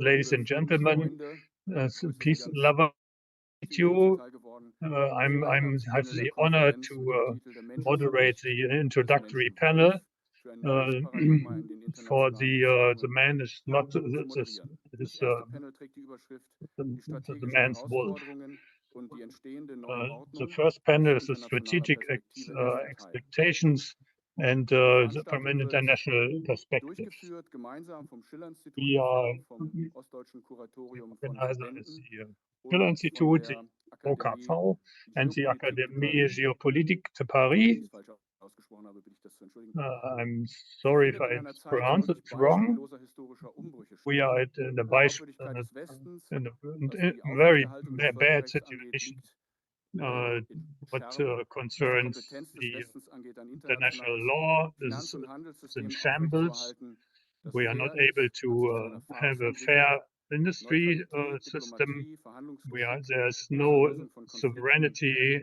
ladies and gentlemen, peace lover, you. Have the honor to moderate the introductory panel. For the man is not the man's wolf. The first panel is the strategic expectations and from an international perspective. We are organizer is the Schiller-Institut, the OKV, and the Académie Géopolitique de Paris. I'm sorry if I pronounced it wrong. We are in a very bad situation what concerns the international law is in shambles. We are not able to have a fair industry system. There's no sovereignty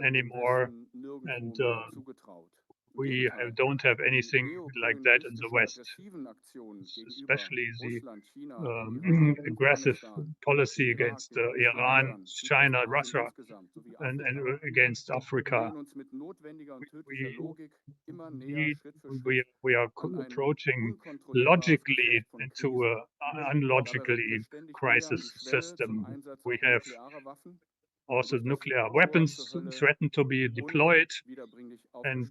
anymore, and we don't have anything like that in the West, especially the aggressive policy against Iran, China, Russia, and against Africa. We are approaching logically into an unlogically crisis system. We have also nuclear weapons threaten to be deployed, and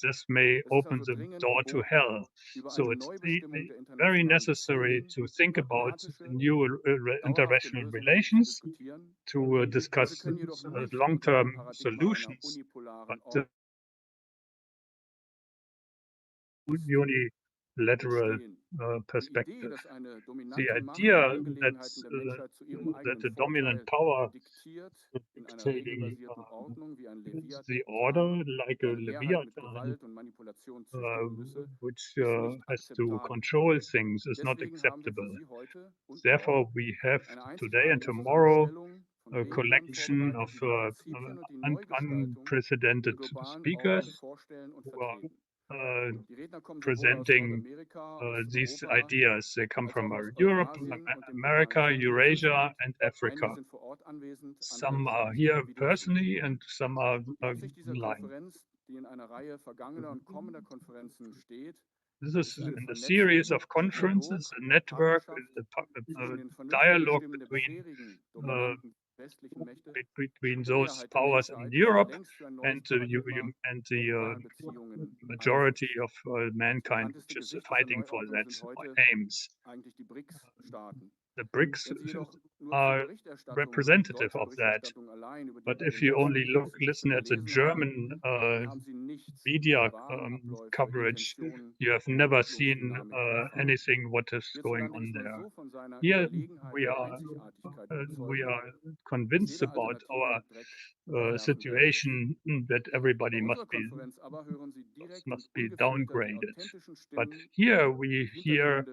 this may open the door to hell. So it's very necessary to think about new international relations, to discuss long-term solutions, but unilateral perspective. The idea that the dominant power dictating the order like a Leviathan, which has to control things, is not acceptable. Therefore, we have today and tomorrow a collection of unprecedented speakers who are presenting these ideas. They come from Europe, America, Eurasia, and Africa. Some are here personally, and some are online. This is in a series of conferences, a network, a dialogue between those powers in Europe and the majority of mankind, which is fighting for that aims. The BRICS are representative of that. But if you only listen at the German media coverage, you have never seen anything what is going on there. Here we are convinced about our situation that everybody must be downgraded. But here we hear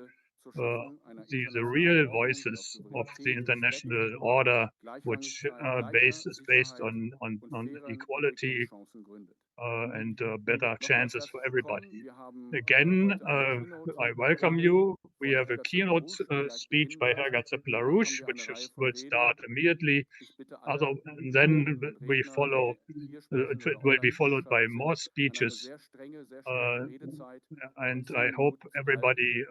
the real voices of the international order, which is based on equality and better chances for everybody. Again, I welcome you. We have a keynote speech by Miguel Uribe Turbay, which will start immediately. Then we follow. It will be followed by more speeches, and I hope everybody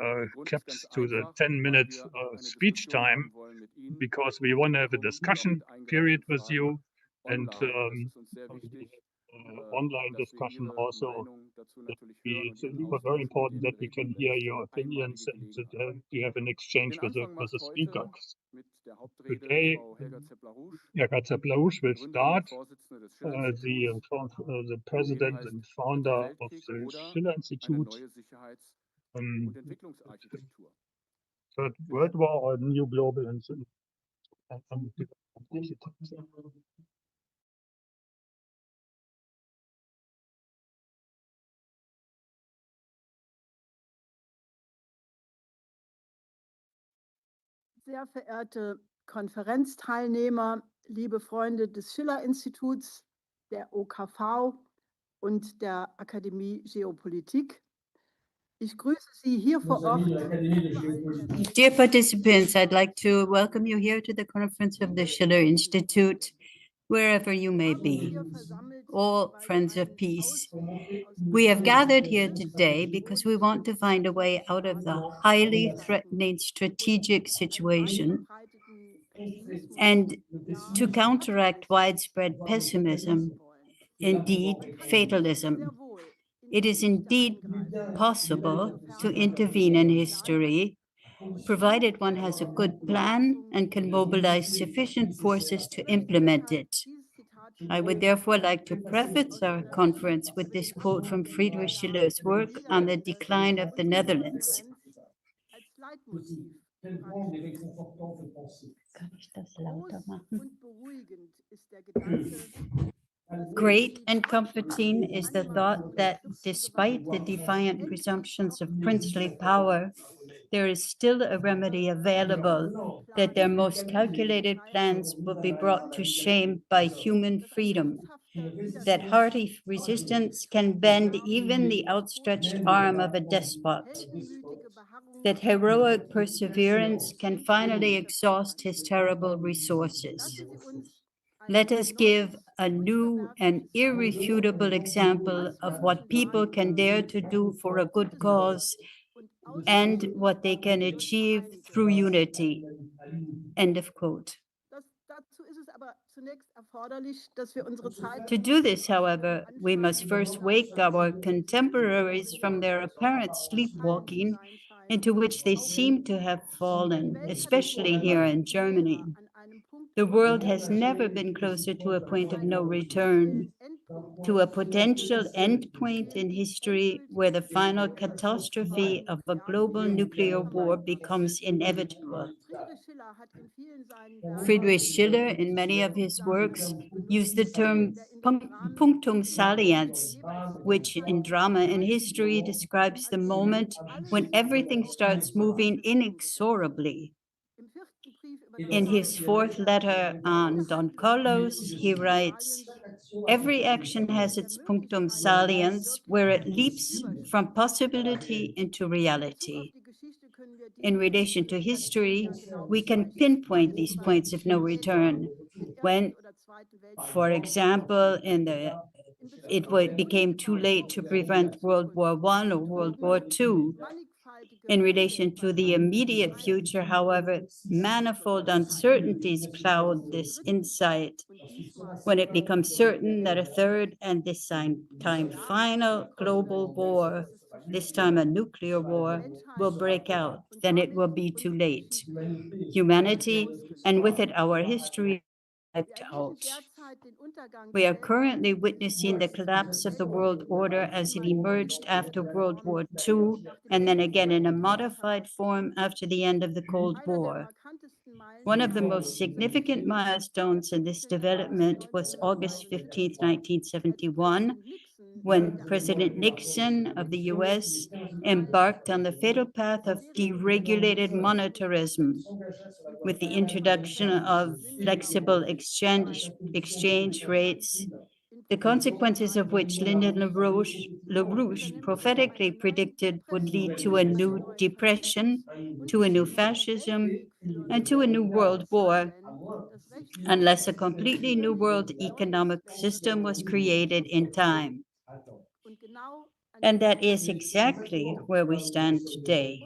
kept to the 10-minute speech time, because we want to have a discussion period with you, and online discussion also. It's very important that we can hear your opinions and that you have an exchange with the speakers. Today, Miguel LaRouche will start, the president and founder of the Schiller-Institut. Third World War or New Global Architecture. Sehr verehrte Konferenzteilnehmer, liebe Freunde des Schiller-Instituts, der OKV und der Akademie Geopolitik. Ich grüße Sie hier vor Ort und überall in der Welt. Dear participants, I'd like to welcome you here to the conference of the Schiller Institute, wherever you may be, all friends of peace. We have gathered here today because we want to find a way out of the highly threatening strategic situation and to counteract widespread pessimism, indeed fatalism. It is indeed possible to intervene in history, provided one has a good plan and can mobilize sufficient forces to implement it. I would therefore like to preface our conference with this quote from Friedrich Schiller's work on the decline of the Netherlands. Great and comforting is the thought that despite the defiant presumptions of princely power, there is still a remedy available, that their most calculated plans will be brought to shame by human freedom, that hearty resistance can bend even the outstretched arm of a despot, that heroic perseverance can finally exhaust his terrible resources. Let us give a new and irrefutable example of what people can dare to do for a good cause and what they can achieve through unity. End of quote. To do this, however, we must first wake our contemporaries from their apparent sleepwalking into which they seem to have fallen, especially here in Germany. The world has never been closer to a point of no return, to a potential endpoint in history where the final catastrophe of a global nuclear war becomes inevitable. Friedrich Schiller, in many of his works, used the term punctum saliens, which in drama and history describes the moment when everything starts moving inexorably. In his fourth letter on Don Carlos, he writes, "Every action has its punctum saliens, where it leaps from possibility into reality." In relation to history, we can pinpoint these points of no return when, for example, it became too late to prevent World War I or World War II. In relation to the immediate future, however, manifold uncertainties cloud this insight when it becomes certain that a third and this time final global war, this time a nuclear war, will break out, then it will be too late. Humanity, and with it our history, wiped out. We are currently witnessing the collapse of the world order as it emerged after World War II, and then again in a modified form after the end of the Cold War. One of the most significant milestones in this development was August 15, 1971, when President Nixon of the US embarked on the fatal path of deregulated monetarism with the introduction of flexible exchange rates, the consequences of which Lyndon LaRouche prophetically predicted would lead to a new depression, to a new fascism, and to a new world war, unless a completely new world economic system was created in time. And that is exactly where we stand today.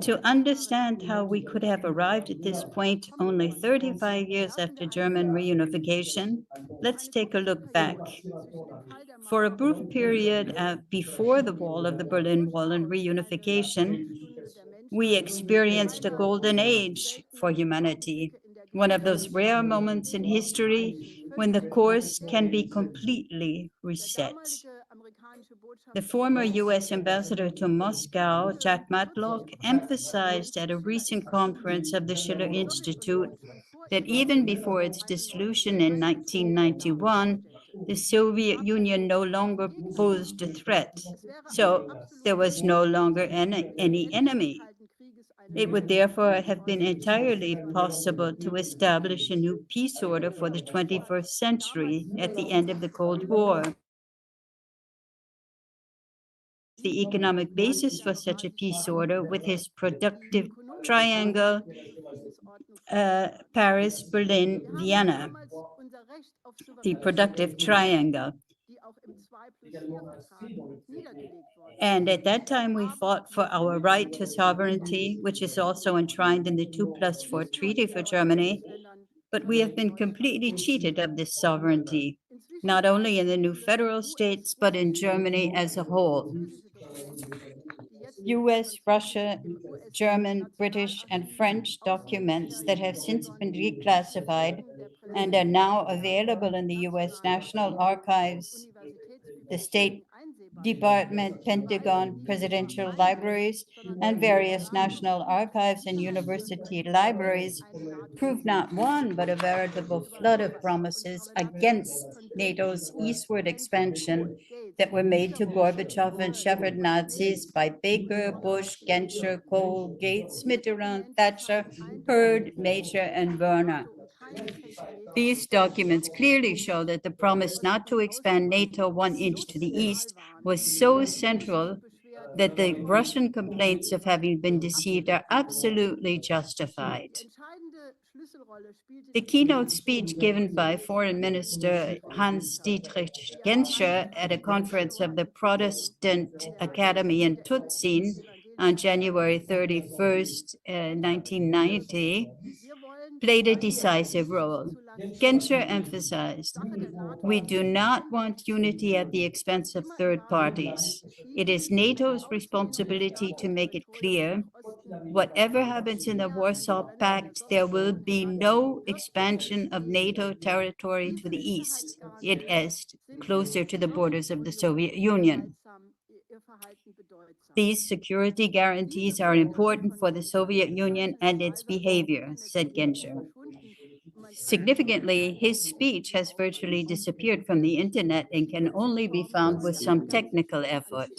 To understand how we could have arrived at this point only 35 years after German reunification, let's take a look back. For a brief period before the fall of the Berlin Wall and reunification, we experienced a golden age for humanity, one of those rare moments in history when the course can be completely reset. The former US ambassador to Moscow, Jack Matlock, emphasized at a recent conference of the Schiller Institute that even before its dissolution in 1991, the Soviet Union no longer posed a threat. So there was no longer any enemy. It would therefore have been entirely possible to establish a new peace order for the 21st century at the end of the Cold War. the economic basis for such a peace order with his productive triangle, Paris, Berlin, Vienna, the productive triangle. And at that time, we fought for our right to sovereignty, which is also enshrined in the 2+4 treaty for Germany. But we have been completely cheated of this sovereignty, not only in the new federal states, but in Germany as a whole. US, Russia, German, British, and French documents that have since been reclassified and are now available in the US National Archives, the State Department, Pentagon, presidential libraries, and various national archives and university libraries prove not one, but a veritable flood of promises against NATO's eastward expansion that were made to Gorbachev and Shepard Nazis by Baker, Bush, Genscher, Kohl, Gates, Mitterrand, Thatcher, Hurd, Major, and Werner. These documents clearly show that the promise not to expand NATO 1 inch to the east was so central that the Russian complaints of having been deceived are absolutely justified. The keynote speech given by Foreign Minister Hans-Dietrich Genscher at a conference of the Protestant Academy in Tutzin on January 31st, 1990, played a decisive role. Genscher emphasized, "We do not want unity at the expense of third parties. It is NATO's responsibility to make it clear, whatever happens in the Warsaw Pact, there will be no expansion of NATO territory to the east, it is closer to the borders of the Soviet Union. These security guarantees are important for the Soviet Union and its behavior," said Genscher. Significantly, his speech has virtually disappeared from the internet and can only be found with some technical effort.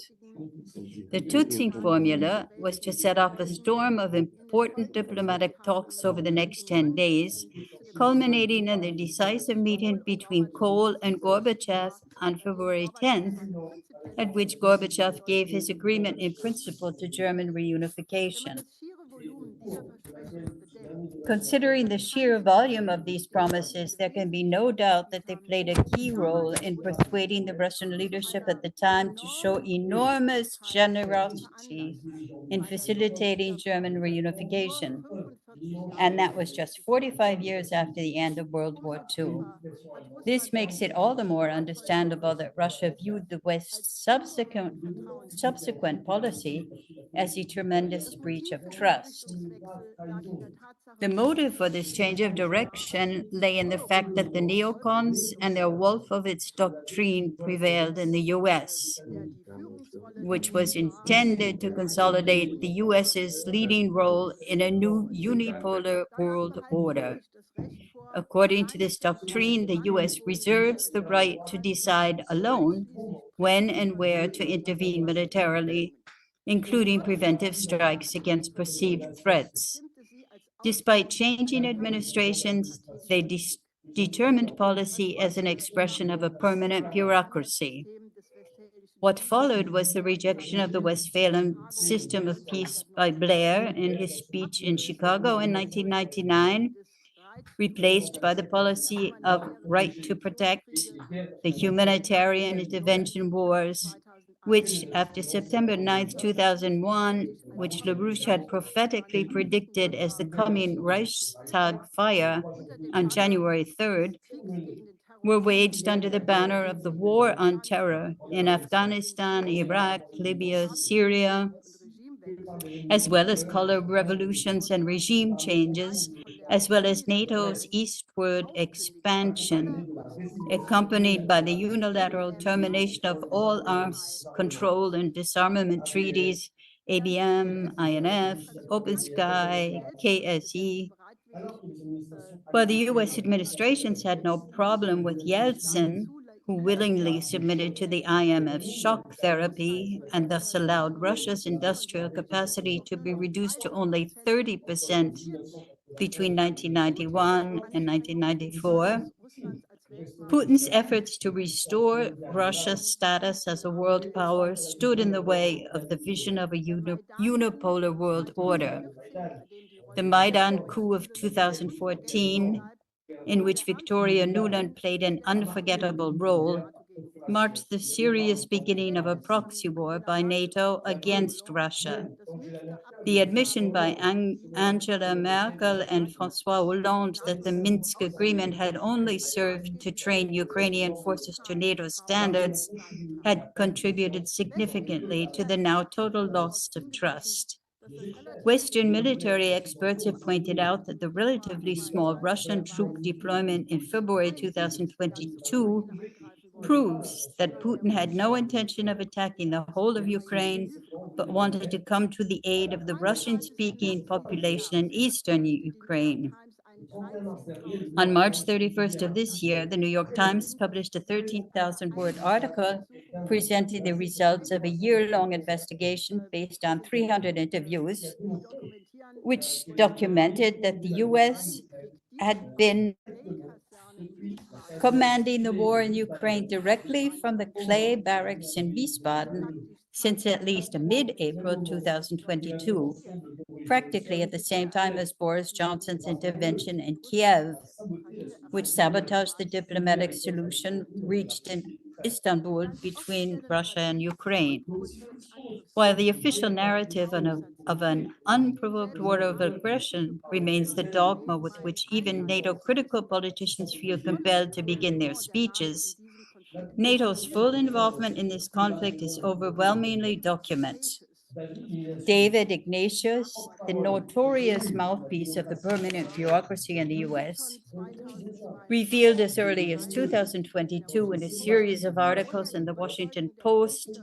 The Tutzing formula was to set off a storm of important diplomatic talks over the next 10 days, culminating in the decisive meeting between Kohl and Gorbachev on February 10th, at which Gorbachev gave his agreement in principle to German reunification. Considering the sheer volume of these promises, there can be no doubt that they played a key role in persuading the Russian leadership at the time to show enormous generosity in facilitating German reunification. And that was just 45 years after the end of World War II. This makes it all the more understandable that Russia viewed the West's subsequent policy as a tremendous breach of trust. The motive for this change of direction lay in the fact that the neocons and their wolf of its doctrine prevailed in the US, which was intended to consolidate the US's leading role in a new unipolar world order. According to this doctrine, the US reserves the right to decide alone when and where to intervene militarily, including preventive strikes against perceived threats. Despite changing administrations, they determined policy as an expression of a permanent bureaucracy. What followed was the rejection of the Westphalian system of peace by Blair in his speech in Chicago in 1999, replaced by the policy of right to protect, the humanitarian intervention wars, which after September 9th, 2001, which LaRouche had prophetically predicted as the coming Reichstag fire on January 3rd, were waged under the banner of the war on terror in Afghanistan, Iraq, Libya, Syria, as well as color revolutions and regime changes, as well as NATO's eastward expansion, accompanied by the unilateral termination of all arms control and disarmament treaties, ABM, INF, Open Sky, KSE. While the US administrations had no problem with Yeltsin, who willingly submitted to the IMF shock therapy and thus allowed Russia's industrial capacity to be reduced to only 30% between 1991 and 1994, Putin's efforts to restore Russia's status as a world power stood in the way of the vision of a unipolar world order. The Maidan coup of 2014, in which Victoria Nuland played an unforgettable role, marked the serious beginning of a proxy war by NATO against Russia. The admission by Angela Merkel and François Hollande that the Minsk agreement had only served to train Ukrainian forces to NATO standards had contributed significantly to the now total loss of trust. Western military experts have pointed out that the relatively small Russian troop deployment in February 2022 proves that Putin had no intention of attacking the whole of Ukraine, but wanted to come to the aid of the Russian-speaking population in eastern Ukraine. On March 31st of this year, the New York Times published a 13,000-word article presenting the results of a year-long investigation based on 300 interviews, which documented that the U.S. had been commanding the war in Ukraine directly from the clay barracks in Wiesbaden since at least mid-April 2022, practically at the same time as Boris Johnson's intervention in Kiev, which sabotaged the diplomatic solution reached in Istanbul between Russia and Ukraine. While the official narrative of an unprovoked war of aggression remains the dogma with which even NATO-critical politicians feel compelled to begin their speeches, NATO's full involvement in this conflict is overwhelmingly documented. David Ignatius, the notorious mouthpiece of the permanent bureaucracy in the US, revealed as early as 2022 in a series of articles in the Washington Post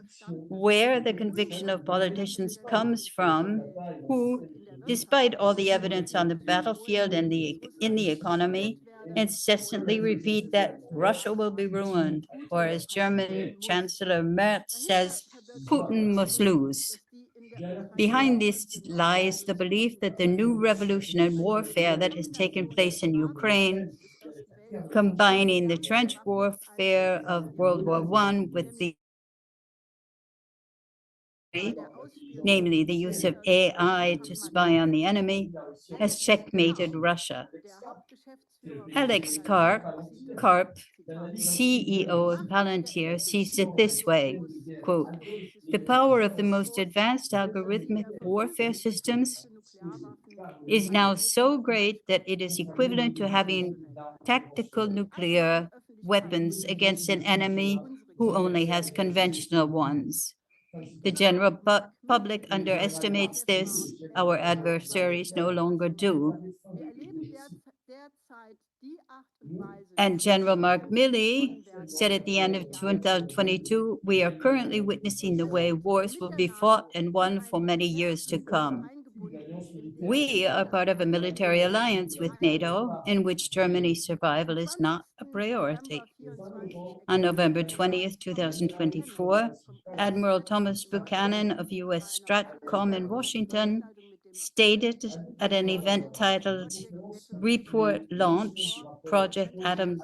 where the conviction of politicians comes from who, despite all the evidence on the battlefield and in the economy, incessantly repeat that Russia will be ruined, or as German Chancellor Merz says, Putin must lose. Behind this lies the belief that the new revolution and warfare that has taken place in Ukraine, combining the trench warfare of World War I with the namely the use of AI to spy on the enemy, has checkmated Russia. Alex Karp, CEO of Palantir, sees it this way, quote, "The power of the most advanced algorithmic warfare systems is now so great that it is equivalent to having tactical nuclear weapons against an enemy who only has conventional ones. The general public underestimates this. Our adversaries no longer do." And General Mark Milley said at the end of 2022, "We are currently witnessing the way wars will be fought and won for many years to come." We are part of a military alliance with NATO in which Germany's survival is not a priority. On November 20th, 2024, Admiral Thomas Buchanan of U.S. Stratcom in Washington stated at an event titled Report Launch, Project Atom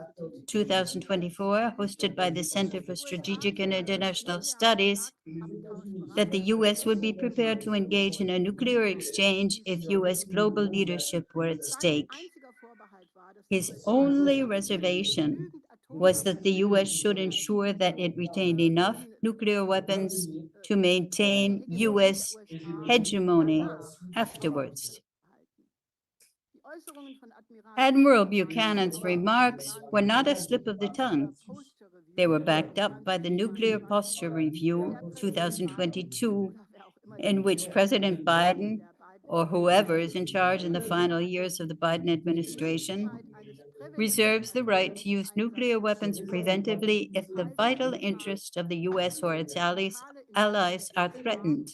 2024, hosted by the Center for Strategic and International Studies, that the U.S. would be prepared to engage in a nuclear exchange if U.S. global leadership were at stake. His only reservation was that the U.S. should ensure that it retained enough nuclear weapons to maintain U.S. hegemony afterwards. Admiral Buchanan's remarks were not a slip of the tongue. They were backed up by the Nuclear Posture Review 2022, in which President Biden, or whoever is in charge in the final years of the Biden administration, reserves the right to use nuclear weapons preventively if the vital interests of the U.S. or its allies are threatened.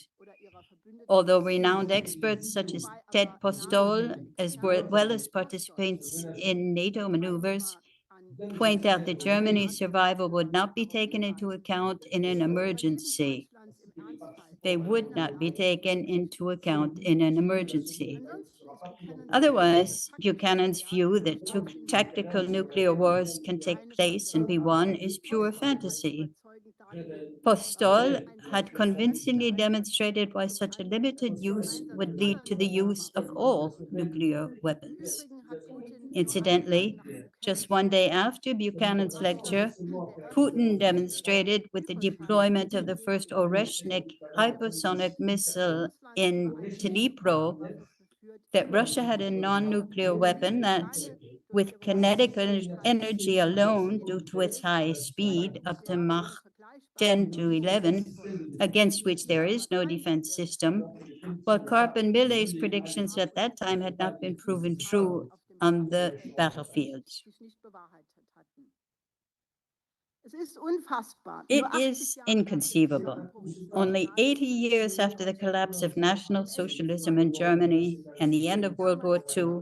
Although renowned experts such as Ted Postol, as well as participants in NATO maneuvers, point out that Germany's survival would not be taken into account in an emergency. They would not be taken into account in an emergency. Otherwise, Buchanan's view that two tactical nuclear wars can take place and be won is pure fantasy. Postol had convincingly demonstrated why such a limited use would lead to the use of all nuclear weapons. Incidentally, just one day after Buchanan's lecture, Putin demonstrated with the deployment of the first Oreshnik hypersonic missile in Dnipro that Russia had a non-nuclear weapon that, with kinetic energy alone, due to its high speed, up to Mach 10 to 11, against which there is no defense system, while Karp and Millet's predictions at that time had not been proven true on the battlefield. It is inconceivable. Only 80 years after the collapse of National Socialism in Germany and the end of World War II,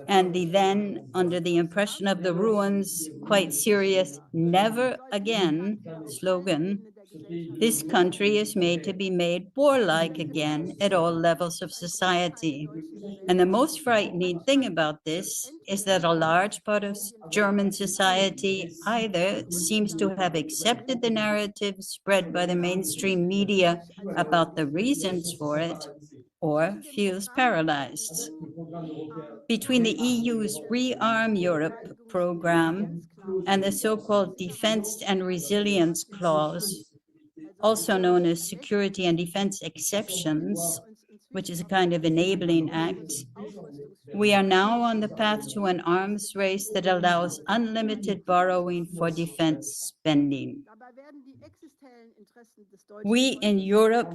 and the then, under the impression of the ruins, quite serious "never again" slogan, this country is made to be made warlike again at all levels of society. And the most frightening thing about this is that a large part of German society either seems to have accepted the narrative spread by the mainstream media about the reasons for it, or feels paralyzed. Between the EU's Rearm Europe program and the so-called Defense and Resilience Clause, also known as security and defense exceptions, which is a kind of enabling act, we are now on the path to an arms race that allows unlimited borrowing for defense spending. We in Europe,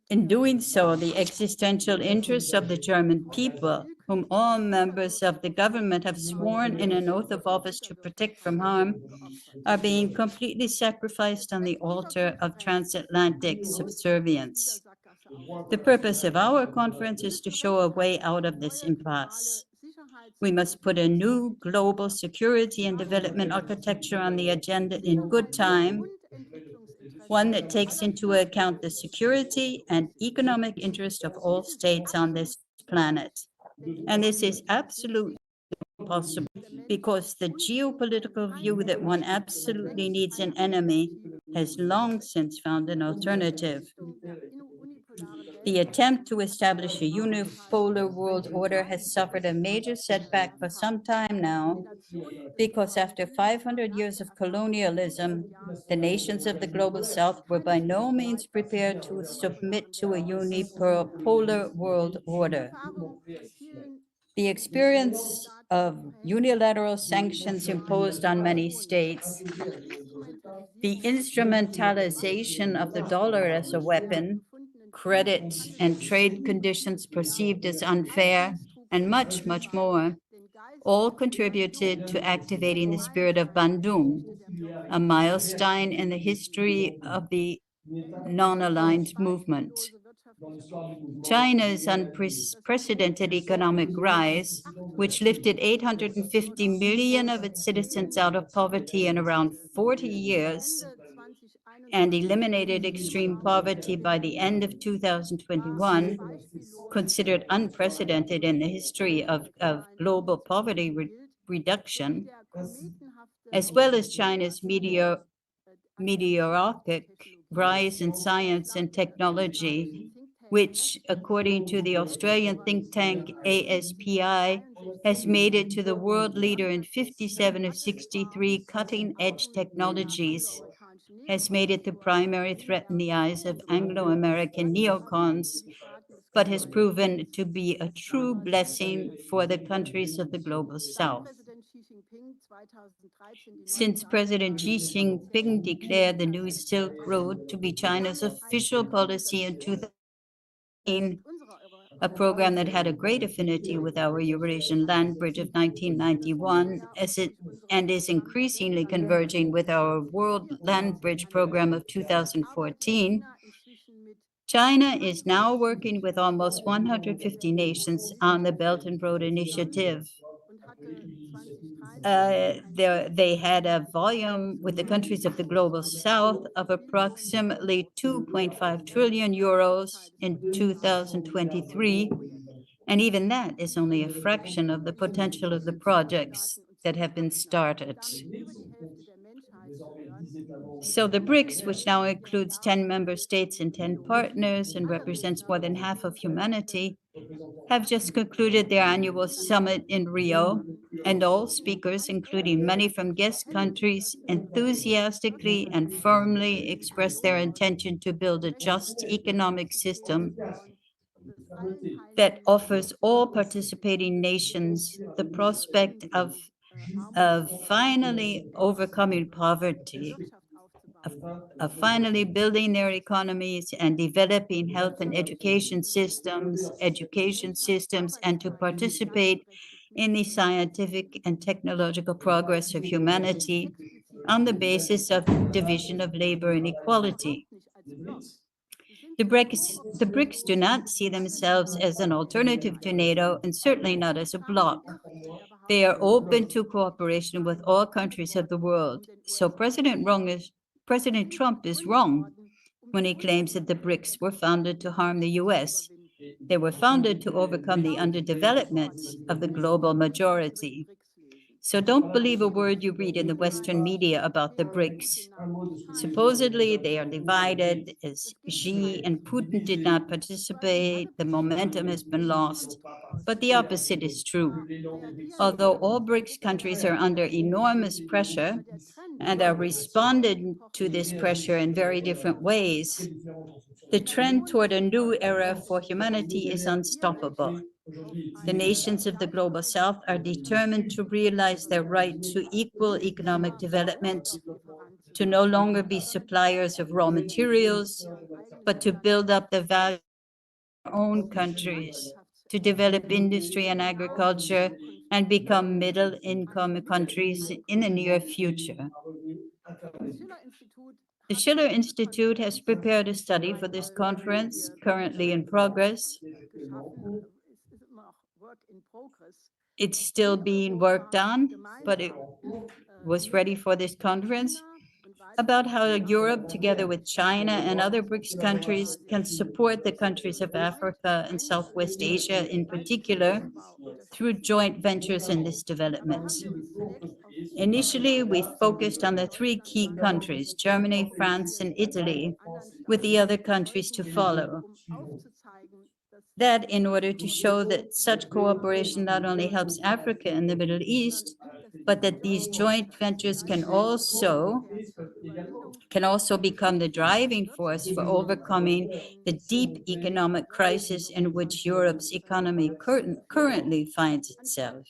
in doing so, the existential interests of the German people, whom all members of the government have sworn in an oath of office to protect from harm, are being completely sacrificed on the altar of transatlantic subservience. The purpose of our conference is to show a way out of this impasse. We must put a new global security and development architecture on the agenda in good time, one that takes into account the security and economic interest of all states on this planet. And this is absolutely possible because the geopolitical view that one absolutely needs an enemy has long since found an alternative. The attempt to establish a unipolar world order has suffered a major setback for some time now, because after 500 years of colonialism, the nations of the global south were by no means prepared to submit to a unipolar world order. The experience of unilateral sanctions imposed on many states, the instrumentalization of the dollar as a weapon, credit and trade conditions perceived as unfair, and much, much more, all contributed to activating the spirit of Bandung, a milestone in the history of the non-aligned movement. China's unprecedented economic rise, which lifted 850 million of its citizens out of poverty in around 40 years and eliminated extreme poverty by the end of 2021, considered unprecedented in the history of global poverty reduction, as well as China's meteoric rise in science and technology, which, according to the Australian think tank ASPI, has made it to the world leader in 57 of 63 cutting-edge technologies, has made it the primary threat in the eyes of Anglo-American neocons, but has proven to be a true blessing for the countries of the global south. Since President Xi Jinping declared the New Silk Road to be China's official policy in 2018, a program that had a great affinity with our Eurasian land bridge of 1991, and is increasingly converging with our world land bridge program of 2014, China is now working with almost 150 nations on the Belt and Road Initiative. they had a volume with the countries of the global south of approximately 2.5 trillion euros in 2023. And even that is only a fraction of the potential of the projects that have been started. So the BRICS, which now includes 10 member states and 10 partners and represents more than half of humanity, have just concluded their annual summit in Rio, and all speakers, including many from guest countries, enthusiastically and firmly expressed their intention to build a just economic system that offers all participating nations the prospect of finally overcoming poverty, of finally building their economies and developing health and education systems, and to participate in the scientific and technological progress of humanity on the basis of division of labor and equality. The BRICS do not see themselves as an alternative to NATO and certainly not as a bloc. They are open to cooperation with all countries of the world. So President Trump is wrong when he claims that the BRICS were founded to harm the US. They were founded to overcome the underdevelopment of the global majority. So don't believe a word you read in the Western media about the BRICS. Supposedly, they are divided as Xi and Putin did not participate. The momentum has been lost. But the opposite is true. Although all BRICS countries are under enormous pressure and are responding to this pressure in very different ways, the trend toward a new era for humanity is unstoppable. The nations of the global south are determined to realize their right to equal economic development, to no longer be suppliers of raw materials, but to build up the value of their own countries, to develop industry and agriculture, and become middle-income countries in the near future. The Schiller Institute has prepared a study for this conference, currently in progress. It's still being worked on, but it was ready for this conference, about how Europe, together with China and other BRICS countries, can support the countries of Africa and Southwest Asia in particular through joint ventures in this development. Initially, we focused on the three key countries, Germany, France, and Italy, with the other countries to follow. That in order to show that such cooperation not only helps Africa and the Middle East, but that these joint ventures can also become the driving force for overcoming the deep economic crisis in which Europe's economy currently finds itself.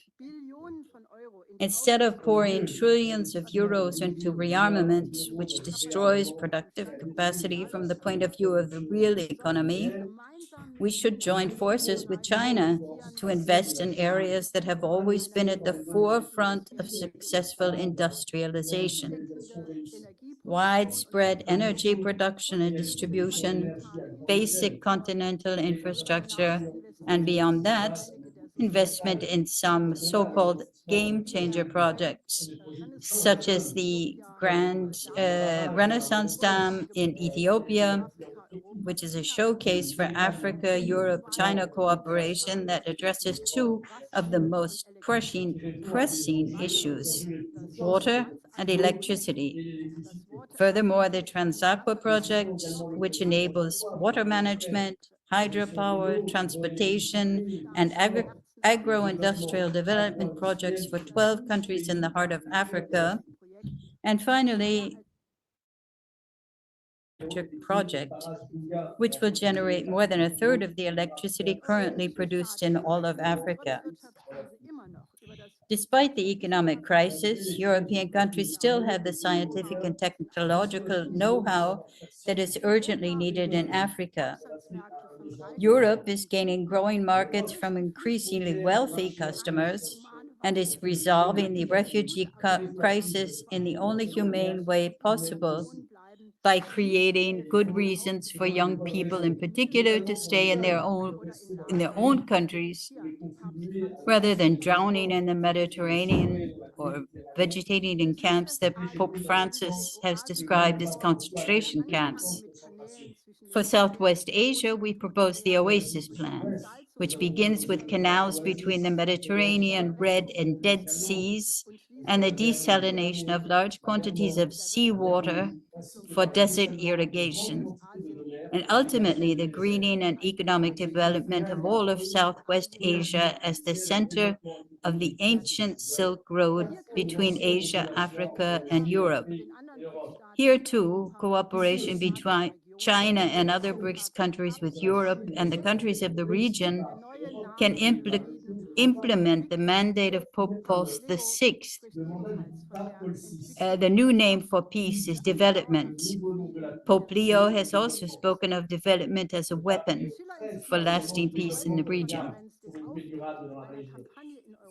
Instead of pouring trillions of euros into rearmament, which destroys productive capacity from the point of view of the real economy, we should join forces with China to invest in areas that have always been at the forefront of successful industrialization. Widespread energy production and distribution, basic continental infrastructure, and beyond that, investment in some so-called game changer projects, such as the Grand Renaissance Dam in Ethiopia, which is a showcase for Africa, Europe, China cooperation that addresses two of the most pressing issues, water and electricity. Furthermore, the Transaqua project, which enables water management, hydropower, transportation, and agro-industrial development projects for 12 countries in the heart of Africa. And finally, project, which will generate more than a third of the electricity currently produced in all of Africa. Despite the economic crisis, European countries still have the scientific and technological know-how that is urgently needed in Africa. Europe is gaining growing markets from increasingly wealthy customers and is resolving the refugee crisis in the only humane way possible, by creating good reasons for young people in particular to stay in their own countries rather than drowning in the Mediterranean or vegetating in camps that Pope Francis has described as concentration camps. For Southwest Asia, we propose the Oasis Plan, which begins with canals between the Mediterranean, Red, and Dead Seas, and the desalination of large quantities of seawater for desert irrigation, and ultimately the greening and economic development of all of Southwest Asia as the center of the ancient Silk Road between Asia, Africa, and Europe. Here, too, cooperation between China and other BRICS countries with Europe and the countries of the region can implement the mandate of Pope Paul VI. The new name for peace is development. Pope Leo has also spoken of development as a weapon for lasting peace in the region.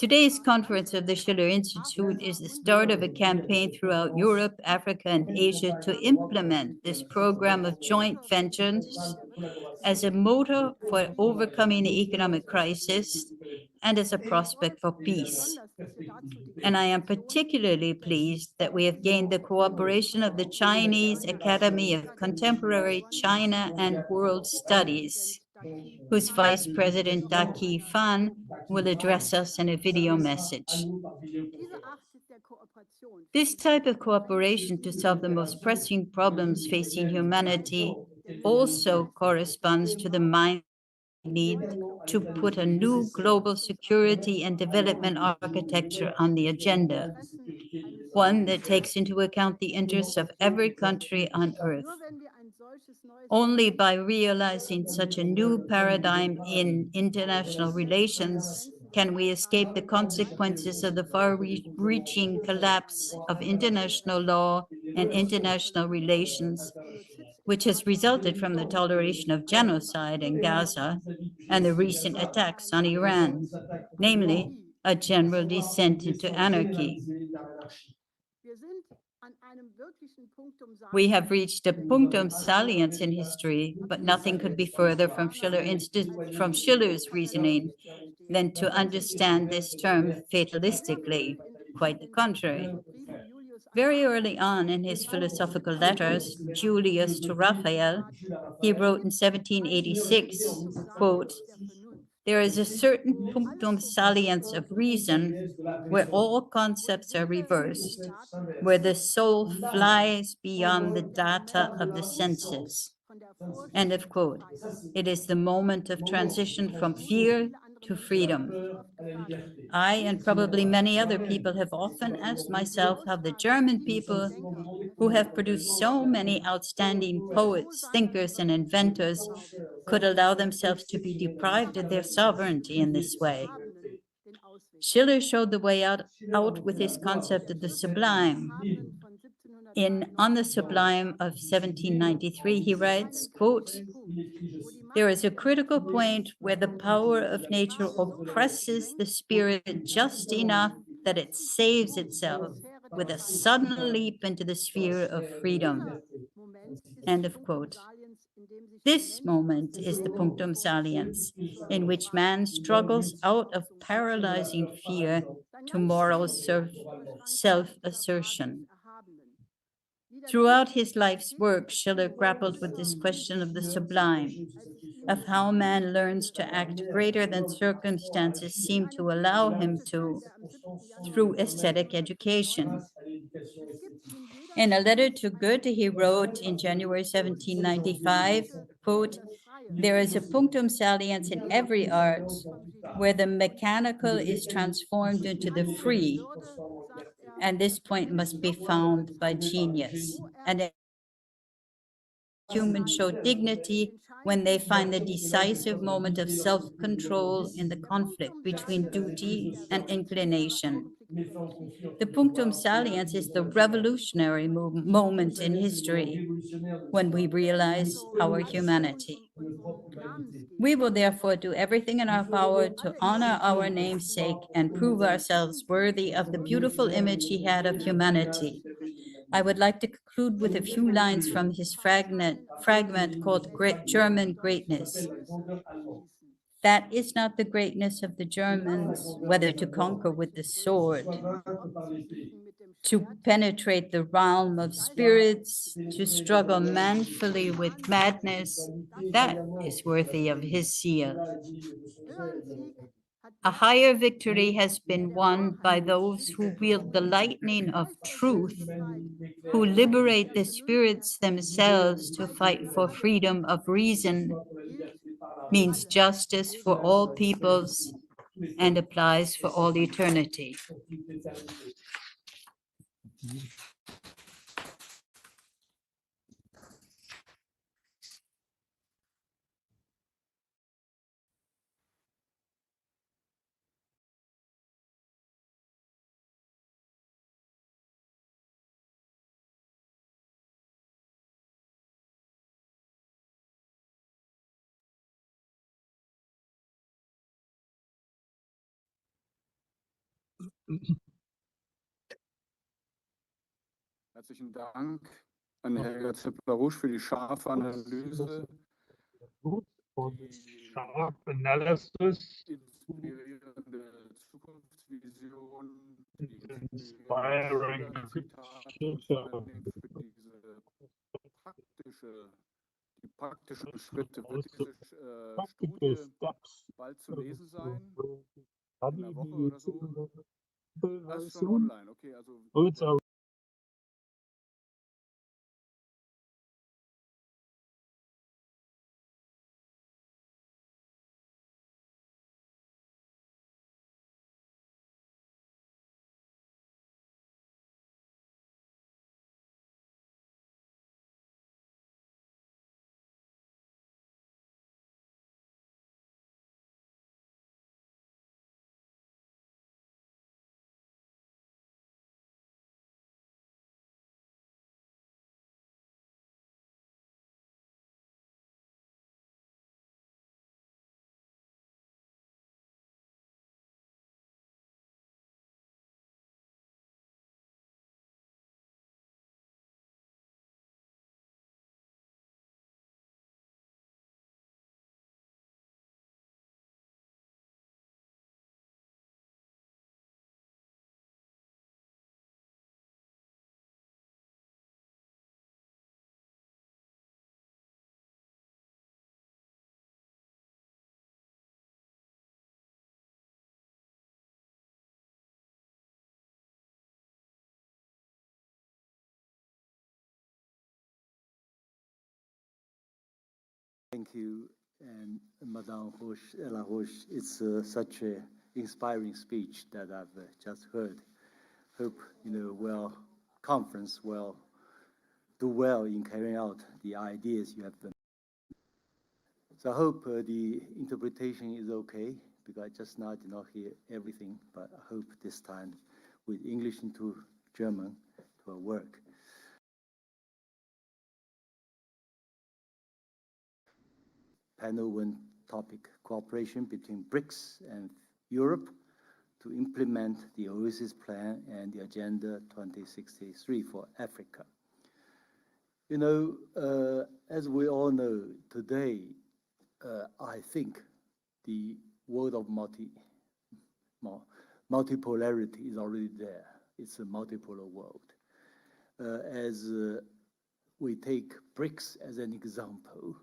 Today's conference of the Schiller Institute is the start of a campaign throughout Europe, Africa, and Asia to implement this program of joint ventures as a motor for overcoming the economic crisis and as a prospect for peace. And I am particularly pleased that we have gained the cooperation of the Chinese Academy of Contemporary China and World Studies, whose Vice President Daqi Fan will address us in a video message. This type of cooperation to solve the most pressing problems facing humanity also corresponds to the need to put a new global security and development architecture on the agenda, one that takes into account the interests of every country on earth. Only by realizing such a new paradigm in international relations can we escape the consequences of the far-reaching collapse of international law and international relations, which has resulted from the toleration of genocide in Gaza and the recent attacks on Iran, namely a general descent into anarchy. We have reached a punctum saliens in history, but nothing could be further from Schiller's reasoning than to understand this term fatalistically. Quite the contrary. Very early on in his philosophical letters, Julius to Raphael, he wrote in 1786, quote, "There is a certain punctum saliens of reason where all concepts are reversed, where the soul flies beyond the data of the senses." End of quote. It is the moment of transition from fear to freedom. I and probably many other people have often asked myself how the German people, who have produced so many outstanding poets, thinkers, and inventors, could allow themselves to be deprived of their sovereignty in this way. Schiller showed the way out with his concept of the sublime. In On the Sublime of 1793, he writes, quote, "There is a critical point where the power of nature oppresses the spirit just enough that it saves itself with a sudden leap into the sphere of freedom." End of quote. This moment is the punctum saliens, in which man struggles out of paralyzing fear to moral self-assertion. Throughout his life's work, Schiller grappled with this question of the sublime, of how man learns to act greater than circumstances seem to allow him to through aesthetic education. In a letter to Goethe, he wrote in January 1795, quote, "There is a punctum saliens in every art where the mechanical is transformed into the free, and this point must be found by genius. And humans show dignity when they find the decisive moment of self-control in the conflict between duty and inclination. The punctum saliens is the revolutionary moment in history when we realize our humanity. We will therefore do everything in our power to honor our namesake and prove ourselves worthy of the beautiful image he had of humanity. I would like to conclude with a few lines from his fragment called German Greatness. That is not the greatness of the Germans, whether to conquer with the sword, to penetrate the realm of spirits, to struggle manfully with madness. That is worthy of his seal. A higher victory has been won by those who wield the lightning of truth, who liberate the spirits themselves to fight for freedom of reason, means justice for all peoples, and applies for all eternity. Herzlichen Dank an Helga Zippler-Rusch für die scharfe Analyse, Sharp analysis, inspirierende Zukunftsvision, die inspiring Zitate und vor allen Dingen für die praktischen Schritte. Wird diese Studie bald zu lesen sein? In einer Woche oder so? Das ist schon online, okay. Also Thank you, and Madame LaRouche. It's such an inspiring speech that I've just heard. Hope, conference will do well in carrying out the ideas you have done. So I hope the interpretation is okay, because I just now did not hear everything, but I hope this time with English into German it will work. Panel 1 topic, cooperation between BRICS and Europe to implement the Oasis plan and the Agenda 2063 for Africa. As we all know, today, I think the world of multipolarity is already there. It's a multipolar world. As we take BRICS as an example,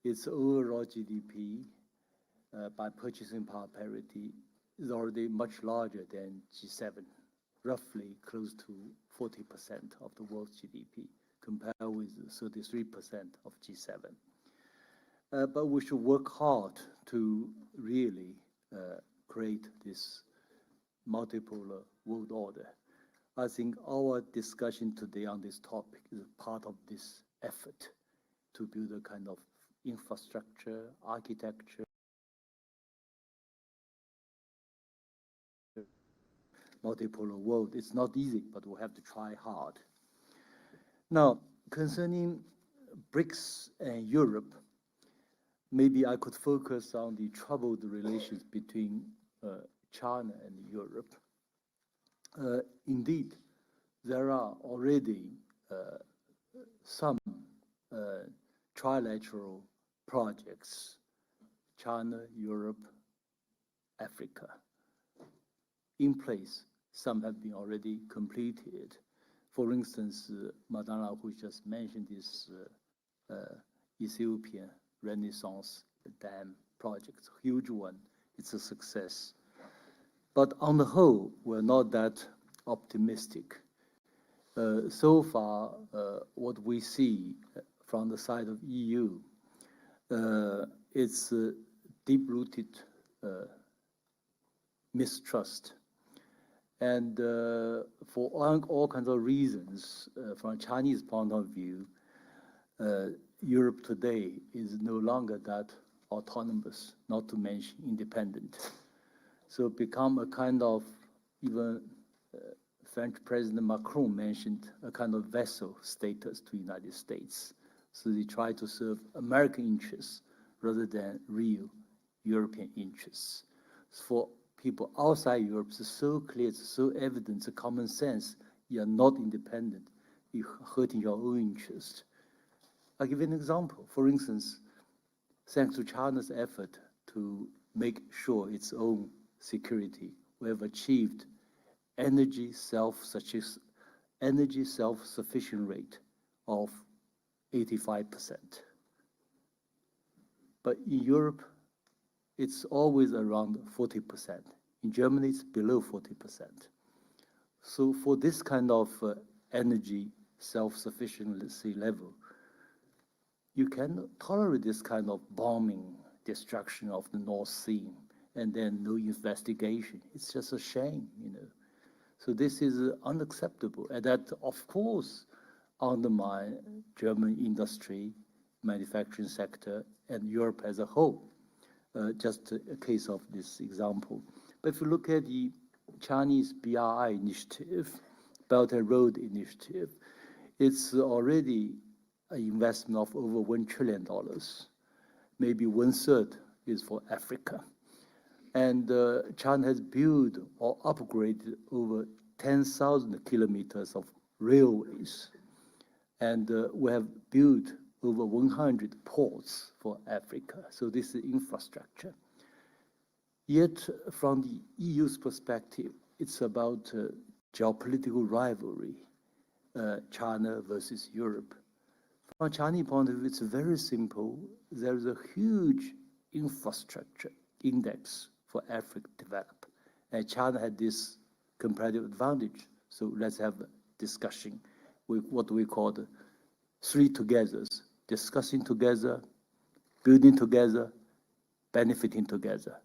its overall GDP by purchasing power parity is already much larger than G7, roughly close to 40% of the world's GDP, compared with 33% of G7. But we should work hard to really create this multipolar world order. I think our discussion today on this topic is part of this effort to build a kind of infrastructure, architecture, multipolar world. It's not easy, but we have to try hard. Now, concerning BRICS and Europe, maybe I could focus on the troubled relations between China and Europe. Indeed, there are already some trilateral projects, China, Europe, Africa, in place. Some have been already completed. For instance, Madame LaRouche just mentioned this Ethiopian Renaissance Dam project, huge one. It's a success. But on the whole, we're not that optimistic. So far, what we see from the side of EU, it's deep-rooted mistrust. And for all kinds of reasons, from a Chinese point of view, Europe today is no longer that autonomous, not to mention independent. So become a kind of, even French President Macron mentioned a kind of vassal status to the United States. So they try to serve American interests rather than real European interests. For people outside Europe, it's so clear, it's so evident, it's a common sense. You are not independent. You're hurting your own interest. I'll give you an example. For instance, thanks to China's effort to make sure its own security, we have achieved energy self-sufficient rate of 85%. But in Europe, it's always around 40%. In Germany, it's below 40%. So for this kind of energy self-sufficiency level, you can tolerate this kind of bombing, destruction of the North Sea, and then no investigation. It's just a shame, you know. So this is unacceptable, and that, of course, undermine German industry, manufacturing sector, and Europe as a whole. Just a case of this example. But if you look at the Chinese BRI initiative, Belt and Road Initiative, it's already an investment of over $1 trillion. Maybe 1/3 is for Africa. And China has built or upgraded over 10,000 kilometers of railways. And we have built over 100 ports for Africa. So this is infrastructure. Yet from the EU's perspective, it's about geopolitical rivalry, China versus Europe. From a Chinese point of view, it's very simple. There is a huge infrastructure index for Africa to develop. And China had this competitive advantage. So let's have a discussion with what we call the three togethers: discussing together, building together, benefiting together.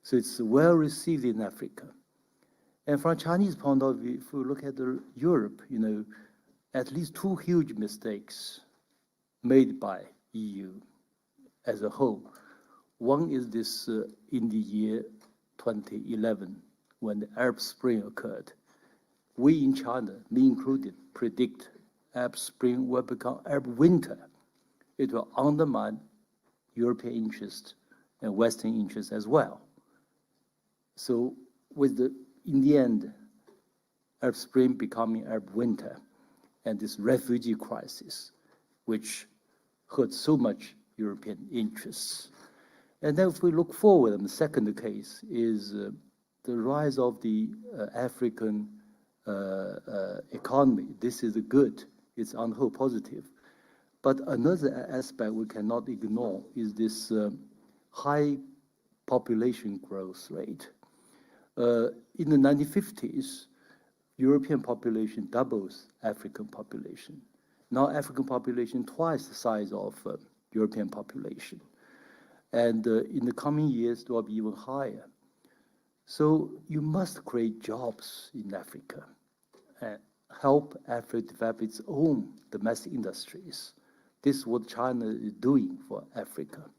So it's well received in Africa. And from a Chinese point of view, if we look at Europe, you know, at least two huge mistakes made by EU as a whole. One is this in the year 2011, when the Arab Spring occurred. We in China, me included, predict Arab Spring will become Arab Winter. It will undermine European interest and Western interest as well. So in the end, Arab Spring becoming Arab Winter, and this refugee crisis, which hurt so much European interests. And then if we look forward, the second case is the rise of the African economy. This is good. It's on the whole positive. But another aspect we cannot ignore is this high population growth rate. In the 1950s, European population doubles African population. Now African population twice the size of European population. And in the coming years, it will be even higher. So you must create jobs in Africa and help Africa develop its own domestic industries. This is what China is doing for Africa.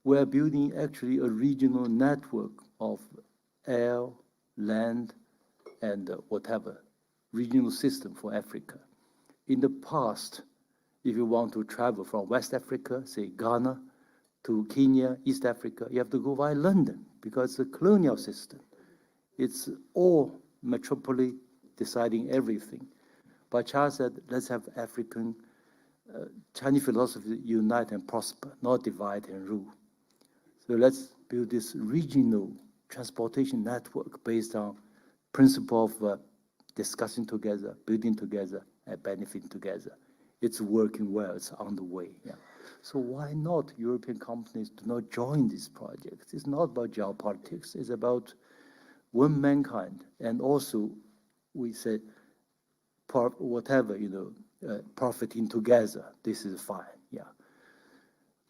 We're building actually a regional network of air, land, and whatever, regional system for Africa. In the past, if you want to travel from West Africa, say Ghana, to Kenya, East Africa, you have to go via London because it's a colonial system. It's all metropolis deciding everything. But China said, let's have African, Chinese philosophy, unite and prosper, not divide and rule. So let's build this regional transportation network based on principle of discussing together, building together, and benefiting together. It's working well, it's on the way. Yeah. So why not European companies do not join this project? It's not about geopolitics, it's about one mankind. And also, we say, whatever, profiting together, this is fine, yeah.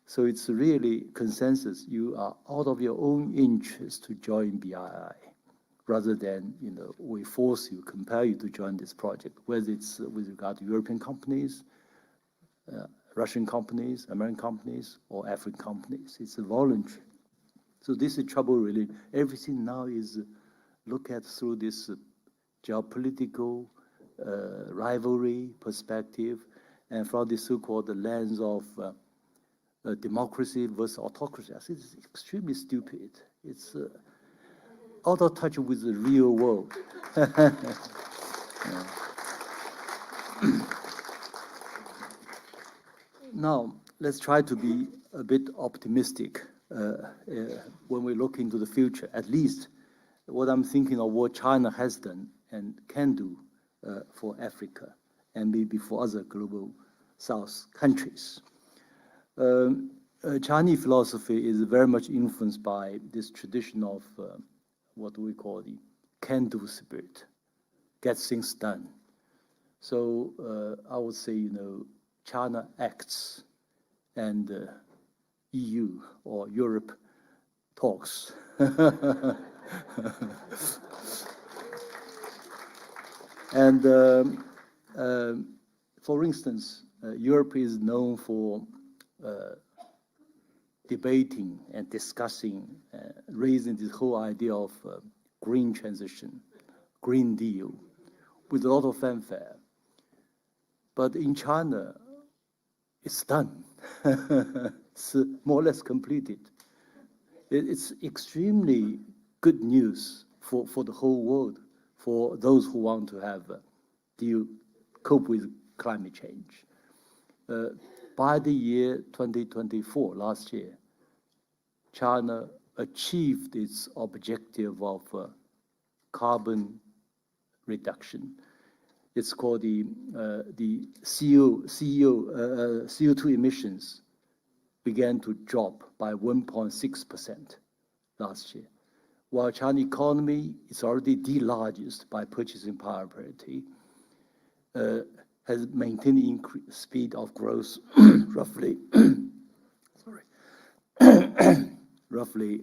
So it's really consensus. You are out of your own interest to join BRI, rather than, we force you, compel you to join this project, whether it's with regard to European companies, Russian companies, American companies, or African companies. It's a voluntary. So this is trouble really. Everything now is looked at through this geopolitical rivalry perspective, and from the so-called lens of democracy versus autocracy. I think it's extremely stupid. It's out of touch with the real world. Yeah. Now, let's try to be a bit optimistic when we look into the future. At least what I'm thinking of what China has done and can do for Africa and maybe for other global South countries. Chinese philosophy is very much influenced by this tradition of what we call the can-do spirit, get things done. So I would say, China acts and EU or Europe talks. And for instance, Europe is known for debating and discussing, raising this whole idea of green transition, Green Deal, with a lot of fanfare. But in China, it's done. It's more or less completed. It's extremely good news for the whole world, for those who want to have cope with climate change. By the year 2024, last year, China achieved its objective of carbon reduction. It's called the CO2 emissions began to drop by 1.6% last year. While Chinese economy is already the largest by purchasing power parity, has maintained the speed of growth roughly, roughly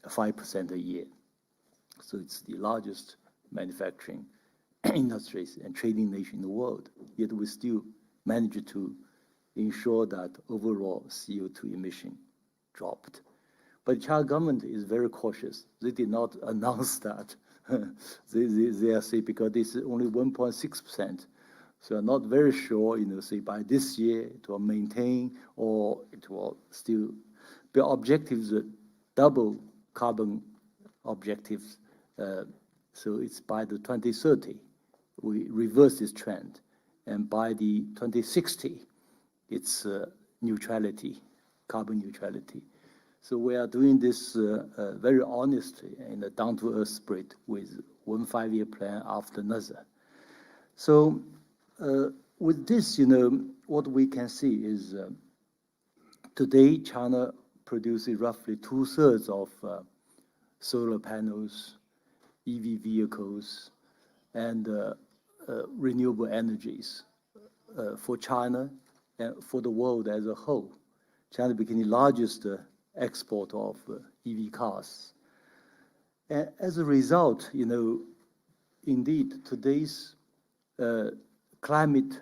5% a year. So it's the largest manufacturing industries and trading nation in the world. Yet we still manage to ensure that overall CO2 emission dropped. But the China government is very cautious. They did not announce that. They are saying because this is only 1.6%. So I'm not very sure, say by this year it will maintain or it will still be objectives, double carbon objectives. So it's by the 2030, we reverse this trend. And by the 2060, it's neutrality, carbon neutrality. So we are doing this very honestly in a down-to-earth spirit with one 5-year plan after another. So with this, what we can see is today China produces roughly 2/3 of solar panels, EV vehicles, and renewable energies for China and for the world as a whole. China became the largest exporter of EV cars. And as a result, indeed, today's climate,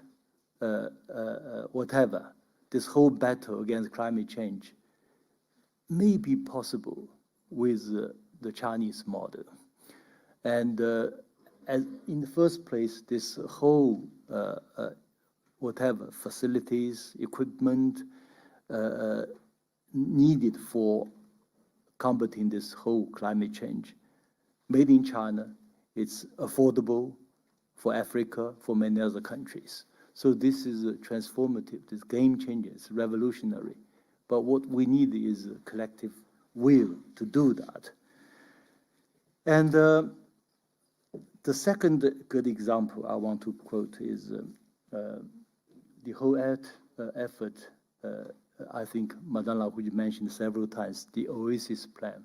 whatever, this whole battle against climate change may be possible with the Chinese model. And as in the first place, this whole, whatever, facilities, equipment needed for combating this whole climate change, made in China, it's affordable, for Africa, for many other countries. So this is transformative, this game changer, it's revolutionary. But what we need is a collective will to do that. And the second good example I want to quote is the whole effort, I think Madame LaRouche mentioned several times, the Oasis plan,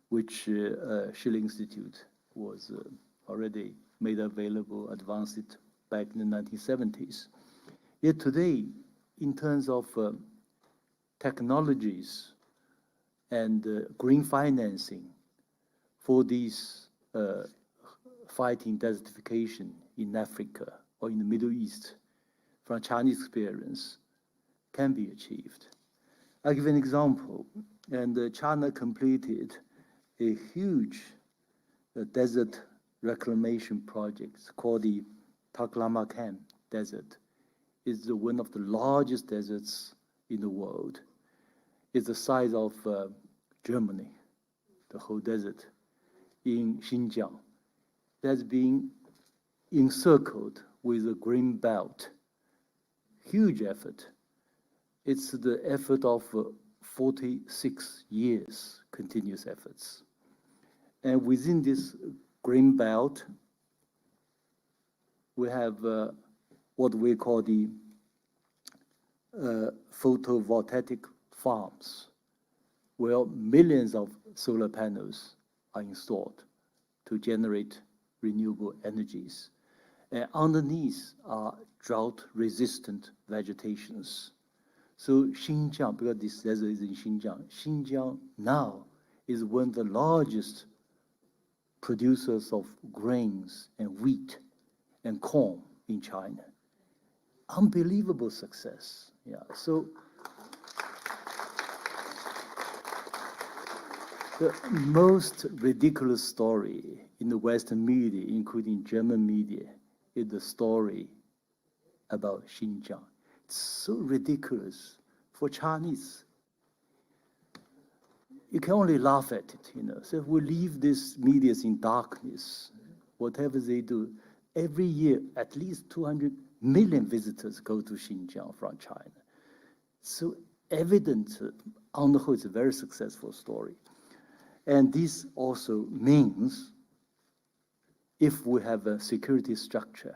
which Schiller Institute was already made available, advanced it back in the 1970s. Yet today, in terms of technologies and green financing for these fighting desertification in Africa or in the Middle East, from Chinese experience, can be achieved. I'll give an example. And China completed a huge desert reclamation project called the Taklamakan Desert. It's one of the largest deserts in the world. It's the size of Germany, the whole desert in Xinjiang. That's been encircled with a green belt. Huge effort. It's the effort of 46 years, continuous efforts. And within this green belt, we have what we call the photovoltaic farms, where millions of solar panels are installed to generate renewable energies. And underneath are drought-resistant vegetations. So Xinjiang, because this desert is in Xinjiang, Xinjiang now is one of the largest producers of grains and wheat and corn in China. Unbelievable success. Yeah. So the most ridiculous story in the Western media, including German media, is the story about Xinjiang. It's so ridiculous for Chinese. You can only laugh at it, you know. So if we leave these medias in darkness, whatever they do, every year at least 200 million visitors go to Xinjiang from China. So evident, on the whole, it's a very successful story. And this also means if we have a security structure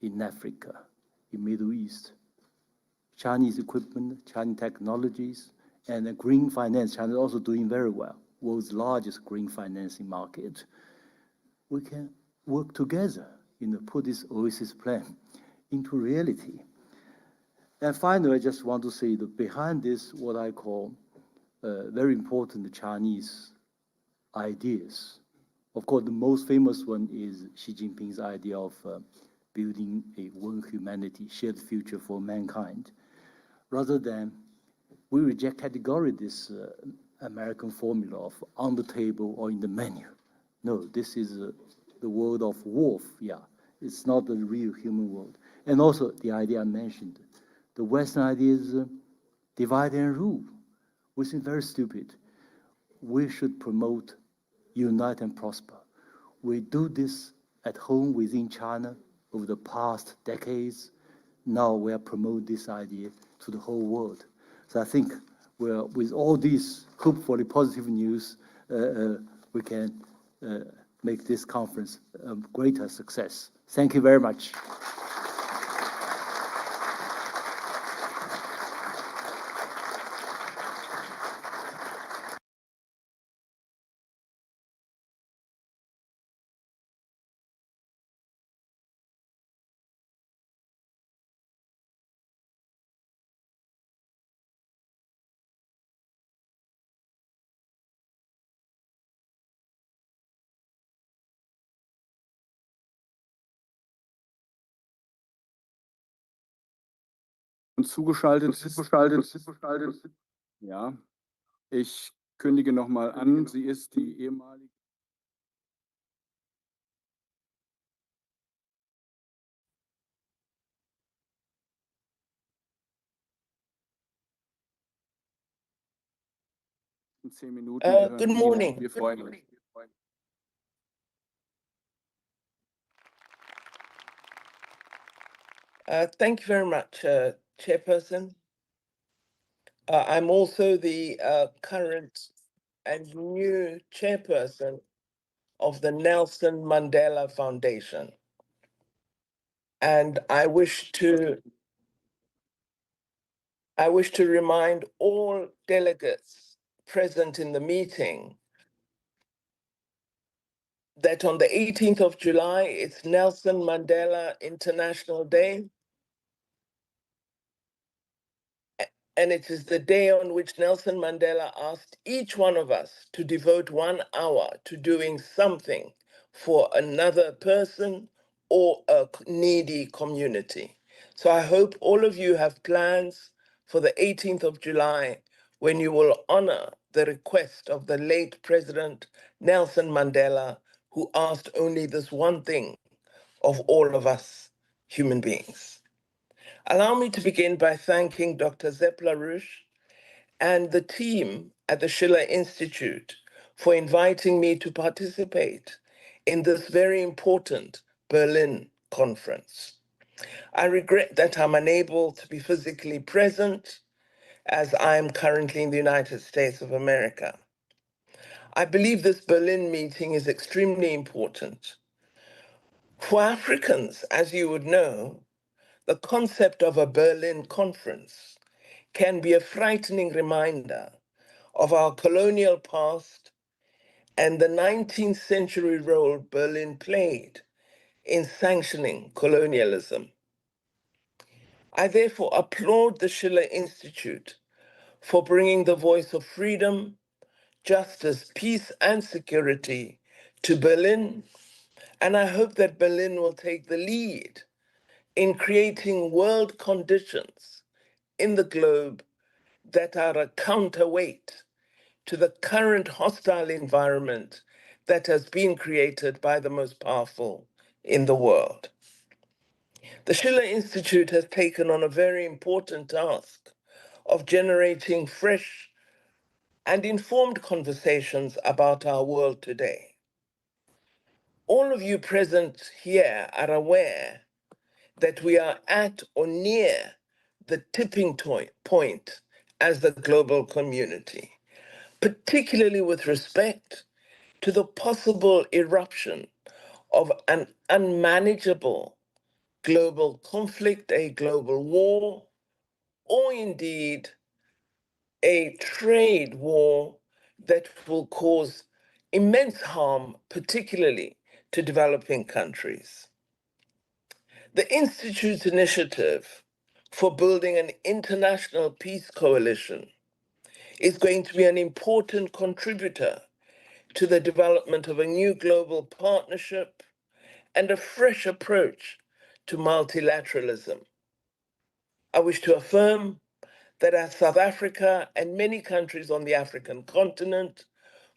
in Africa, in Middle East, Chinese equipment, Chinese technologies, and the green finance, China is also doing very well, world's largest green financing market. We can work together, you know, put this Oasis plan into reality. And finally, I just want to say that behind this, what I call very important Chinese ideas. Of course, the most famous one is Xi Jinping's idea of building a one humanity, shared future for mankind. Rather than we reject categorically this American formula of on the table or in the menu. No, this is the world of wolf, yeah. It's not the real human world. And also the idea I mentioned, the Western idea is divide and rule, which is very stupid. We should promote unite and prosper. We do this at home within China over the past decades. Now we are promoting this idea to the whole world. So I think with all these hopefully positive news, we can make this conference a greater success. Thank you very much. Zugeschaltet ist. Ja, ich kündige nochmal an, sie ist die ehemalige. In 10 Minuten. Good morning. Wir freuen uns. Thank you very much, Chairperson. I'm also the current and new chairperson of the Nelson Mandela Foundation. And I wish to remind all delegates present in the meeting that on the 18th of July, it's Nelson Mandela International Day. And it is the day on which Nelson Mandela asked each one of us to devote 1 hour to doing something for another person or a needy community. So I hope all of you have plans for the 18th of July when you will honor the request of the late President Nelson Mandela, who asked only this one thing of all of us human beings. Allow me to begin by thanking Dr. Zepp LaRouche and the team at the Schiller Institute for inviting me to participate in this very important Berlin conference. I regret that I'm unable to be physically present as I am currently in the United States of America. I believe this Berlin meeting is extremely important. For Africans, as you would know, the concept of a Berlin conference can be a frightening reminder of our colonial past and the 19th century role Berlin played in sanctioning colonialism. I therefore applaud the Schiller Institute for bringing the voice of freedom, justice, peace, and security to Berlin, and I hope that Berlin will take the lead in creating world conditions in the globe that are a counterweight to the current hostile environment that has been created by the most powerful in the world. The Schiller Institute has taken on a very important task of generating fresh and informed conversations about our world today. All of you present here are aware that we are at or near the tipping point as the global community, particularly with respect to the possible eruption of an unmanageable global conflict, a global war, or indeed a trade war that will cause immense harm, particularly to developing countries. The Institute's initiative for building an international peace coalition is going to be an important contributor to the development of a new global partnership and a fresh approach to multilateralism. I wish to affirm that as South Africa and many countries on the African continent,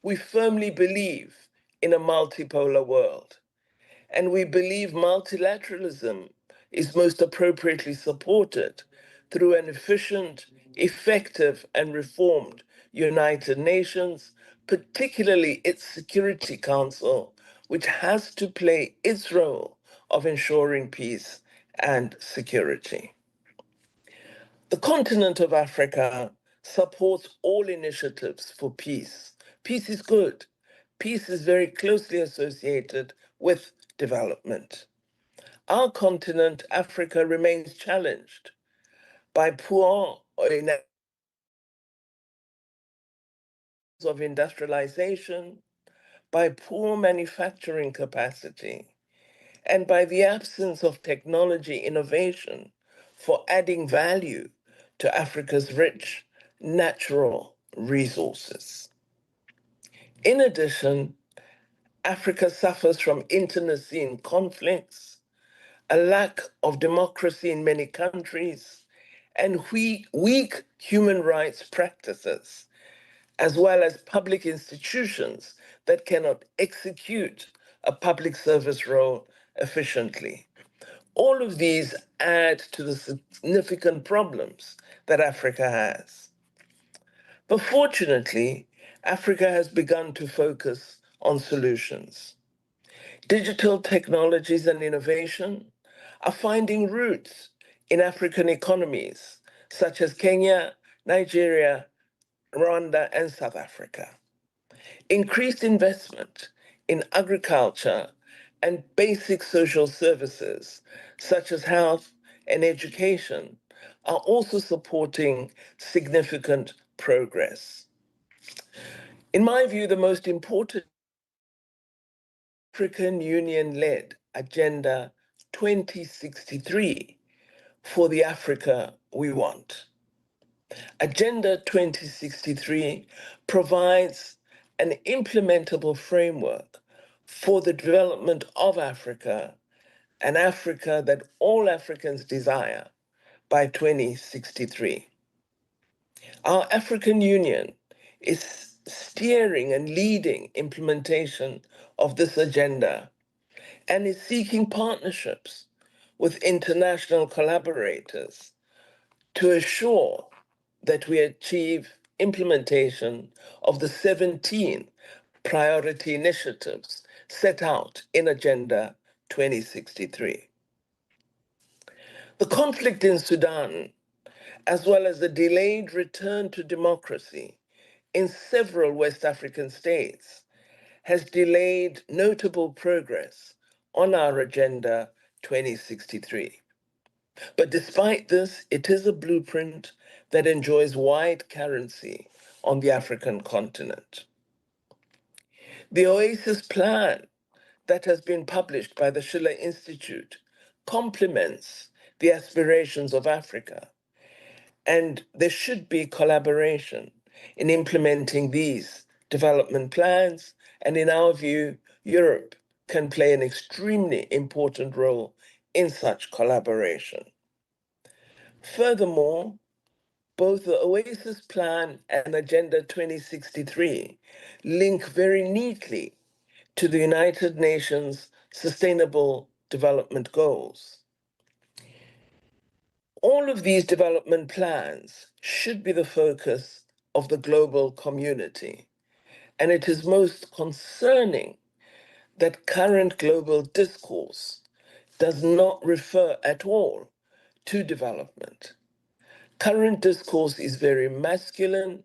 we firmly believe in a multipolar world. And we believe multilateralism is most appropriately supported through an efficient, effective, and reformed United Nations, particularly its Security Council, which has to play its role of ensuring peace and security. The continent of Africa supports all initiatives for peace. Peace is good. Peace is very closely associated with development. Our continent, Africa, remains challenged by poor of industrialization, by poor manufacturing capacity, and by the absence of technology innovation for adding value to Africa's rich natural resources. In addition, Africa suffers from internecine conflicts, a lack of democracy in many countries, and weak human rights practices, as well as public institutions that cannot execute a public service role efficiently. All of these add to the significant problems that Africa has. But fortunately, Africa has begun to focus on solutions. Digital technologies and innovation are finding roots in African economies, such as Kenya, Nigeria, Rwanda, and South Africa. Increased investment in agriculture and basic social services, such as health and education, are also supporting significant progress. In my view, the most important African Union-led Agenda 2063 for the Africa we want. Agenda 2063 provides an implementable framework for the development of Africa, an Africa that all Africans desire by 2063. Our African Union is steering and leading implementation of this agenda and is seeking partnerships with international collaborators to assure that we achieve implementation of the 17 priority initiatives set out in Agenda 2063. The conflict in Sudan, as well as the delayed return to democracy in several West African states, has delayed notable progress on our Agenda 2063. But despite this, it is a blueprint that enjoys wide currency on the African continent. The Oasis plan that has been published by the Schiller Institute complements the aspirations of Africa, and there should be collaboration in implementing these development plans, and in our view, Europe can play an extremely important role in such collaboration. Furthermore, both the Oasis Plan and Agenda 2063 link very neatly to the United Nations Sustainable Development Goals. All of these development plans should be the focus of the global community, and it is most concerning that current global discourse does not refer at all to development. Current discourse is very masculine,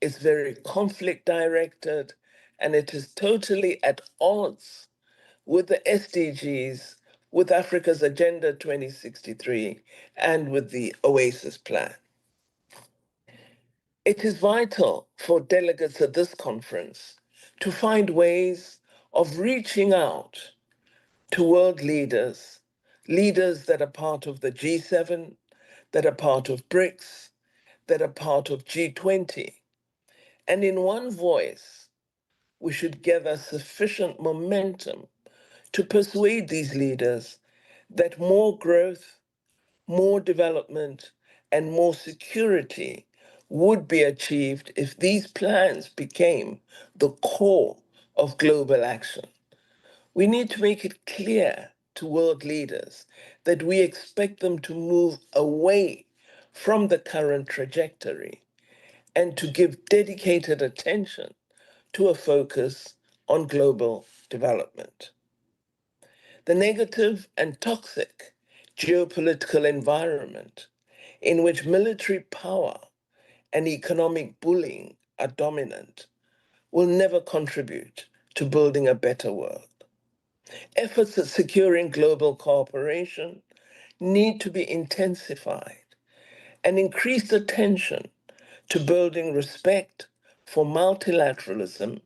it's very conflict directed, and it is totally at odds with the SDGs, with Africa's Agenda 2063, and with the Oasis Plan. It is vital for delegates at this conference to find ways of reaching out to world leaders, leaders that are part of the G7, that are part of BRICS, that are part of G20. And in one voice, we should gather sufficient momentum to persuade these leaders that more growth, more development, and more security would be achieved if these plans became the core of global action. We need to make it clear to world leaders that we expect them to move away from the current trajectory and to give dedicated attention to a focus on global development. The negative and toxic geopolitical environment in which military power and economic bullying are dominant will never contribute to building a better world. Efforts at securing global cooperation need to be intensified, and increased attention to building respect for multilateralism,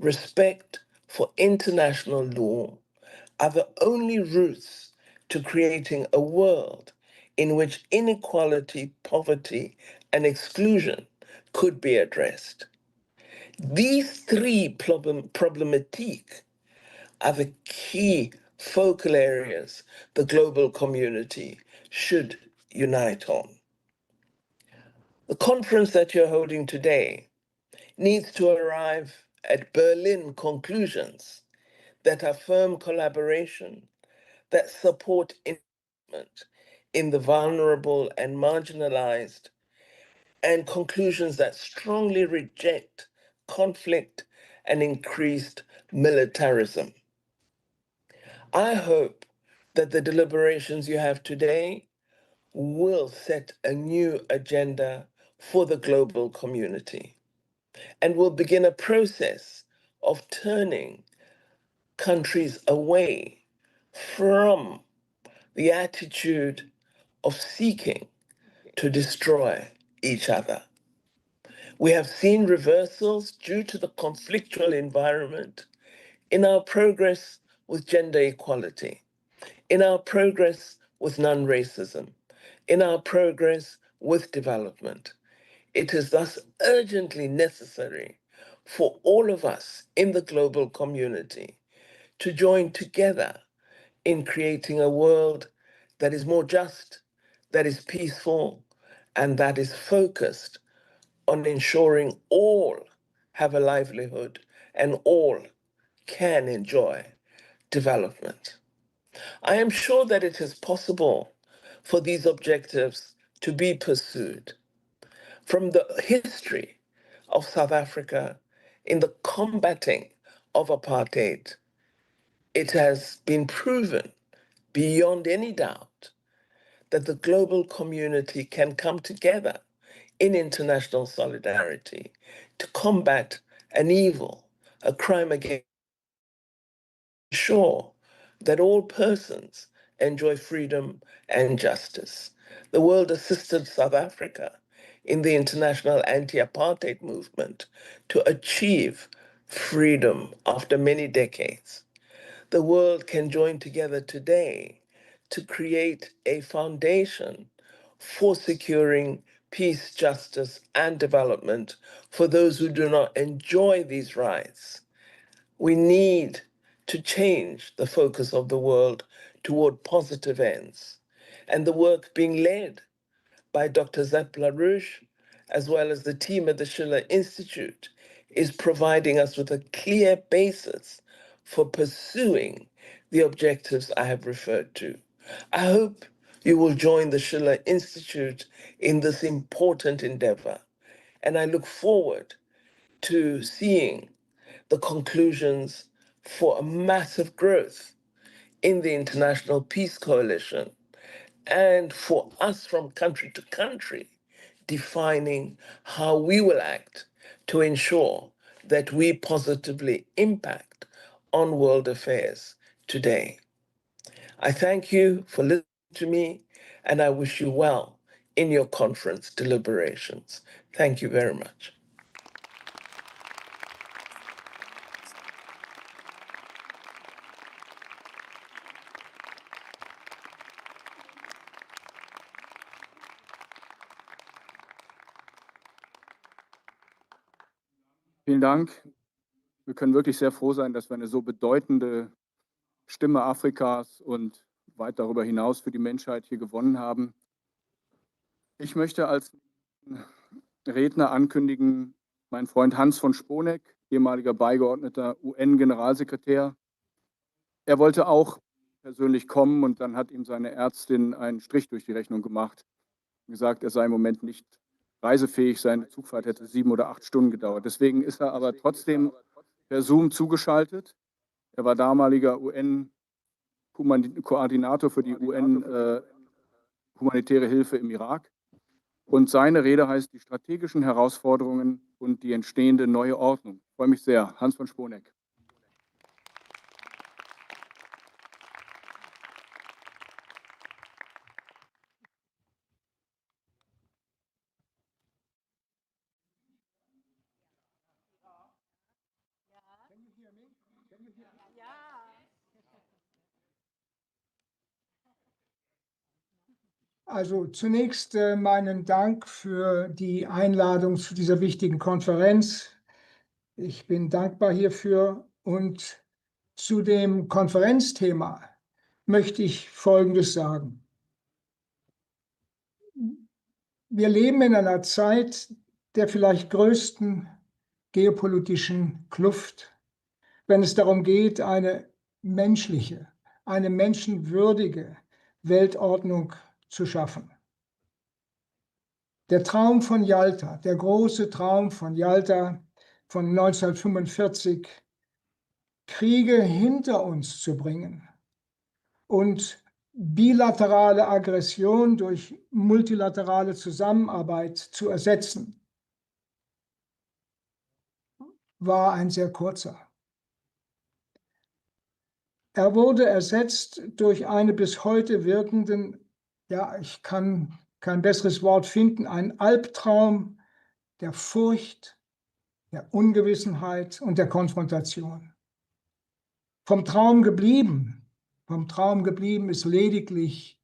respect for international law, are the only routes to creating a world in which inequality, poverty, and exclusion could be addressed. These three problematique are the key focal areas the global community should unite on. The conference that you're holding today needs to arrive at Berlin conclusions that affirm collaboration, that support investment in the vulnerable and marginalized, and conclusions that strongly reject conflict and increased militarism. I hope that the deliberations you have today will set a new agenda for the global community and will begin a process of turning countries away from the attitude of seeking to destroy each other. We have seen reversals due to the conflictual environment in our progress with gender equality, in our progress with non-racism, in our progress with development. It is thus urgently necessary for all of us in the global community to join together in creating a world that is more just, that is peaceful, and that is focused on ensuring all have a livelihood and all can enjoy development. I am sure that it is possible for these objectives to be pursued. From the history of South Africa in the combating of apartheid, it has been proven beyond any doubt that the global community can come together in international solidarity to combat an evil, a crime against, ensure that all persons enjoy freedom and justice. The world assisted South Africa in the international anti-apartheid movement to achieve freedom after many decades. The world can join together today to create a foundation for securing peace, justice, and development for those who do not enjoy these rights. We need to change the focus of the world toward positive ends. And the work being led by Dr. LaRouche, as well as the team at the Schiller Institute, is providing us with a clear basis for pursuing the objectives I have referred to. I hope you will join the Schiller Institute in this important endeavor, and I look forward to seeing the conclusions for a massive growth in the International Peace Coalition and for us from country to country defining how we will act to ensure that we positively impact on world affairs today. I thank you for listening to me, and I wish you well in your conference deliberations. Thank you very much. Vielen Dank. Wir können wirklich sehr froh sein, dass wir eine so bedeutende Stimme Afrikas und weit darüber hinaus für die Menschheit hier gewonnen haben. Ich möchte als Redner ankündigen, mein Freund Hans von Sponeck, ehemaliger Beigeordneter UN-Generalsekretär. Er wollte auch persönlich kommen und dann hat ihm seine Ärztin einen Strich durch die Rechnung gemacht und gesagt, er sei im Moment nicht reisefähig, seine Zugfahrt hätte 7 oder 8 Stunden gedauert. Deswegen ist er aber trotzdem per Zoom zugeschaltet. Er war damaliger UN-Koordinator für die UN-humanitäre Hilfe im Irak. Und seine Rede heißt die strategischen Herausforderungen und die entstehende neue Ordnung. Ich freue mich sehr. Hans von Sponeck. Also zunächst meinen Dank für die Einladung zu dieser wichtigen Konferenz. Ich bin dankbar hierfür. Und zu dem Konferenzthema möchte ich Folgendes sagen. Wir leben in einer Zeit der vielleicht größten geopolitischen Kluft, wenn es darum geht, eine menschliche, eine menschenwürdige Weltordnung zu schaffen. Der Traum von Jalta, der große Traum von Jalta von 1945, Kriege hinter uns zu bringen und bilaterale Aggression durch multilaterale Zusammenarbeit zu ersetzen, war ein sehr kurzer. Er wurde ersetzt durch einen bis heute wirkenden, ja, ich kann kein besseres Wort finden, einen Albtraum der Furcht, der Ungewissenheit und der Konfrontation. Vom Traum geblieben ist lediglich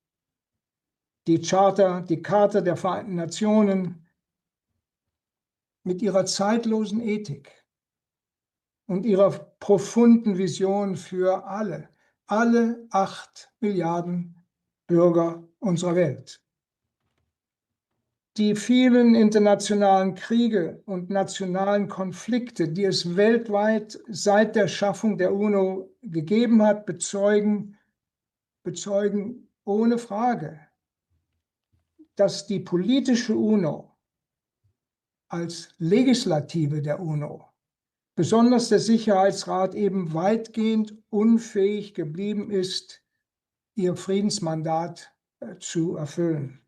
die Charta, die Charta der Vereinten Nationen mit ihrer zeitlosen Ethik und ihrer profunden Vision für alle 8 Milliarden Bürger unserer Welt. Die vielen internationalen Kriege und nationalen Konflikte, die es weltweit seit der Schaffung der UNO gegeben hat, bezeugen ohne Frage, dass die politische UNO als Legislative der UNO, besonders der Sicherheitsrat, eben weitgehend unfähig geblieben ist, ihr Friedensmandat zu erfüllen.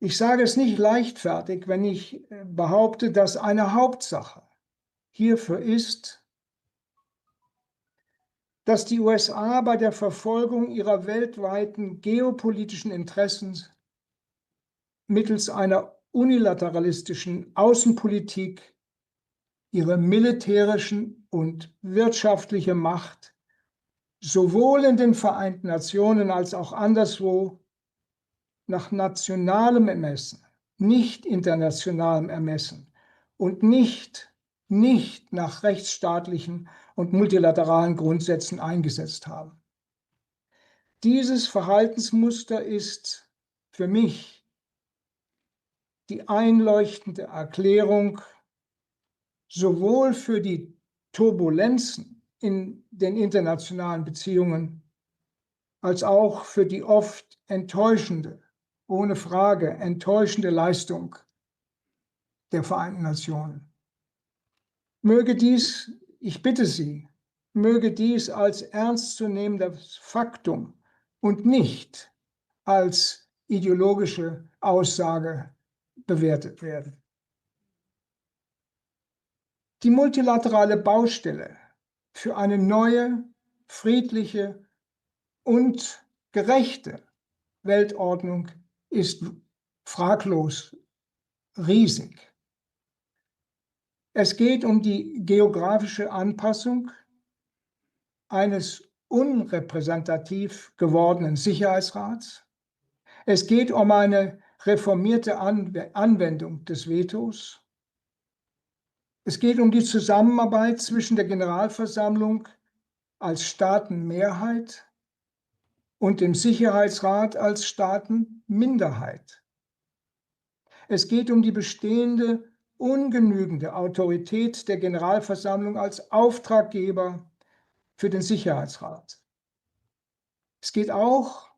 Ich sage es nicht leichtfertig, wenn ich behaupte, dass eine Hauptsache hierfür ist, dass die USA bei der Verfolgung ihrer weltweiten geopolitischen Interessen mittels einer unilateralistischen Außenpolitik ihre militärischen und wirtschaftliche Macht sowohl in den Vereinten Nationen als auch anderswo nach nationalem Ermessen, nicht internationalem Ermessen und nicht nach rechtsstaatlichen und multilateralen Grundsätzen eingesetzt haben. Dieses Verhaltensmuster ist für mich die einleuchtende Erklärung sowohl für die Turbulenzen in den internationalen Beziehungen als auch für die oft enttäuschende, ohne Frage enttäuschende Leistung der Vereinten Nationen. Möge dies, ich bitte Sie, möge dies als ernstzunehmendes Faktum und nicht als ideologische Aussage bewertet werden. Die multilaterale Baustelle für eine neue, friedliche und gerechte Weltordnung ist fraglos riesig. Es geht um die geografische Anpassung eines unrepräsentativ gewordenen Sicherheitsrats. Es geht um eine reformierte Anwendung des Vetos. Es geht um die Zusammenarbeit zwischen der Generalversammlung als Staatenmehrheit und dem Sicherheitsrat als Staatenminderheit. Es geht um die bestehende ungenügende Autorität der Generalversammlung als Auftraggeber für den Sicherheitsrat. Es geht auch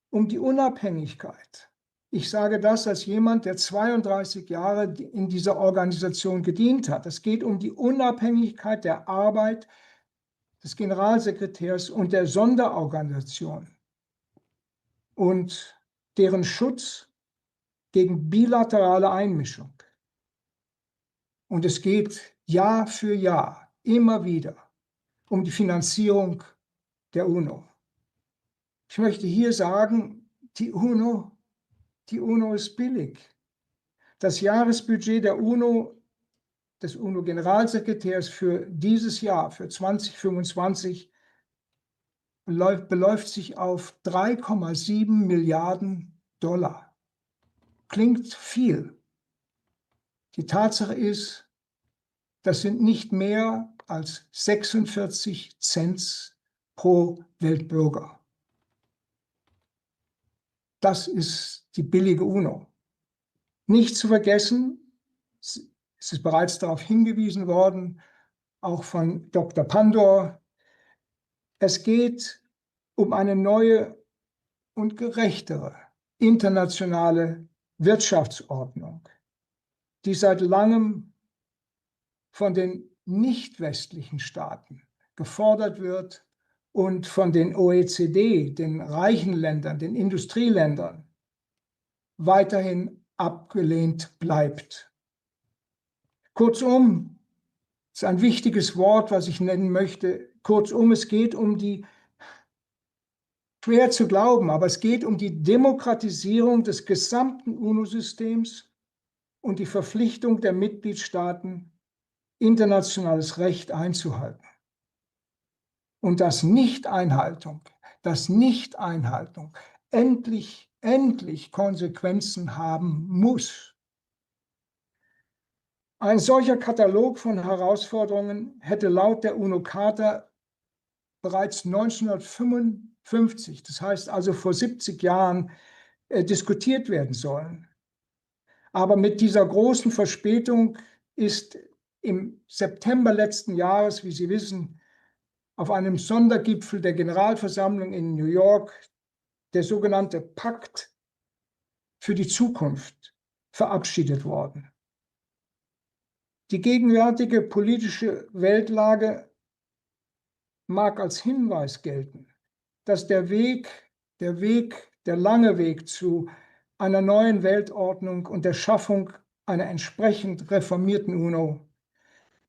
um die Unabhängigkeit. Ich sage das als jemand, der 32 Jahre in dieser Organisation gedient hat. Es geht um die Unabhängigkeit der Arbeit des Generalsekretärs und der Sonderorganisation und deren Schutz gegen bilaterale Einmischung. Und es geht Jahr für Jahr immer wieder um die Finanzierung der UNO. Ich möchte hier sagen, die UNO ist billig. Das Jahresbudget der UNO, des UNO-Generalsekretärs für dieses Jahr, für 2025, beläuft sich auf 3,7 Milliarden Dollar. Klingt viel. Die Tatsache ist, das sind nicht mehr als 46 Cent pro Weltbürger. Das ist die billige UNO. Nicht zu vergessen, es ist bereits darauf hingewiesen worden, auch von Dr. Pandor, es geht um eine neue und gerechtere internationale Wirtschaftsordnung, die seit langem von den nicht westlichen Staaten gefordert wird und von den OECD, den reichen Ländern, den Industrieländern, weiterhin abgelehnt bleibt. Kurzum, das ist ein wichtiges Wort, was ich nennen möchte. Kurzum, es geht um die, schwer zu glauben, aber es geht um die Demokratisierung des gesamten UNO-Systems und die Verpflichtung der Mitgliedstaaten, internationales Recht einzuhalten. Und dass Nichteinhaltung endlich Konsequenzen haben muss. Ein solcher Katalog von Herausforderungen hätte laut der UNO-Charta bereits 1955, das heißt also vor 70 Jahren, diskutiert werden sollen. Aber mit dieser großen Verspätung ist im September letzten Jahres, wie Sie wissen, auf einem Sondergipfel der Generalversammlung in New York der sogenannte Pakt für die Zukunft verabschiedet worden. Die gegenwärtige politische Weltlage mag als Hinweis gelten, dass der lange Weg zu einer neuen Weltordnung und der Schaffung einer entsprechend reformierten UNO,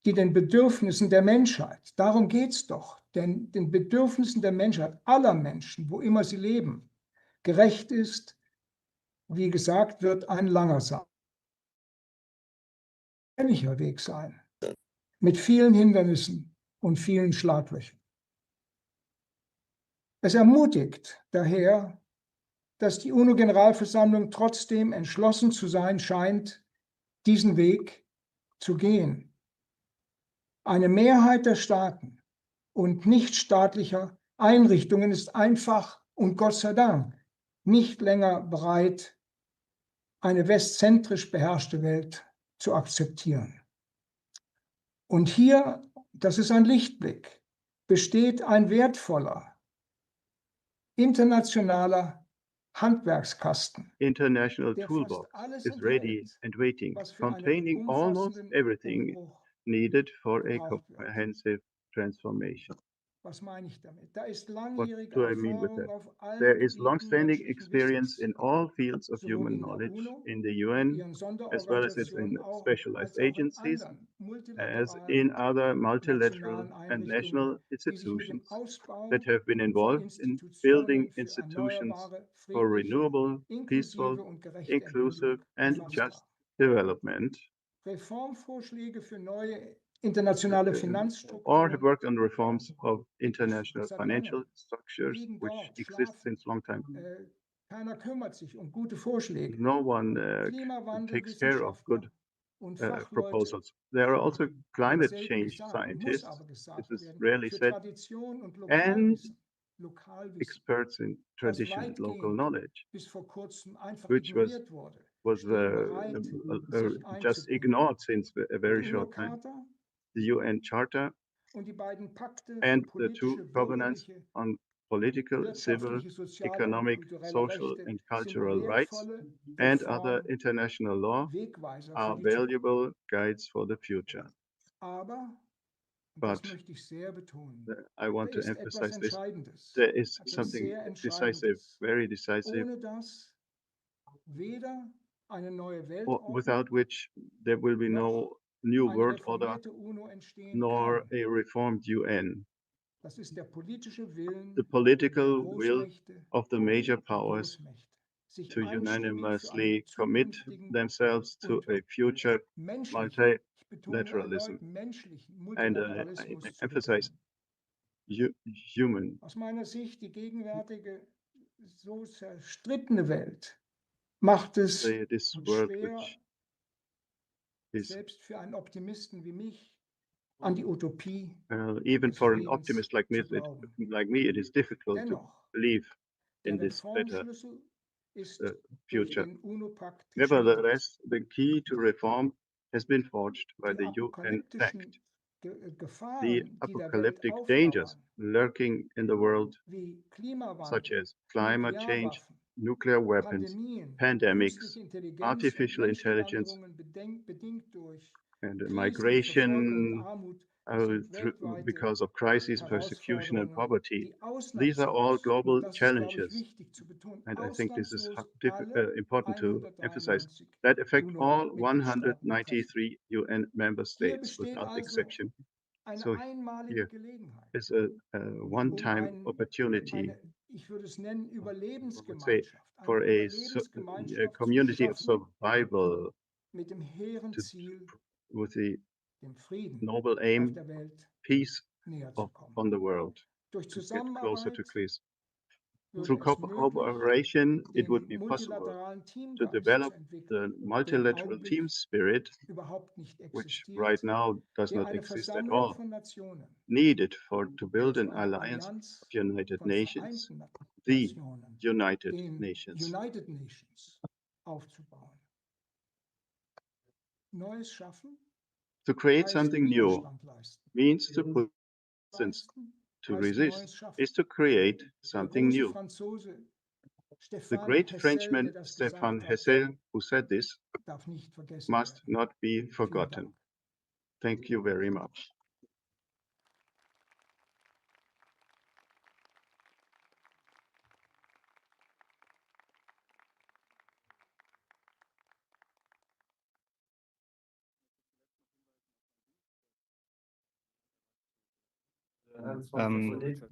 die den Bedürfnissen der Menschheit, darum geht es doch, denn den Bedürfnissen der Menschheit, aller Menschen, wo immer sie leben, gerecht ist, wie gesagt, wird ein langer sein. Weg sein, mit vielen Hindernissen und vielen Schlaglöchern. Es ermutigt daher, dass die UNO-Generalversammlung trotzdem entschlossen zu sein scheint, diesen Weg zu gehen. Eine Mehrheit der Staaten und nichtstaatlicher Einrichtungen ist einfach und Gott sei Dank nicht länger bereit, eine westzentrisch beherrschte Welt zu akzeptieren. Und hier, das ist ein Lichtblick, besteht ein wertvoller internationaler Handwerkskasten. International toolbox is ready and waiting, containing almost everything needed for a comprehensive transformation. Was meine ich damit? Da ist What langjährige do I mean with Erfahrung that? auf allen There is Gebieten long-standing menschlichen experience Wissens, in all fields of sowohl human in der knowledge UNO, in the in UN, ihren as well as it's in Sonderorganisationen auch, specialized als auch in agencies, anderen as multilateralen in other und multilateral nationalen and Einrichtungen, national die sich mit dem institutions that Ausbau have been von involved in building Institutionen für institutions erneuerbare, for friedliche, renewable, peaceful, inklusive und gerechte inclusive, Entwicklung and befasst just haben. development, Reformvorschläge für neue internationale or have Finanzstrukturen worked on reforms of international seit financial langem structures, liegen which dort, exist schlafen. since long time. Keiner kümmert sich um gute Vorschläge. No one takes care of good Klimawandelwissenschaftler und Fachleute proposals. There are also wird climate selten change gesagt und muss aber scientists, this gesagt is werden, rarely für said, Tradition und and Lokalwissen, experts in das tradition and local weitgehend knowledge, bis vor kurzem einfach which ignoriert wurde, was stehen bereit, sich just einzubringen. ignored since a very Die short time. UNO-Charta The UN Charter und die beiden Pakte für and the two politische, covenants bürgerliche, on political, civil, wirtschaftliche, soziale und economic, kulturelle social, Rechte and sind cultural rights wertvolle and other Reform international law Wegweiser für are die Zukunft. valuable guides for the future. Aber, und das But möchte ich sehr betonen, I da want to ist etwas emphasize this. Entscheidendes, There is etwas something sehr decisive, Entscheidendes, very decisive, ohne das weder eine neue without Weltordnung which there will be noch no new eine world order reformierte UNO entstehen nor kann. a reformed UN. Das ist der politische Willen The der political will Großmächte, of the major der powers Großmächte, sich to einstimmig für einen unanimously commit zukünftigen themselves to und a future menschlichen, ich betone multilateralism erneut menschlichen and Multilateralismus zu emphasize bekommen. human. Aus meiner Sicht die gegenwärtige so zerstrittene Welt macht es This world schwer, which is selbst für einen Optimisten wie mich, an die Utopie even des for an Friedens optimist like me, zu glauben. it is difficult to Dennoch, believe in der this better Reformschlüssel ist durch future. den UNO-Pakt geschildert. Nevertheless, the key to reform has been forged by Die the UN Pact. apokalyptischen The Gefahren, die der Welt apocalyptic dangers auflauern, lurking in the world, wie such Klimawandel, as climate change, Nuklearwaffen, nuclear weapons, Pandemien, pandemics, künstliche Intelligenz und artificial intelligence, Menschenwanderungen bedingt durch and Krisen, Verfolgung und migration, Armut because of crisis, persecution, and poverty. These are all global challenges. And I think this is important to emphasize that affect all 193 UN member states without exception. So here is a one-time opportunity, I would say, for a community of survival with the noble aim, peace on the world, to get closer to peace. Through cooperation, it would be possible to develop the multilateral team spirit, which right now does not exist at all, needed to build an alliance of United Nations, the United Nations. To create something new means to put resistance. To resist is to create something new. The great Frenchman Stéphane Hessel, who said this, must not be forgotten. Thank you very much.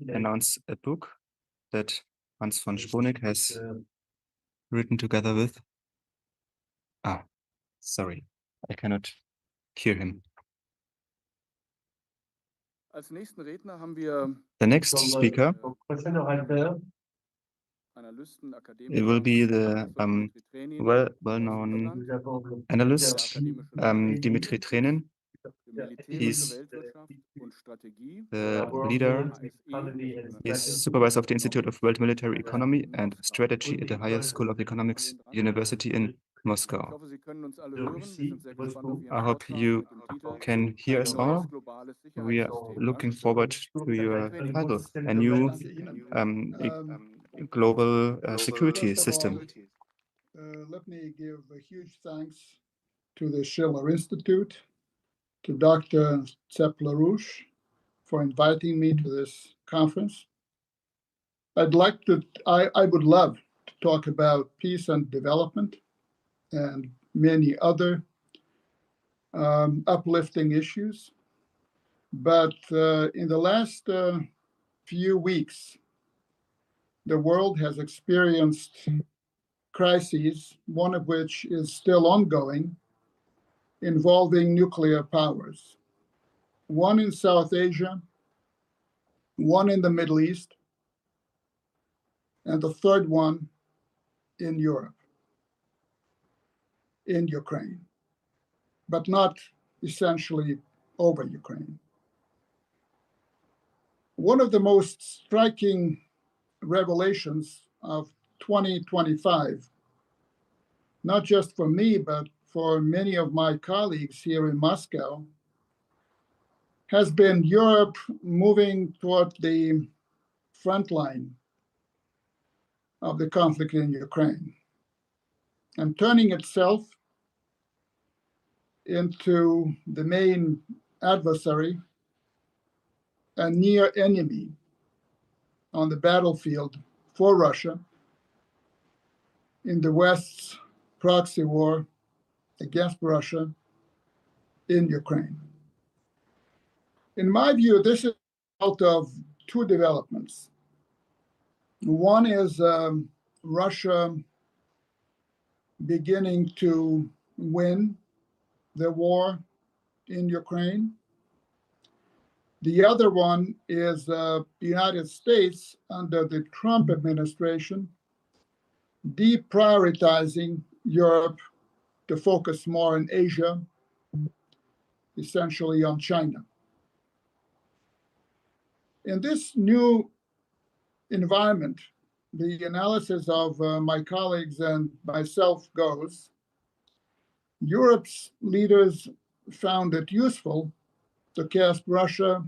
Announce a book that Hans von Sponeck has written together with. Sorry, I cannot hear him. Als nächsten Redner haben wir The next speaker, Analysten, it will be the Akademiker, well-known analyst Dimitri Trenin. He's the leader, he's supervisor of the Institute of World Military Economy and Strategy at the Higher School of Economics University in Moscow. I hope you can hear us all. We are looking forward to your title, a new global security system. Let me give a huge thanks to the Schiller Institute, to Dr. LaRouche for inviting me to this conference. I would love to talk about peace and development and many other uplifting issues. But in the last few weeks, the world has experienced crises, one of which is still ongoing, involving nuclear powers. One in South Asia, one in the Middle East, and the third one in Europe, in Ukraine, but not essentially over Ukraine. One of the most striking revelations of 2025, not just for me, but for many of my colleagues here in Moscow, has been Europe moving toward the front line of the conflict in Ukraine and turning itself into the main adversary, a near enemy on the battlefield for Russia in the West's proxy war against Russia in Ukraine. In my view, this is out of two developments. One is Russia beginning to win the war in Ukraine. The other one is the United States under the Trump administration deprioritizing Europe to focus more on Asia, essentially on China. In this new environment, the analysis of my colleagues and myself goes, Europe's leaders found it useful to cast Russia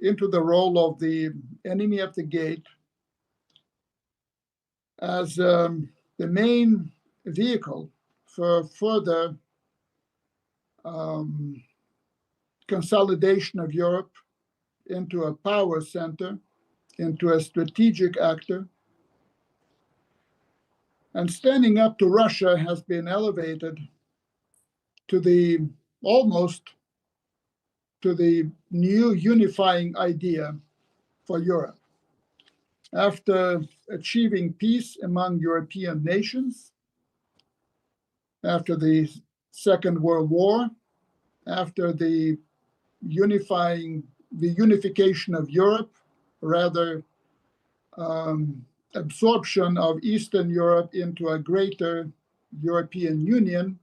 into the role of the enemy at the gate as the main vehicle for further consolidation of Europe into a power center, into a strategic actor. And standing up to Russia has been elevated to the almost to the new unifying idea for Europe. After achieving peace among European nations, after the Second World War, after the unification of Europe, rather absorption of Eastern Europe into a greater European Union,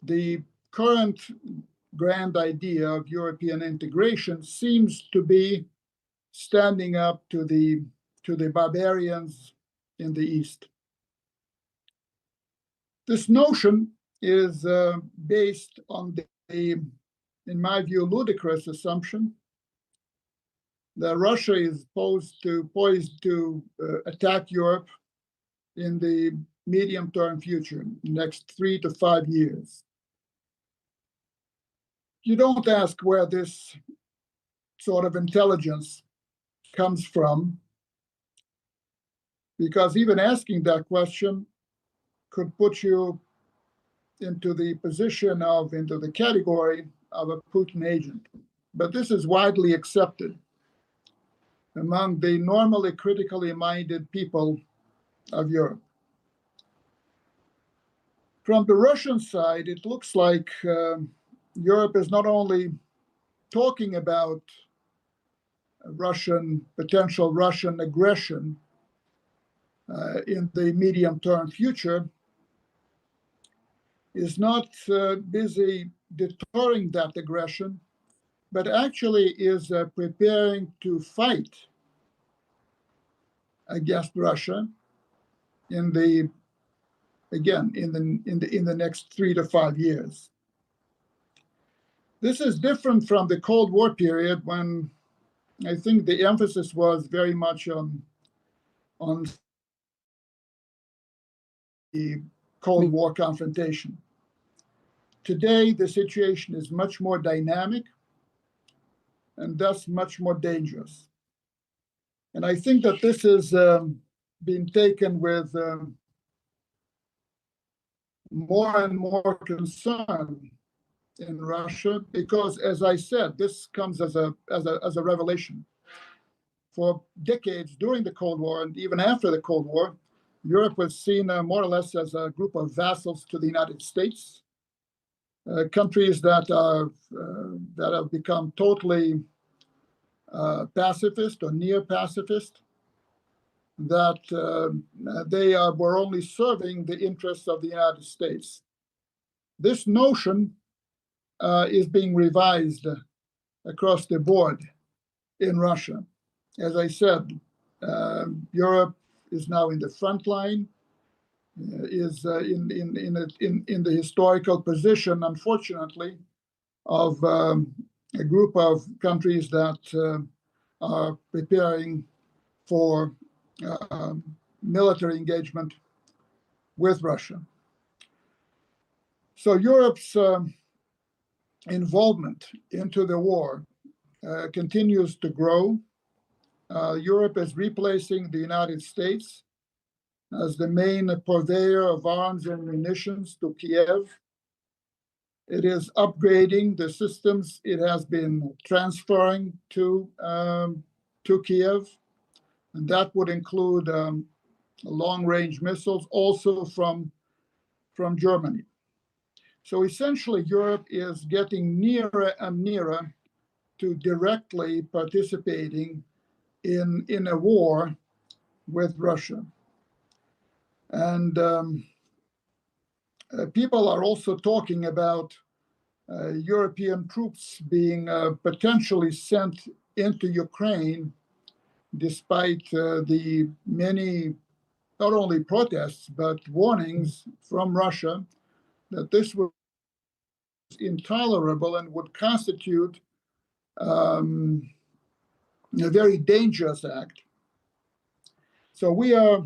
the current grand idea of European integration seems to be standing up to the barbarians in the East. This notion is based on the, in my view, ludicrous assumption that Russia is poised to attack Europe in the medium-term future, next 3 to 5 years. You don't ask where this sort of intelligence comes from, because even asking that question could put you into the position of, into the category of a Putin agent. But this is widely accepted among the normally critically minded people of Europe. From the Russian side, it looks like Europe is not only talking about potential Russian aggression in the medium-term future, is not busy deterring that aggression, but actually is preparing to fight against Russia in the next 3 to 5 years. This is different from the Cold War period, when I think the emphasis was very much on the Cold War confrontation. Today, the situation is much more dynamic and thus much more dangerous. And I think that this is being taken with more and more concern in Russia, because, as I said, this comes as a revelation. For decades during the Cold War and even after the Cold War, Europe was seen more or less as a group of vassals to the United States, countries that have become totally pacifist or near-pacifist, that they were only serving the interests of the United States. This notion is being revised across the board in Russia. As I said, Europe is now in the front line, is in the historical position, unfortunately, of a group of countries that are preparing for military engagement with Russia. So Europe's involvement into the war continues to grow. Europe is replacing the United States as the main purveyor of arms and munitions to Kiev. It is upgrading the systems it has been transferring to Kiev, and that would include long-range missiles, also from Germany. So essentially, Europe is getting nearer and nearer to directly participating in a war with Russia. And people are also talking about European troops being potentially sent into Ukraine, despite the many, not only protests, but warnings from Russia that this was intolerable and would constitute a very dangerous act. So we are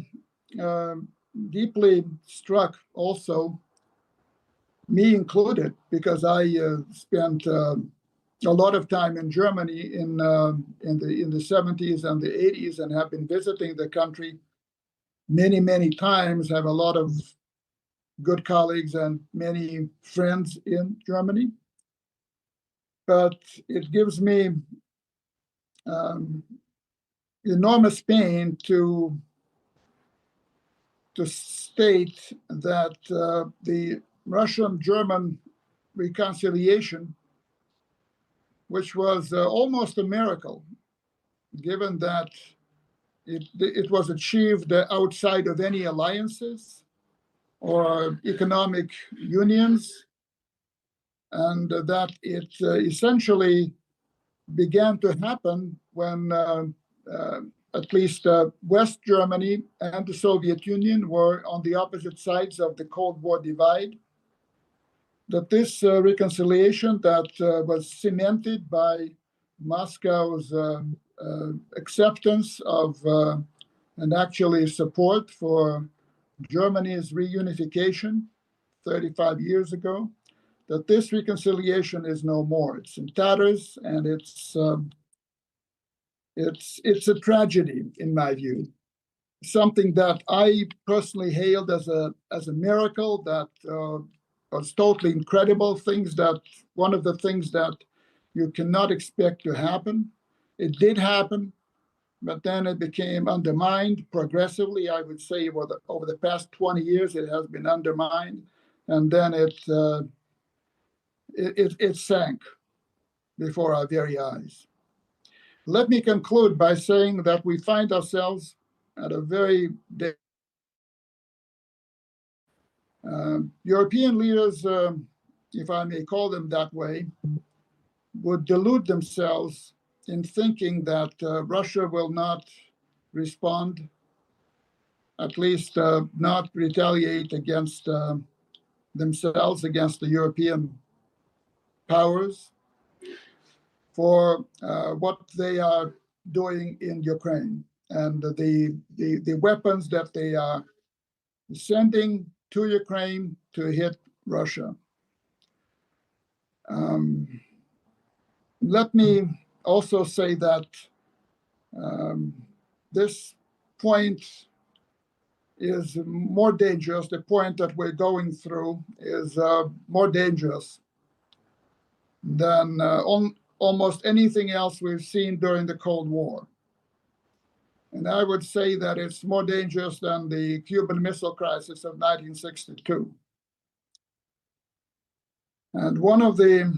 deeply struck also me included, because I spent a lot of time in Germany in the 70s and the 80s, and have been visiting the country many, many times. Have a lot of good colleagues and many friends in Germany. But it gives me enormous pain to state that the Russian-German reconciliation, which was almost a miracle, given that it was achieved outside of any alliances or economic unions, and that it essentially began to happen when at least West Germany and the Soviet Union were on the opposite sides of the Cold War divide. That this reconciliation that was cemented by Moscow's acceptance of and actually support for Germany's reunification 35 years ago, that this reconciliation is no more. It's in tatters, and it's a tragedy in my view. Something that I personally hailed as a miracle, that was totally incredible. One of the things that you cannot expect to happen. It did happen, but then it became undermined progressively. I would say over the past 20 years, it has been undermined, and then it sank before our very eyes. Let me conclude by saying that we find ourselves at a very European leaders, if I may call them that way, would delude themselves in thinking that Russia will not respond, at least not retaliate against themselves, against the European powers, for what they are doing in Ukraine and the weapons that they are sending to Ukraine to hit Russia. Let me also say that this point is more dangerous. The point that we're going through is more dangerous than almost anything else we've seen during the Cold War. And I would say that it's more dangerous than the Cuban Missile Crisis of 1962. And one of the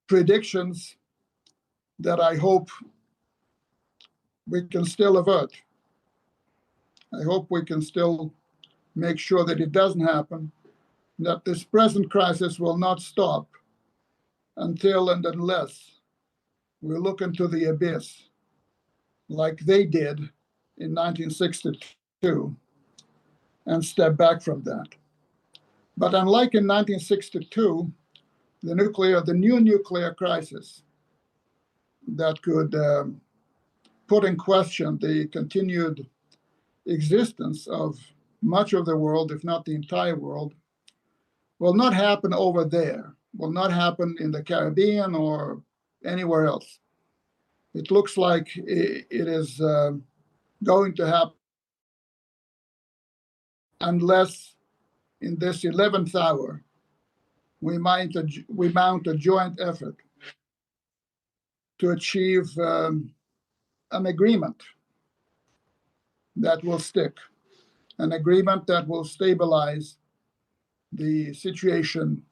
predictions that I hope we can still avert, I hope we can still make sure that it doesn't happen, that this present crisis will not stop until and unless we look into the abyss like they did in 1962 and step back from that. But unlike in 1962, the new nuclear crisis that could put in question the continued existence of much of the world, if not the entire world, will not happen over there, will not happen in the Caribbean or anywhere else. It looks like it is going to happen unless in this 11th hour we mount a joint effort to achieve an agreement that will stick, an agreement that will stabilize the situation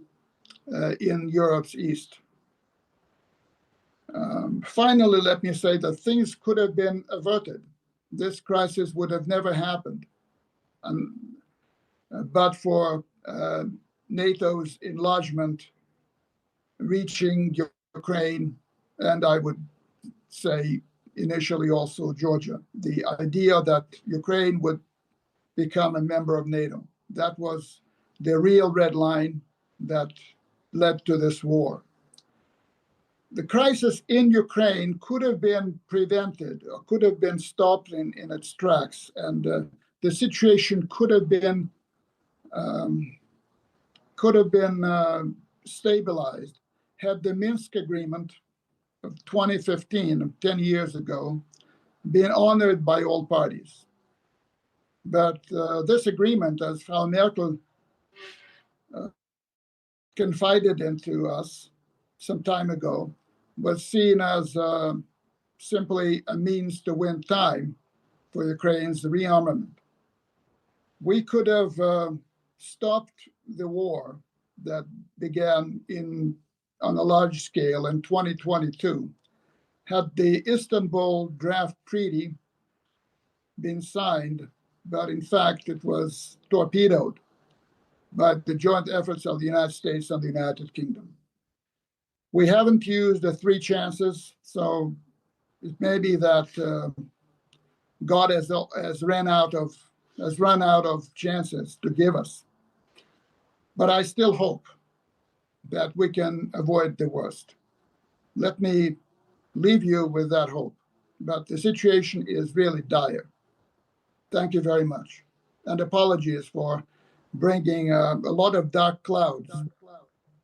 in Europe's east. Finally, let me say that things could have been averted. This crisis would have never happened, but for NATO's enlargement reaching Ukraine, and I would say initially also Georgia. The idea that Ukraine would become a member of NATO. That was the real red line that led to this war. The crisis in Ukraine could have been prevented or could have been stopped in its tracks, and the situation could have been could have been stabilized had the Minsk agreement of 2015, 10 years ago, been honored by all parties. But this agreement, as Frau Merkel confided into us some time ago, was seen as simply a means to win time for Ukraine's rearmament. We could have stopped the war that began on a large scale in 2022 had the Istanbul draft treaty been signed, but in fact it was torpedoed by the joint efforts of the United States and the United Kingdom. We haven't used the 3 chances, so it may be that God has run out of chances to give us. But I still hope that we can avoid the worst. Let me leave you with that hope. But the situation is really dire. Thank you very much. And apologies for bringing a lot of dark clouds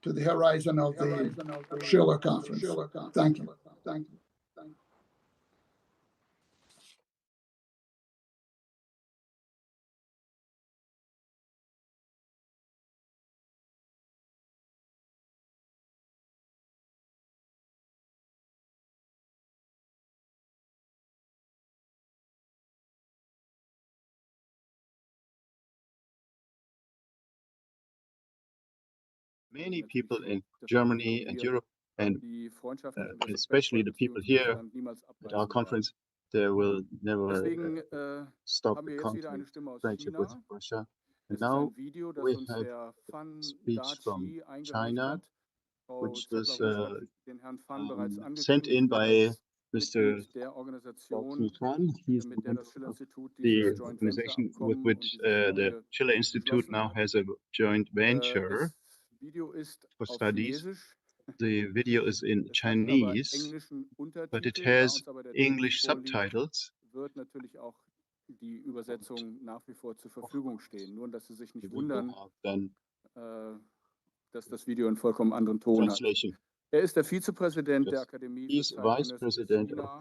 to the horizon of the Schiller Conference. Thank you. Thank you. Many people in Germany and Europe, and especially the people here at our conference, they will never stop the continent friendship with Russia. And now we have a speech from China, which was sent in by Mr. Fan. He's the organization with which the Schiller Institute now has a joint venture for studies. The video is in Chinese, but it has English subtitles. Die Übersetzung nach wie vor zur Verfügung stehen. Nur, dass Sie sich nicht wundern, dass das Video einen vollkommen anderen Ton hat. Er ist der Vizepräsident der Akademie für Zeitgenössisches China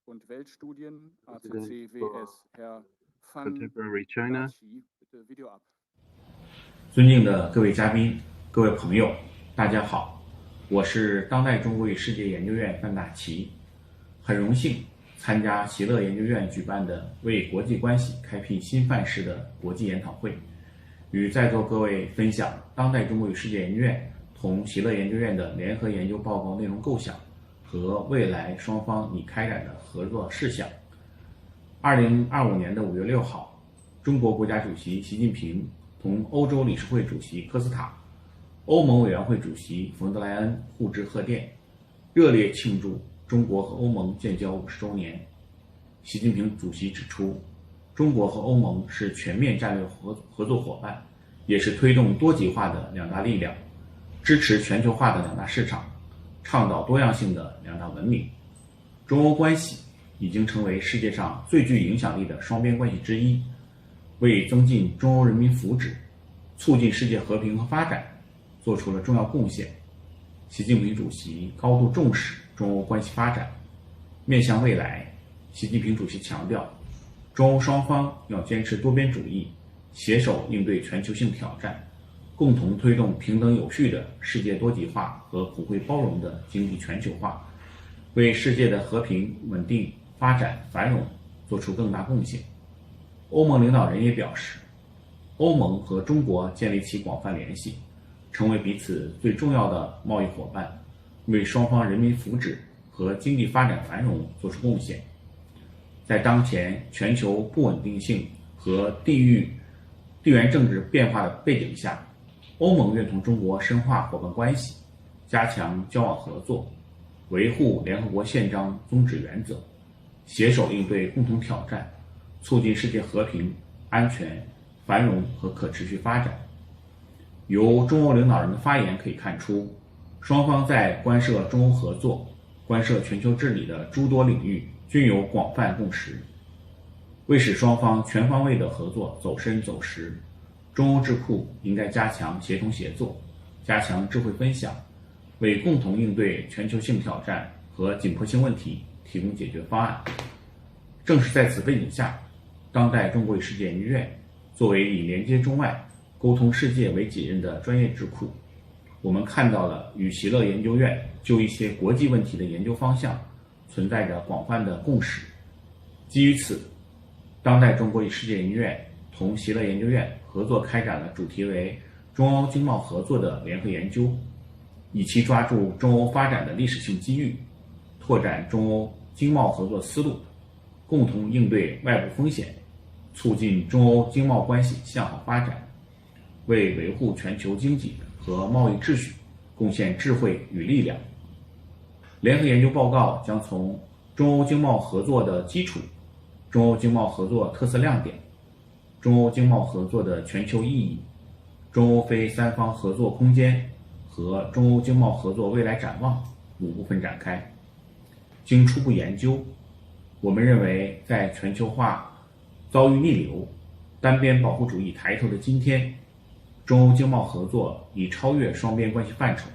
und Weltstudien, ACCWS. Herr Fan Dachi, bitte Video ab. 尊敬的各位嘉宾、各位朋友，大家好，我是当代中国与世界研究院范大奇，很荣幸参加席勒研究院举办的为国际关系开辟新范式的国际研讨会，与在座各位分享当代中国与世界研究院同席勒研究院的联合研究报告内容构想和未来双方拟开展的合作事项。2025年5月6号，中国国家主席习近平同欧洲理事会主席科斯塔、欧盟委员会主席冯德莱恩互致贺电，热烈庆祝中国和欧盟建交50周年。习近平主席指出，中国和欧盟是全面战略合作伙伴，也是推动多极化的两大力量，支持全球化的两大市场，倡导多样性的两大文明。中欧关系已经成为世界上最具影响力的双边关系之一，为增进中欧人民福祉、促进世界和平和发展做出了重要贡献。习近平主席高度重视中欧关系发展。面向未来，习近平主席强调，中欧双方要坚持多边主义，携手应对全球性挑战，共同推动平等有序的世界多极化和普惠包容的经济全球化，为世界的和平、稳定、发展、繁荣做出更大贡献。欧盟领导人也表示，欧盟和中国建立起广泛联系，成为彼此最重要的贸易伙伴，为双方人民福祉和经济发展繁荣做出贡献。在当前全球不稳定性和地缘政治变化的背景下，欧盟愿同中国深化伙伴关系，加强交往合作，维护联合国宪章宗旨原则，携手应对共同挑战，促进世界和平、安全、繁荣和可持续发展。由中欧领导人的发言可以看出，双方在关涉中欧合作、关涉全球治理的诸多领域均有广泛共识。为使双方全方位的合作走深走实，中欧智库应该加强协同协作，加强智慧分享，为共同应对全球性挑战和紧迫性问题提供解决方案。正是在此背景下，当代中国与世界研究院作为以连接中外、沟通世界为己任的专业智库，我们看到了与席勒研究院就一些国际问题的研究方向存在着广泛的共识。基于此，当代中国与世界研究院同席勒研究院合作开展了主题为中欧经贸合作的联合研究，以期抓住中欧发展的历史性机遇，拓展中欧经贸合作思路，共同应对外部风险，促进中欧经贸关系向好发展，为维护全球经济和贸易秩序贡献智慧与力量。联合研究报告将从中欧经贸合作的基础、中欧经贸合作特色亮点、中欧经贸合作的全球意义、中欧非三方合作空间和中欧经贸合作未来展望5部分展开。经初步研究，我们认为在全球化遭遇逆流、单边保护主义抬头的今天，中欧经贸合作已超越双边关系范畴，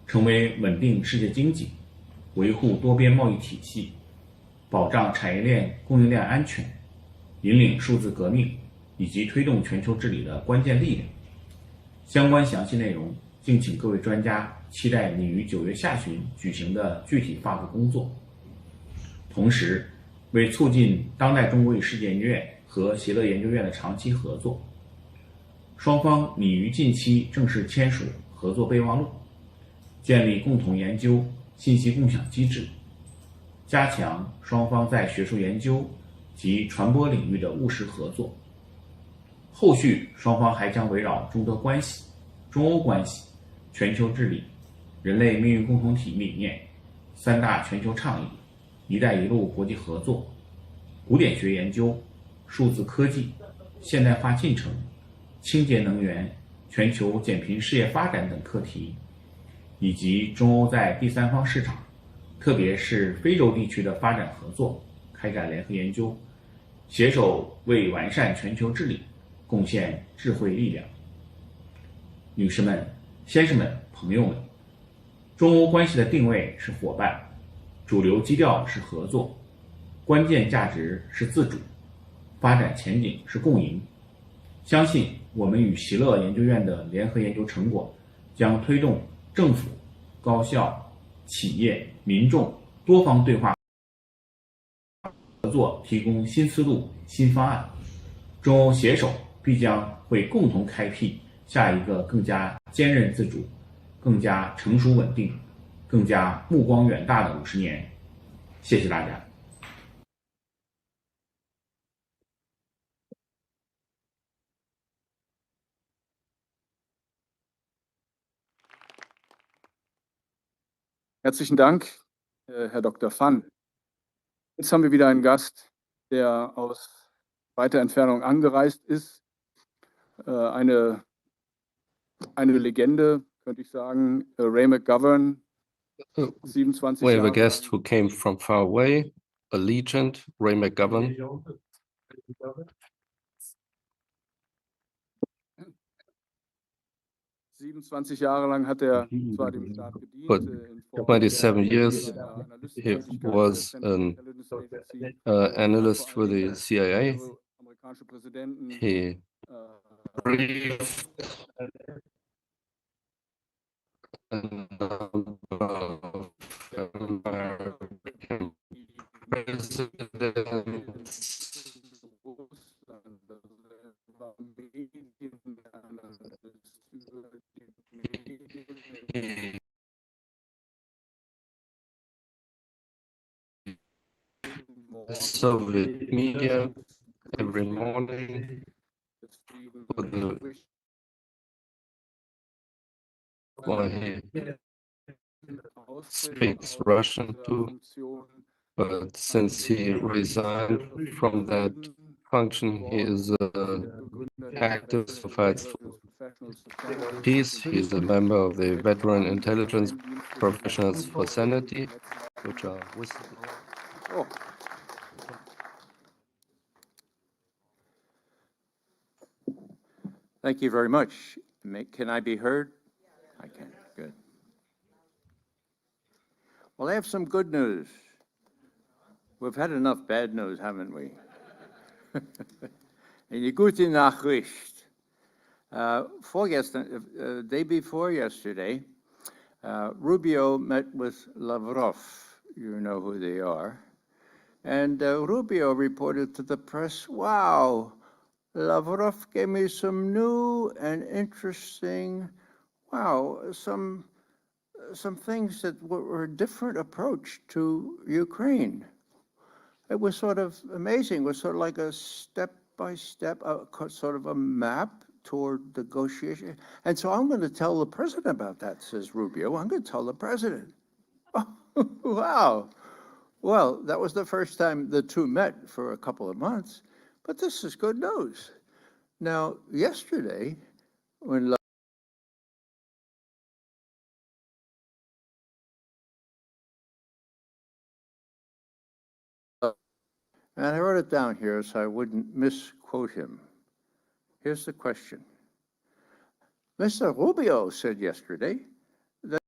成为稳定世界经济、维护多边贸易体系、保障产业链供应链安全、引领数字革命以及推动全球治理的关键力量。相关详细内容，敬请各位专家期待拟于9月下旬举行的具体发布工作。同时，为促进当代中国与世界研究院和席勒研究院的长期合作，双方拟于近期正式签署合作备忘录，建立共同研究信息共享机制，加强双方在学术研究及传播领域的务实合作。后续双方还将围绕中德关系、中欧关系、全球治理、人类命运共同体理念、3大全球倡议、一带一路国际合作、古典学研究、数字科技、现代化进程、清洁能源、全球减贫事业发展等课题，以及中欧在第三方市场，特别是非洲地区的发展合作，开展联合研究，携手为完善全球治理贡献智慧力量。女士们、先生们、朋友们，中欧关系的定位是伙伴，主流基调是合作，关键价值是自主，发展前景是共赢。相信我们与席勒研究院的联合研究成果将推动政府、高校、企业、民众多方对话合作提供新思路、新方案。中欧携手必将会共同开辟下一个更加坚韧自主、更加成熟稳定、更加目光远大的50年。谢谢大家。Herzlichen Dank, Herr Dr. Pfann. Jetzt haben wir wieder einen Gast, der aus weiter Entfernung angereist ist. Eine Legende, könnte ich sagen, Ray McGovern, 27 We have a Jahre guest lang. who came from far away, a legend, Ray McGovern. 27 Jahre lang hat er zwar dem Staat gedient, But in Form 27 years seiner he Analystentätigkeit was für an Intelligence Agency, analyst vor for allen the Dingen CIA. mehrere amerikanische Präsidenten He briefed a number of American presidents. The Soviet media every morning why he speaks Russian too, but since he resigned from that function, he is an activist who fights for peace. He is a member of the Veteran Intelligence Professionals for Sanity, which are whistleblowers. Thank you very much. Can I be heard? I can. Good. Well, I have some good news. We've had enough bad news, haven't we? And die gute Nachricht. Day before yesterday, Rubio met with Lavrov. You know who they are. And Rubio reported to the press, wow, Lavrov gave me some new and interesting, some things that were a different approach to Ukraine. It was sort of amazing. It was sort of like a step-by-step, sort of a map toward negotiation. And so I'm going to tell the president about that, says Rubio. I'm going to tell the president. Oh, wow. Well, that was the first time the two met for a couple of months, but this is good news. Now, yesterday, when and I wrote it down here so I wouldn't misquote him. Here's the question. Mr. Rubio said yesterday that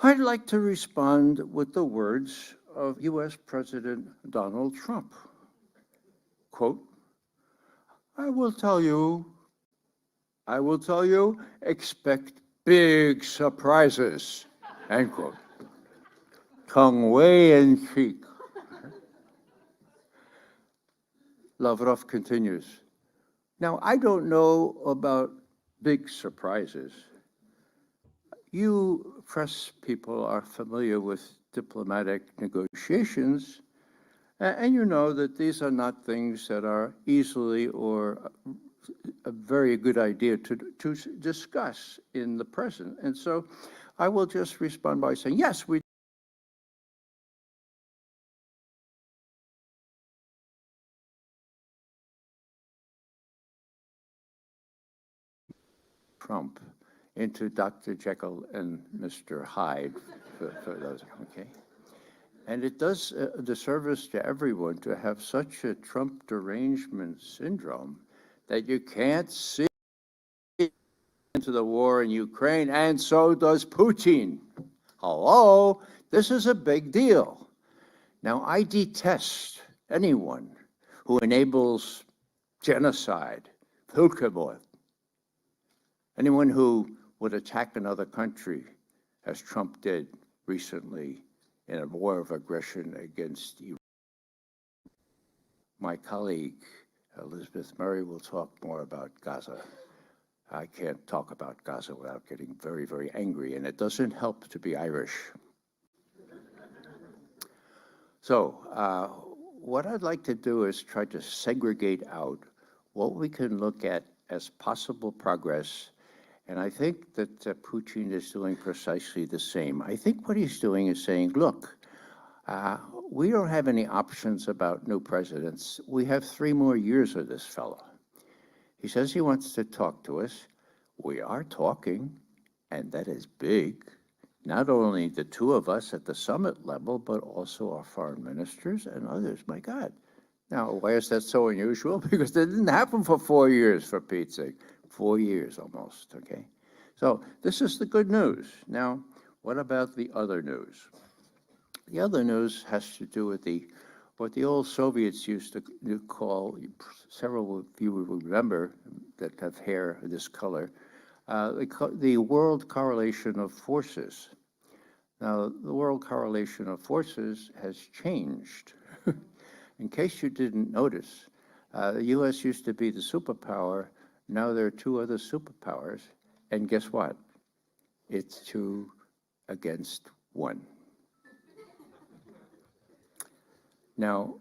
I'd like to respond with the words of U.S. President Donald Trump. Quote, I will tell you, expect big surprises, end quote. Tongue way in cheek. Lavrov continues. Now, I don't know about big surprises. You press people are familiar with diplomatic negotiations, and you know that these are not things that are easily or a very good idea to discuss in the present. And so I will just respond by saying, yes, we Trump into Dr. Jekyll and Mr. Hyde for those, okay? And it does a disservice to everyone to have such a Trump derangement syndrome that you can't see into the war in Ukraine, and so does Putin. Hello, this is a big deal. Now, I detest anyone who enables genocide, Völkermord, anyone who would attack another country, as Trump did recently in a war of aggression against Iran. My colleague, Elizabeth Murray, will talk more about Gaza. I can't talk about Gaza without getting very, very angry, and it doesn't help to be Irish. So what I'd like to do is try to segregate out what we can look at as possible progress. And I think that Putin is doing precisely the same. I think what he's doing is saying, look, we don't have any options about new presidents. We have 3 more years of this fellow. He says he wants to talk to us. We are talking, and that is big. Not only the 2 of us at the summit level, but also our foreign ministers and others. My God. Now, why is that so unusual? Because it didn't happen for 4 years, for Pete's sake. 4 years almost, okay? So this is the good news. Now, what about the other news? The other news has to do with what the old Soviets used to call, several of you will remember that have hair this color, the world correlation of forces. Now, the world correlation of forces has changed. In case you didn't notice, the U.S. used to be the superpower. Now there are 2 other superpowers. And guess what? It's 2 against 1. Now,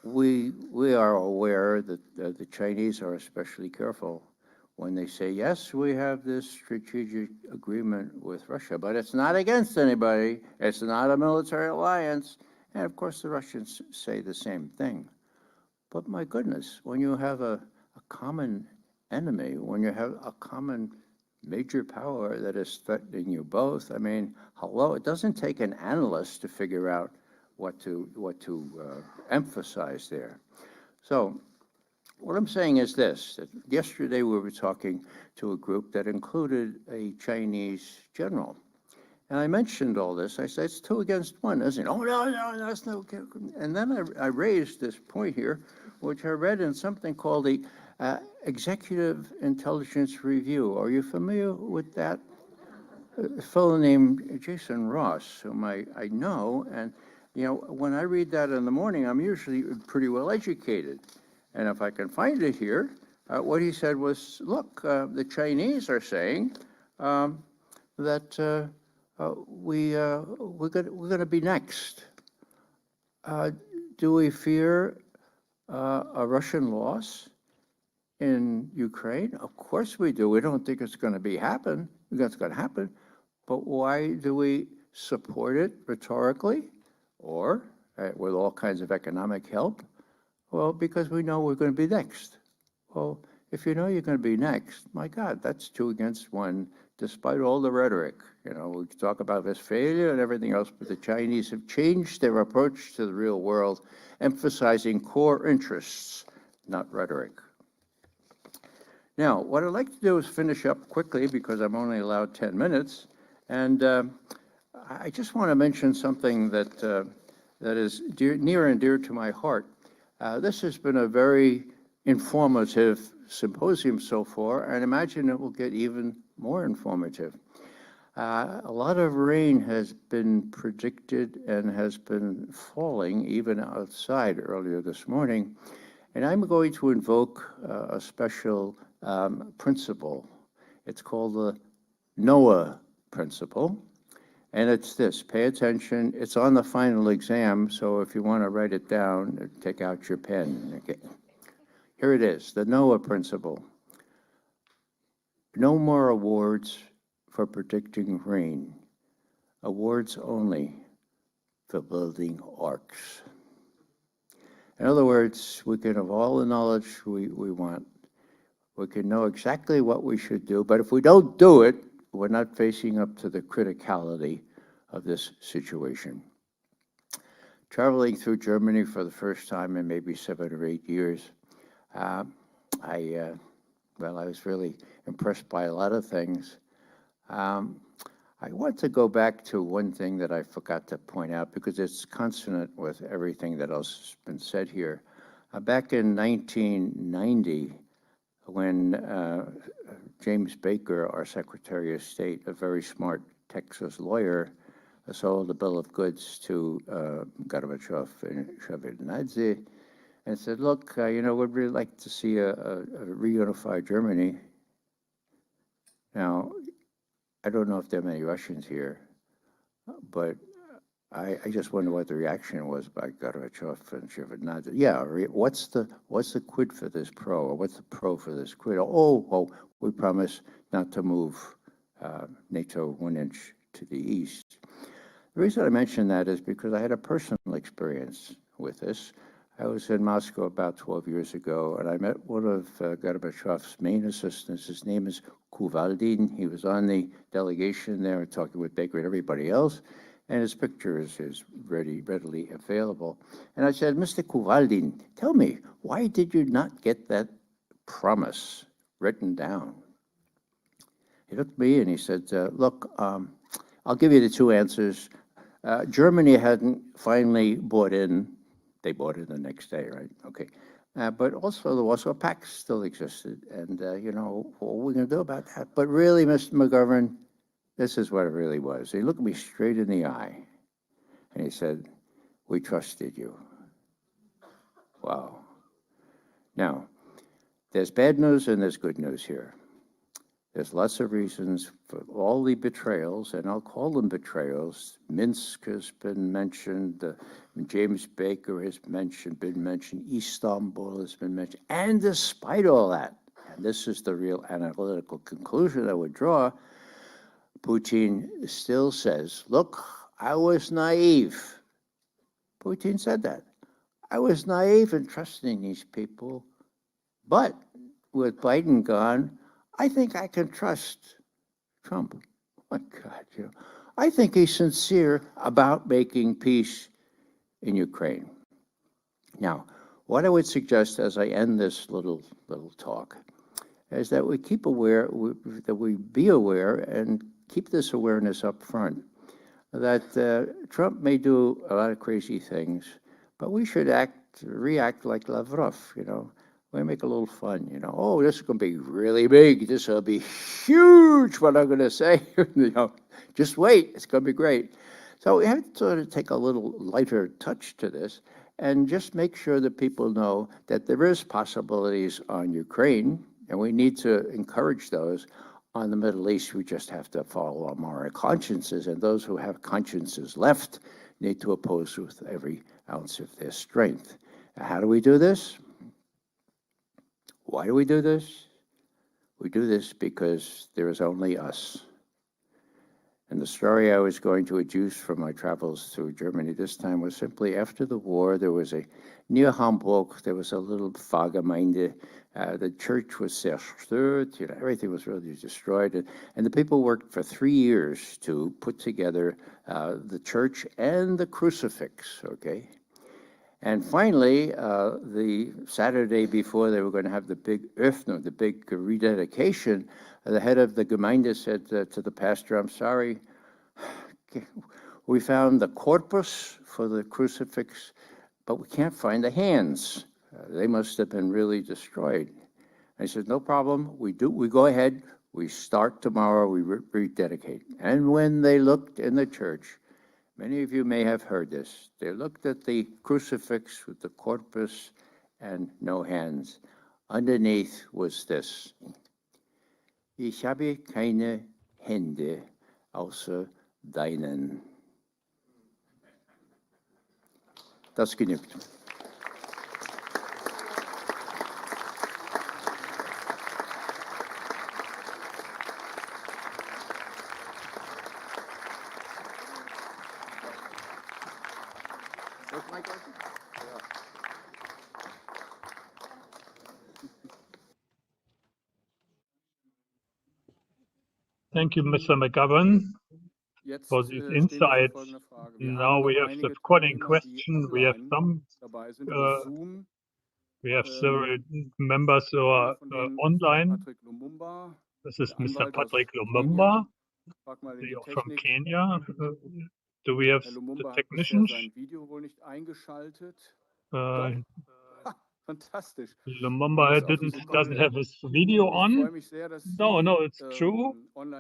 we are aware that the Chinese are especially careful when they say, yes, we have this strategic agreement with Russia, but it's not against anybody. It's not a military alliance. And of course, the Russians say the same thing. But my goodness, when you have a common enemy, when you have a common major power that is threatening you both. I mean, hello, it doesn't take an analyst to figure out what to emphasize there. So what I'm saying is this, that yesterday we were talking to a group that included a Chinese general. And I mentioned all this. I said, it's 2 against 1, isn't it? Oh, no, that's no. And then I raised this point here, which I read in something called the Executive Intelligence Review. Are you familiar with that? A fellow named Jason Ross, whom I know. And, you know, when I read that in the morning, I'm usually pretty well educated. And if I can find it here, what he said was, look, the Chinese are saying that we're going to be next. Do we fear a Russian loss in Ukraine? Of course we do. We don't think it's going to happen. That's going to happen. But why do we support it rhetorically or with all kinds of economic help? Well, because we know we're going to be next. Well, if you know you're going to be next, my God, that's 2 against 1, despite all the rhetoric. You know, we talk about Westphalia and everything else, but the Chinese have changed their approach to the real world, emphasizing core interests, not rhetoric. Now, what I'd like to do is finish up quickly because I'm only allowed 10 minutes. And I just want to mention something that is near and dear to my heart. This has been a very informative symposium so far, and imagine it will get even more informative. A lot of rain has been predicted and has been falling even outside earlier this morning, and I'm going to invoke a special principle. It's called the Noah principle, and it's this: pay attention. It's on the final exam, so if you want to write it down, take out your pen. Okay. Here it is, the Noah principle. No more awards for predicting rain. Awards only for building arks. In other words, we can have all the knowledge we want. We can know exactly what we should do, but if we don't do it, we're not facing up to the criticality of this situation. Traveling through Germany for the first time in maybe 7 or 8 years, I was really impressed by a lot of things. I want to go back to one thing that I forgot to point out because it's consonant with everything that else has been said here. Back in 1990, when James Baker, our Secretary of State, a very smart Texas lawyer, sold a bill of goods to Gorbachev and Shevardnadze, and said, look, we'd really like to see a reunified Germany. Now, I don't know if there are many Russians here, but I just wonder what the reaction was by Gorbachev and Shevardnadze. Yeah, what's the quid for this pro, or what's the pro for this quid? Oh, we promise not to move NATO 1 inch to the east. The reason I mention that is because I had a personal experience with this. I was in Moscow about 12 years ago, and I met one of Gorbachev's main assistants. His name is Kuvaldin. He was on the delegation there talking with Baker and everybody else, and his picture is readily available. And I said, Mr. Kuvaldin, tell me, why did you not get that promise written down? He looked at me and he said, look, I'll give you the 2 answers. Germany hadn't finally bought in. They bought it the next day, right? Okay. But also the Warsaw Pact still existed. And, what are we going to do about that? But really, Mr. McGovern, this is what it really was. He looked me straight in the eye, and he said, we trusted you. Wow. Now, there's bad news and there's good news here. There's lots of reasons for all the betrayals, and I'll call them betrayals. Minsk has been mentioned, James Baker has been mentioned, Istanbul has been mentioned, and despite all that, and this is the real analytical conclusion I would draw, Putin still says, look, I was naive. Putin said that. I was naive in trusting these people, but with Biden gone, I think I can trust Trump. Oh my God, you know, I think he's sincere about making peace in Ukraine. Now, what I would suggest as I end this little talk is that we keep aware, that we be aware and keep this awareness up front, that Trump may do a lot of crazy things, but we should react like Lavrov, you know. We make a little fun, you know. Oh, this is going to be really big. This will be huge, what I'm going to say. You know, just wait. It's going to be great. So we have to sort of take a little lighter touch to this and just make sure that people know that there is possibilities on Ukraine, and we need to encourage those. On the Middle East, we just have to follow our moral consciences, and those who have consciences left need to oppose with every ounce of their strength. How do we do this? Why do we do this? We do this because there is only us. And the story I was going to adduce from my travels through Germany this time was simply after the war, there was near Hamburg, there was a little Pfarrgemeinde. The church was zerstört, you know, everything was really destroyed. And the people worked for 3 years to put together the church and the crucifix, okay? And finally, the Saturday before they were going to have the big Öffnung, the big rededication, the head of the Gemeinde said to the pastor, I'm sorry, we found the corpus for the crucifix, but we can't find the hands. They must have been really destroyed. And he said, no problem, we go ahead, we start tomorrow, we rededicate. And when they looked in the church, many of you may have heard this. They looked at the crucifix with the corpus and no hands. Underneath was this. Ich habe keine Hände außer deinen. Das genügt. Thank you, Mr. McGovern, for these insights. Now we have the calling question. We have several members who are online. This is Mr. Patrick Lumumba from Kenya. Do we have the technicians? Lumumba doesn't have his video on. No, it's true. I'm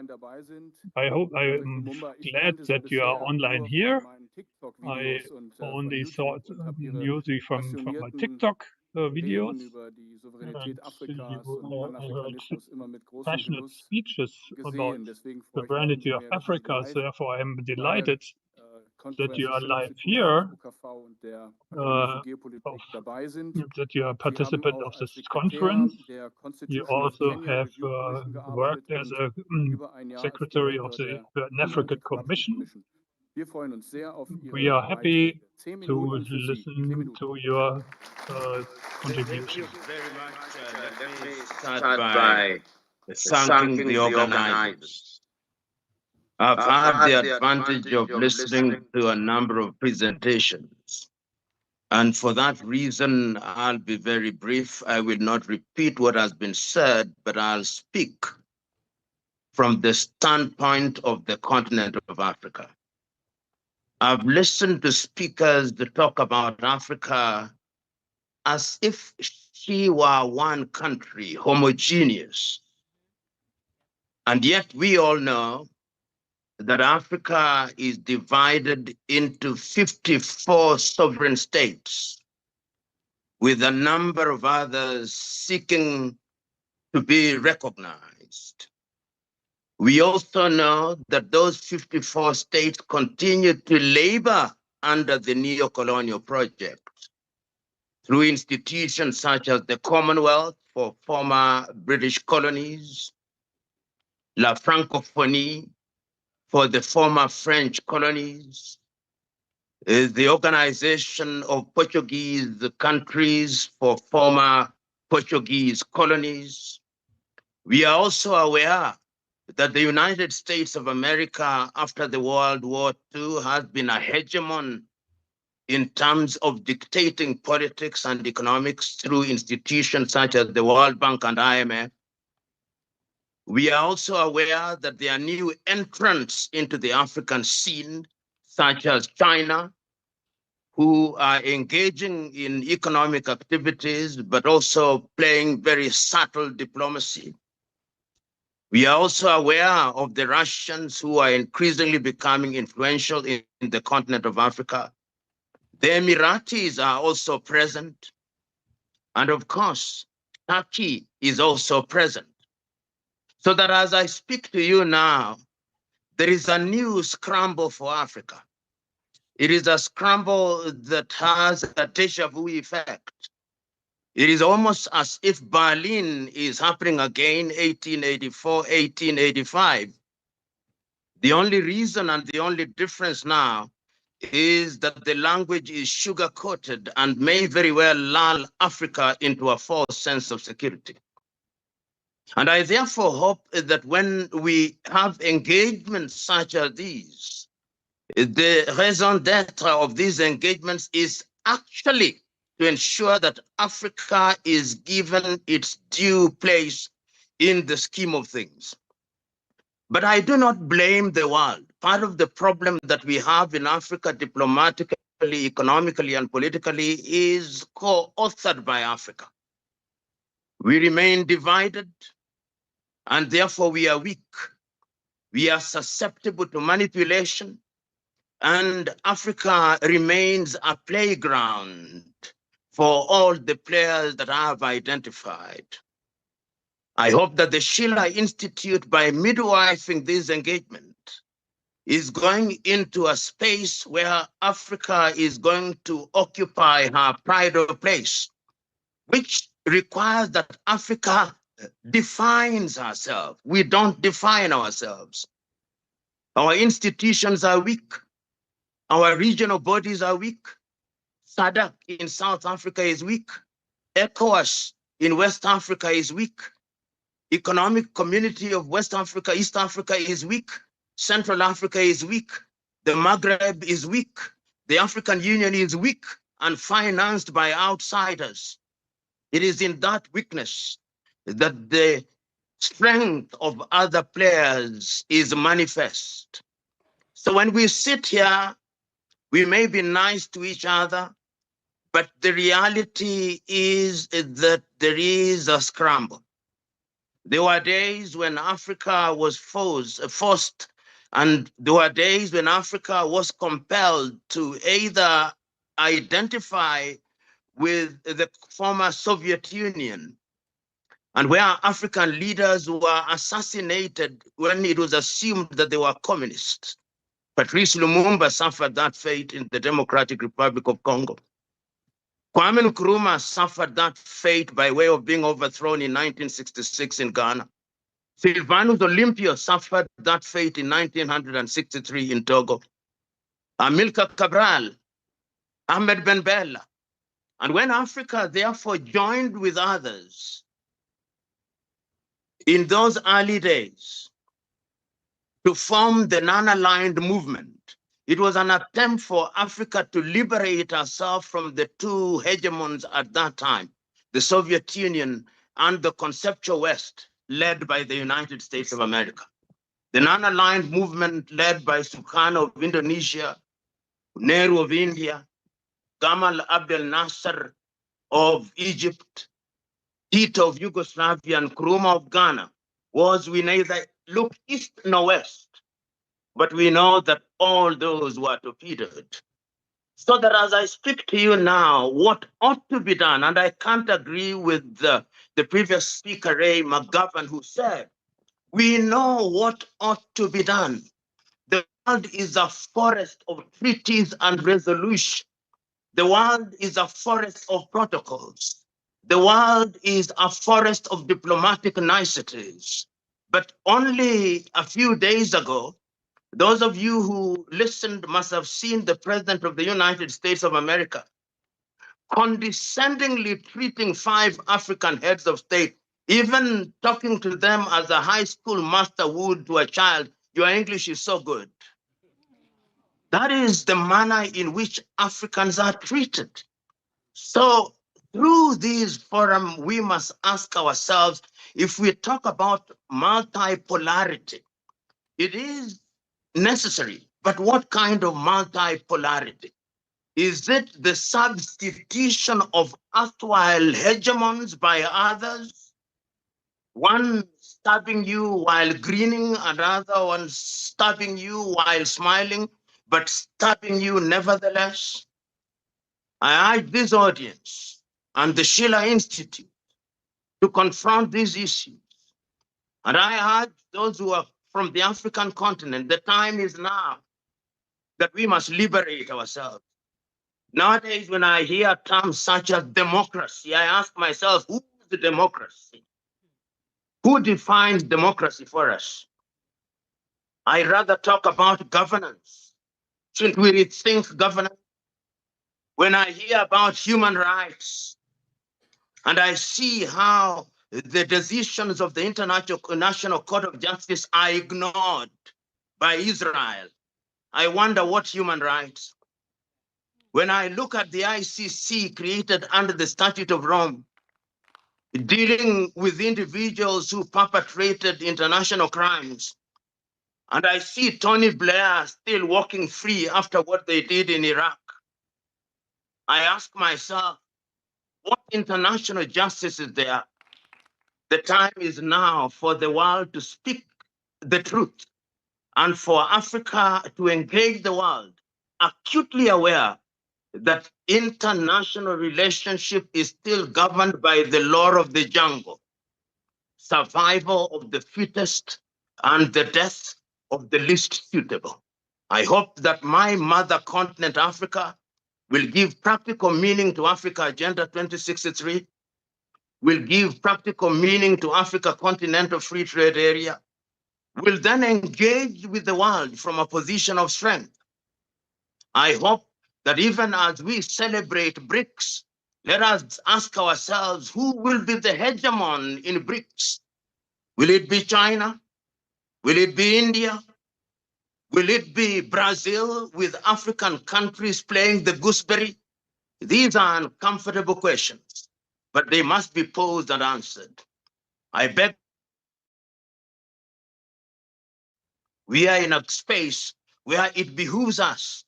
glad that you are online here. I only saw music from my TikTok videos. And I heard passionate speeches about the sovereignty of Africa. So therefore, I'm delighted that you are live here, that you are a participant of this conference. You also have worked as a secretary of the Pan-African Commission. We are happy to listen to your contribution. Thank you very much. Let me start by thanking the organizers. I've had the advantage of listening to a number of presentations. And for that reason, I'll be very brief. I will not repeat what has been said, but I'll speak from the standpoint of the continent of Africa. I've listened to speakers to talk about Africa as if she were one country, homogeneous. And yet we all know that Africa is divided into 54 sovereign states, with a number of others seeking to be recognized. We also know that those 54 states continue to labor under the neo-colonial project through institutions such as the Commonwealth for former British colonies, La Francophonie for the former French colonies, the Organization of Portuguese Countries for former Portuguese colonies. We are also aware that the United States of America after the World War II has been a hegemon in terms of dictating politics and economics through institutions such as the World Bank and IMF. We are also aware that there are new entrants into the African scene, such as China, who are engaging in economic activities, but also playing very subtle diplomacy. We are also aware of the Russians who are increasingly becoming influential in the continent of Africa. The Emiratis are also present. And of course, Turkey is also present. So that as I speak to you now, there is a new scramble for Africa. It is a scramble that has a déjà vu effect. It is almost as if Berlin is happening again, 1884, 1885. The only reason and the only difference now is that the language is sugar-coated and may very well lull Africa into a false sense of security. And I therefore hope that when we have engagements such as these, the raison d'etre of these engagements is actually to ensure that Africa is given its due place in the scheme of things. But I do not blame the world. Part of the problem that we have in Africa diplomatically, economically, and politically is co-authored by Africa. We remain divided, and therefore we are weak. We are susceptible to manipulation, and Africa remains a playground for all the players that I have identified. I hope that the Schiller Institute, by midwifing this engagement, is going into a space where Africa is going to occupy her pride of place, which requires that Africa defines herself. We don't define ourselves. Our institutions are weak. Our regional bodies are weak. SADC in South Africa is weak. ECOWAS in West Africa is weak. Economic Community of West Africa, East Africa is weak. Central Africa is weak. The Maghreb is weak. The African Union is weak and financed by outsiders. It is in that weakness that the strength of other players is manifest. So when we sit here, we may be nice to each other, but the reality is that there is a scramble. There were days when Africa was forced, and there were days when Africa was compelled to either identify with the former Soviet Union, and where African leaders were assassinated when it was assumed that they were communists. Patrice Lumumba suffered that fate in the Democratic Republic of Congo. Kwame Nkrumah suffered that fate by way of being overthrown in 1966 in Ghana. Sylvanus Olympio suffered that fate in 1963 in Togo. Amilcar Cabral, Ahmed Ben Bella. And when Africa therefore joined with others in those early days to form the non-aligned movement, it was an attempt for Africa to liberate herself from the two hegemons at that time, the Soviet Union and the conceptual West, led by the United States of America. The non-aligned movement led by Sukarno of Indonesia, Nehru of India, Gamal Abdel Nasser of Egypt, Tito of Yugoslavia, and Nkrumah of Ghana was we neither look east nor west, but we know that all those were torpedoed. So that as I speak to you now, what ought to be done, and I can't agree with the previous speaker, Ray McGovern, who said, we know what ought to be done. The world is a forest of treaties and resolutions. The world is a forest of protocols. The world is a forest of diplomatic niceties. But only a few days ago, those of you who listened must have seen the President of the United States of America condescendingly treating 5 African heads of state Even talking to them as a high school master would to a child, your English is so good. That is the manner in which Africans are treated. So through this forum, we must ask ourselves, if we talk about multipolarity, it is necessary, but what kind of multipolarity? Is it the substitution of erstwhile hegemons by others? One stabbing you while grinning, another one stabbing you while smiling, but stabbing you nevertheless? I urge this audience and the Schiller Institute to confront these issues. And I urge those who are from the African continent, the time is now that we must liberate ourselves. Nowadays, when I hear terms such as democracy, I ask myself, who is the democracy? Who defines democracy for us? I rather talk about governance. Shouldn't we rethink governance? When I hear about human rights, and I see how the decisions of the International Court of Justice are ignored by Israel, I wonder what human rights. When I look at the ICC created under the Statute of Rome, dealing with individuals who perpetrated international crimes, and I see Tony Blair still walking free after what they did in Iraq, I ask myself, what international justice is there? The time is now for the world to speak the truth and for Africa to engage the world, acutely aware that international relationship is still governed by the law of the jungle, survival of the fittest and the death of the least suitable. I hope that my mother continent, Africa, will give practical meaning to Africa Agenda 2063, will give practical meaning to Africa Continental Free Trade Area, will then engage with the world from a position of strength. I hope that even as we celebrate BRICS, let us ask ourselves, who will be the hegemon in BRICS? Will it be China? Will it be India? Will it be Brazil with African countries playing the gooseberry? These are uncomfortable questions, but they must be posed and answered. I beg. We are in a space where it behooves us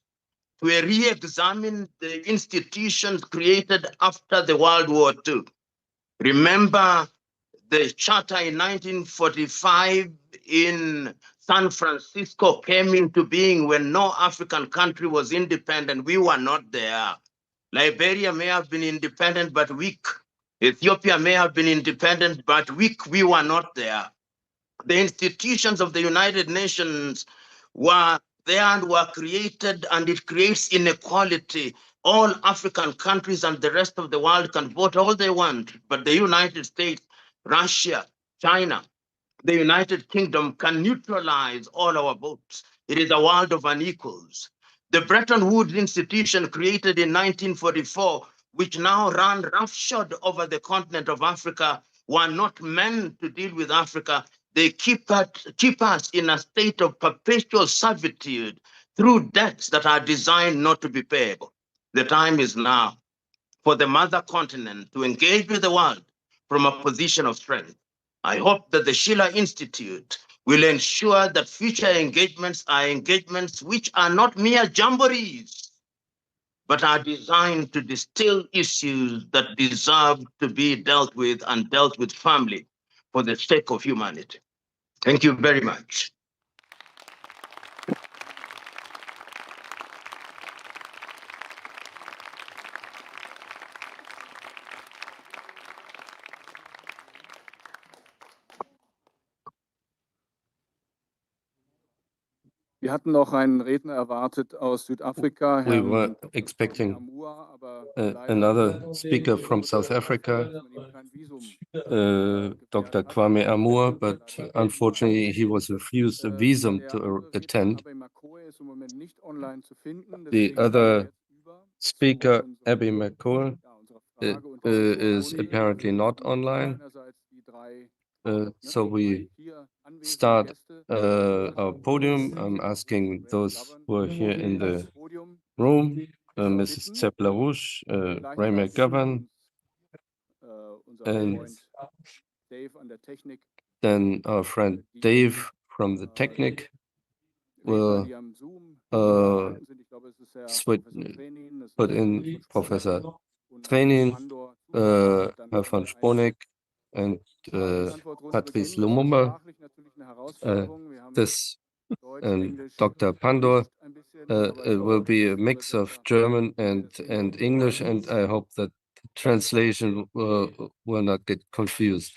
to re-examine the institutions created after the World War II. Remember the charter in 1945 in San Francisco came into being when no African country was independent. We were not there. Liberia may have been independent, but weak. Ethiopia may have been independent, but weak. We were not there. The institutions of the United Nations were there and were created, and it creates inequality. All African countries and the rest of the world can vote all they want, but the United States, Russia, China, the United Kingdom can neutralize all our votes. It is a world of unequals. The Bretton Woods institution created in 1944, which now ran roughshod over the continent of Africa, were not meant to deal with Africa. They keep us in a state of perpetual servitude through debts that are designed not to be payable. The time is now for the mother continent to engage with the world from a position of strength. I hope that the Schiller Institute will ensure that future engagements are engagements which are not mere jamborees, but are designed to distill issues that deserve to be dealt with and dealt with firmly for the sake of humanity. Thank you very much. Wir hatten noch einen Redner erwartet aus Südafrika. We were expecting another speaker from South Africa, Dr. Kwame Amour, but unfortunately he was refused a visum to attend. The other speaker, Abby McCoy, is apparently not online. So we start our podium. I'm asking those who are here in the room, Mrs. LaRouche, Ray McGovern, and then our friend Dave from the Technic will put in Professor Training, Herr von Sponeck, and Patrice Lumumba, this and Dr. Pandor. It will be a mix of German and English, and I hope that translation will not get confused.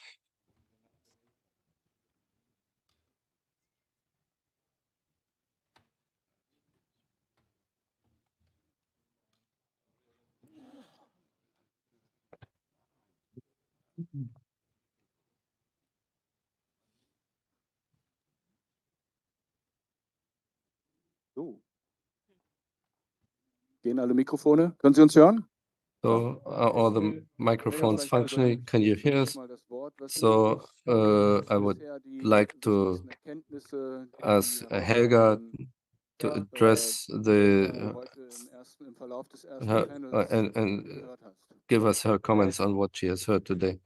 Gehen alle Mikrofone? Können Sie uns hören? So are all the microphones functioning? Can you hear us? So I would like to ask Helga to address the and give us her comments on what she has heard today.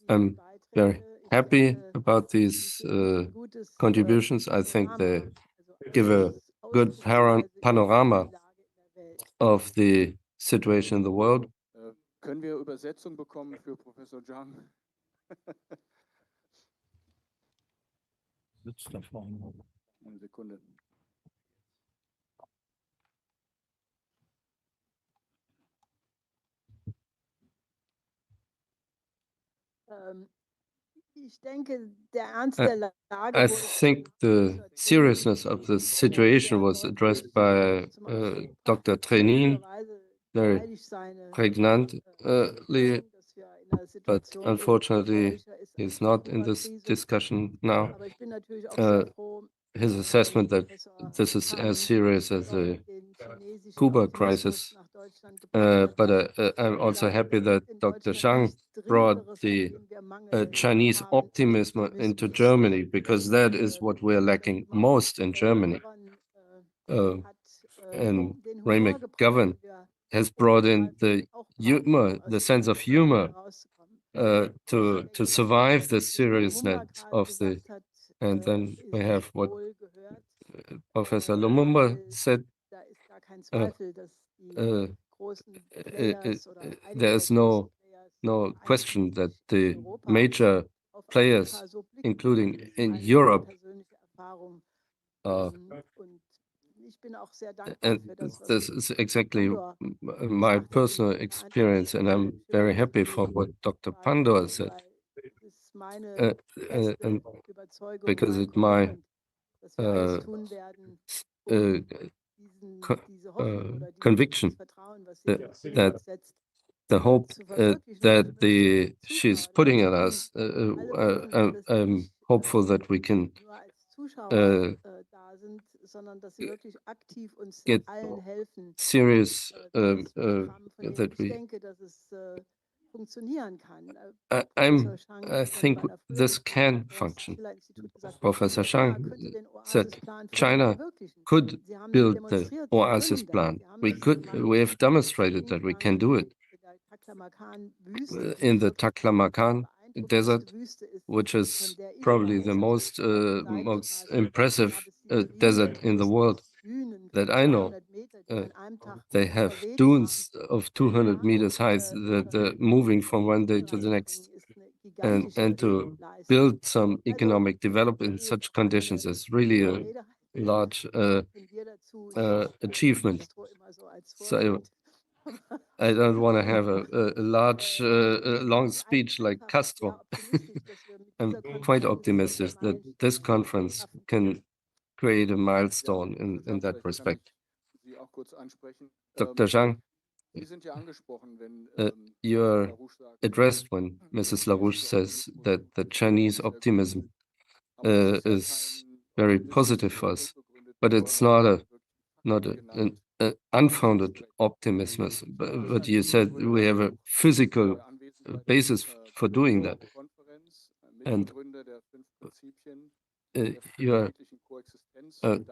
I'm very happy about these contributions. I think they give a good panorama of the situation in the world. Können wir Übersetzung bekommen für Professor Zhang? Eine Sekunde. I think the seriousness of the situation was addressed by Dr. Trenin very pregnantly, but unfortunately he's not in this discussion now. His assessment that this is as serious as the Cuba crisis, but I'm also happy that Dr. Zhang brought the Chinese optimism into Germany, because that is what we're lacking most in Germany. And Ray McGovern has brought in the humor, the sense of humor, to survive the seriousness of the. And then we have what Professor Lumumba said. There is no question that the major players, including in Europe, and this is exactly my personal experience, and I'm very happy for what Dr. Pandor said, and because it's my conviction that the hope that she's putting in us, I'm hopeful that we can get serious, that we I think this can function. Professor Zhang said China could build the Oasis plan. We have demonstrated that we can do it in the Taklamakan desert, which is probably the most impressive desert in the world that I know. They have dunes of 200 meters high that are moving from one day to the next. And to build some economic development in such conditions is really a large achievement. So I don't want to have a large, long speech like Castro. I'm quite optimistic that this conference can create a milestone in that respect. Dr. Zhang, you're addressed when Mrs. LaRouche says that the Chinese optimism is very positive for us, but it's not an unfounded optimism. But you said we have a physical basis for doing that. And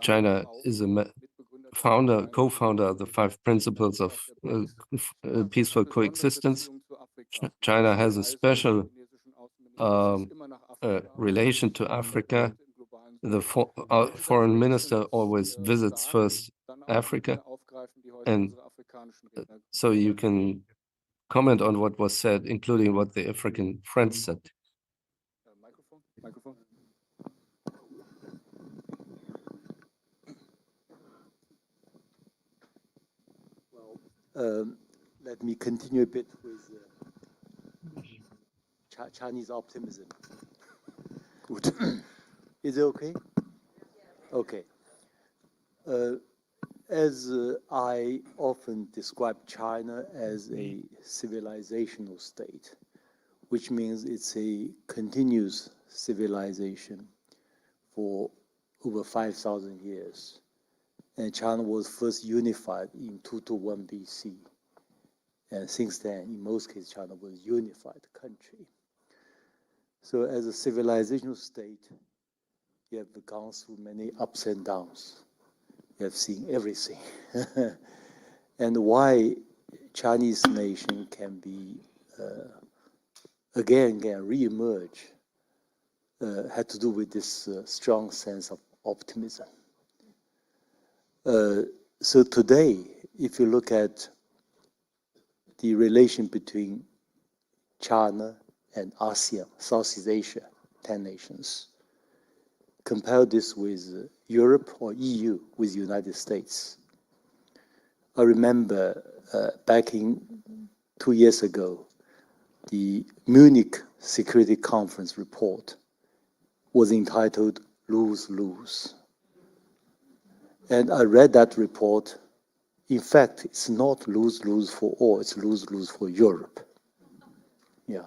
China is a co-founder of the 5 principles of peaceful coexistence. China has a special relation to Africa. The foreign minister always visits first Africa. And so you can comment on what was said, including what the African friends said. Microphone. Let me continue a bit with Chinese optimism. Good. Is it okay? Okay. As I often describe China as a civilizational state, which means it's a continuous civilization for over 5,000 years. And China was first unified in 221 BC. And since then, in most cases, China was a unified country. So as a civilizational state, you have gone through many ups and downs. You have seen everything. And why Chinese nation can be, again re-emerge, had to do with this strong sense of optimism. So today, if you look at the relation between China and ASEAN, Southeast Asia, 10 nations, compare this with Europe or EU with the United States. I remember back in 2 years ago, the Munich Security Conference report was entitled Lose-Lose. And I read that report. In fact, it's not lose-lose for all, it's lose-lose for Europe. Yeah.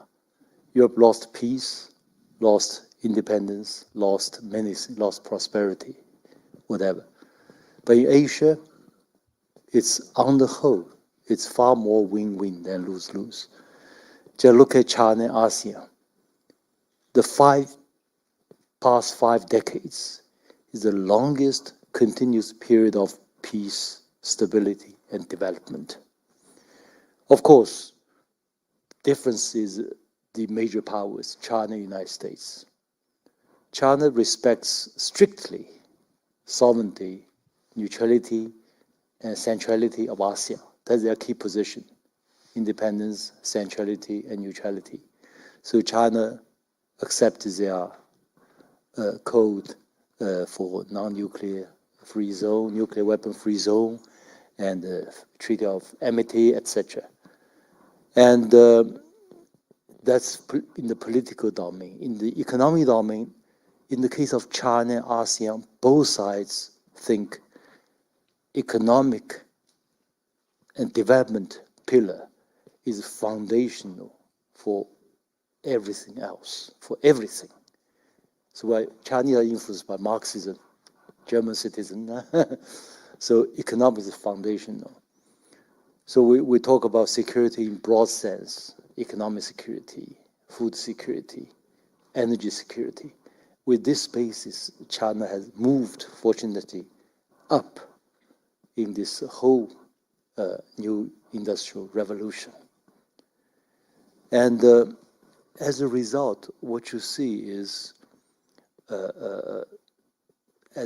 Europe lost peace, lost independence, lost many, lost prosperity, whatever. But in Asia, it's on the whole, it's far more win-win than lose-lose. Just look at China and ASEAN. The past 5 decades is the longest continuous period of peace, stability, and development. Of course, difference is the major powers, China and United States. China respects strictly sovereignty, neutrality, and centrality of ASEAN. That's their key position: independence, centrality, and neutrality. So China accepts their code for non-nuclear free zone, nuclear weapon free zone, and Treaty of Amity, etc. And that's in the political domain. In the economic domain, in the case of China and ASEAN, both sides think economic and development pillar is foundational for everything else, for everything. So why Chinese are influenced by Marxism, German citizen. So economics is foundational. So we talk about security in broad sense, economic security, food security, energy security. With this basis, China has moved, fortunately, up in this whole new industrial revolution. And as a result, what you see is, as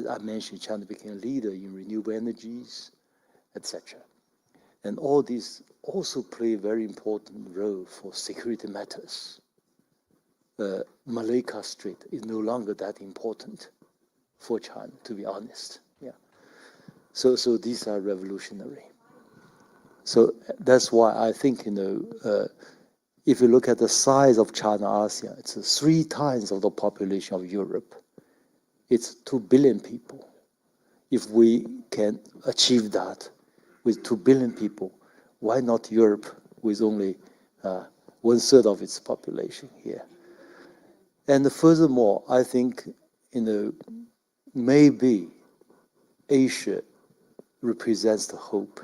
I mentioned, China became a leader in renewable energies, etc. And all these also play a very important role for security matters. Malacca Strait is no longer that important for China, to be honest. Yeah. So these are revolutionary. So that's why I think, if you look at the size of China ASEAN, it's 3 times of the population of Europe. It's 2 billion people. If we can achieve that with 2 billion people, why not Europe with only 1/3 of its population here? And furthermore, I think, maybe Asia represents the hope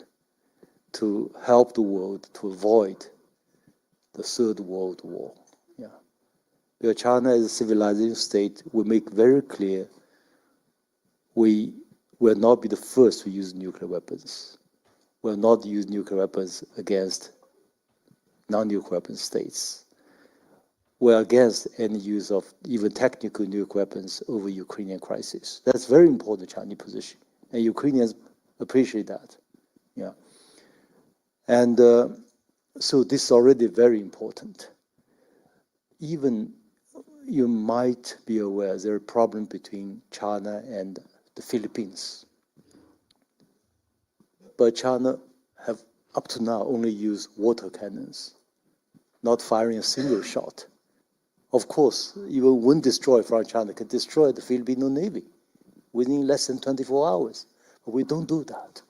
to help the world to avoid the Third World War. Because China as a civilizing state will make very clear we will not be the first to use nuclear weapons. Will not use nuclear weapons against non-nuclear weapon states. We're against any use of even technical nuclear weapons over Ukrainian crisis. That's very important Chinese position, and Ukrainians appreciate that. Yeah, and so this is already very important. Even you might be aware there are problems between China and the Philippines, but China have up to now only used water cannons, not firing a single shot. Of course, even one destroyer from China can destroy the Filipino Navy within less than 24 hours. But we don't do that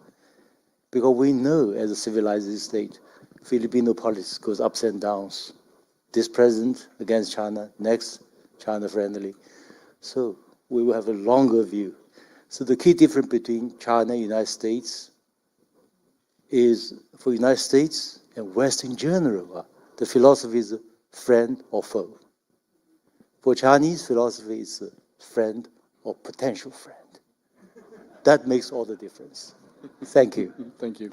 because we know as a civilized state, Filipino politics goes ups and downs. This president against China, next China friendly. So we will have a longer view. So the key difference between China and the United States is for the United States and West in general, the philosophy is friend or foe. For Chinese philosophy, it's a friend or potential friend. That makes all the difference. Thank you. Thank you.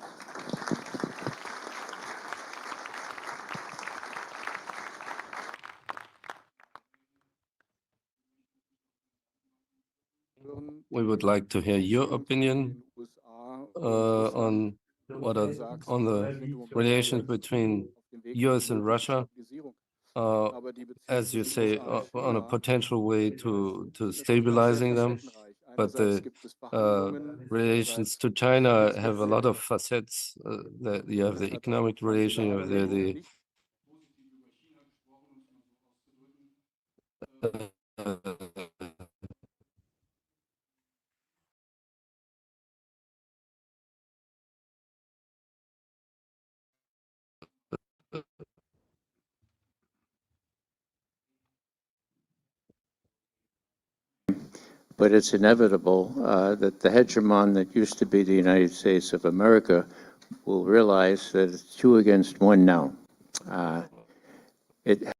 We would like to hear your opinion on on the relations between US and Russia, as you say, on a potential way to stabilizing them. But the relations to China have a lot of facets. That you have the economic relation, you have the But it's inevitable that the hegemon that used to be the United States of America will realize that it's 2 against 1 now. It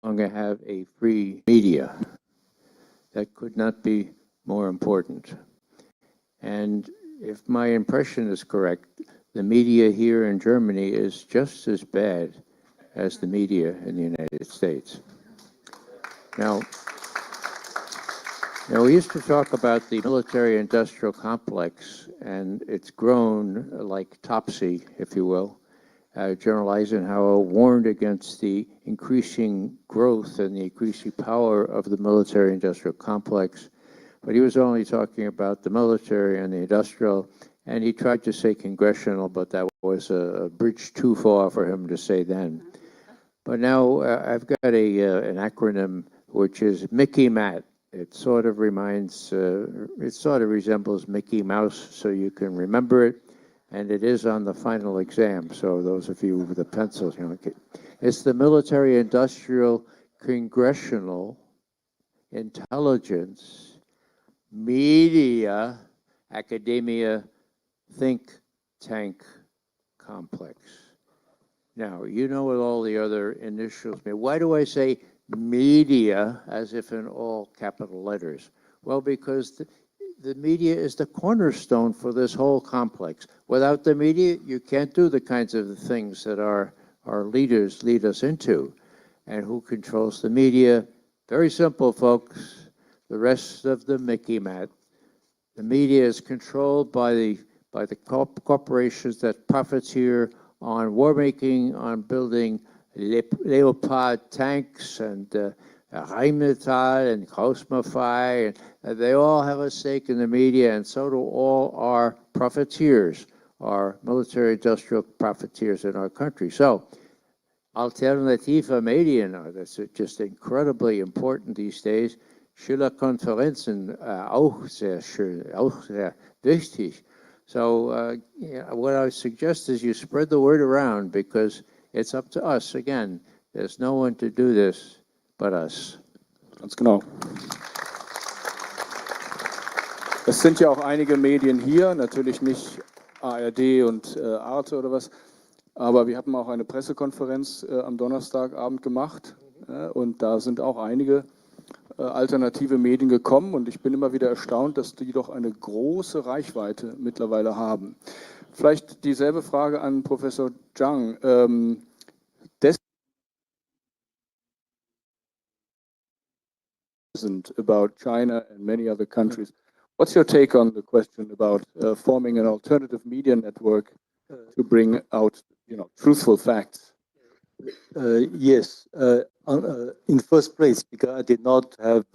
longer have a free media. That could not be more important. And if my impression is correct, the media here in Germany is just as bad as the media in the United States. Now, we used to talk about the military-industrial complex, and it's grown like Topsy, if you will. General Eisenhower warned against the increasing growth and the increasing power of the military-industrial complex, but he was only talking about the military and the industrial, and he tried to say congressional, but that was a bridge too far for him to say then. But now I've got an acronym which is Mickey Mat. It sort of resembles Mickey Mouse, so you can remember it. And it is on the final exam, so those of you with the pencils, it's the military-industrial, congressional, intelligence, media, academia, think tank complex. Now, you know what all the other initials mean. Why do I say media as if in all capital letters? Well, because the media is the cornerstone for this whole complex. Without the media, you can't do the kinds of things that our leaders lead us into. And who controls the media? Very simple, folks. The rest of the Mickey Mat. The media is controlled by the corporations that profiteer on war making, on building Leopard tanks and Rheinmetall and Großmarfai, and they all have a stake in the media, and so do all our profiteers, our military-industrial profiteers in our country. So, Alternative Medien, that's just incredibly important these days. Schülerkonferenzen, auch sehr schön, auch sehr wichtig. So, what I suggest is you spread the word around, because it's up to us. Again, there's no one to do this but us. Ganz genau. Es sind ja auch einige Medien hier, natürlich nicht ARD und Arte oder was, aber wir hatten auch eine Pressekonferenz am Donnerstagabend gemacht, und da sind auch einige alternative Medien gekommen, und ich bin immer wieder erstaunt, dass die doch eine große Reichweite mittlerweile haben. Vielleicht dieselbe Frage an Professor Zhang. About China and many other countries. What's your take on the question about forming an alternative media network to bring out, truthful facts? Yes. In the first place, because I did not have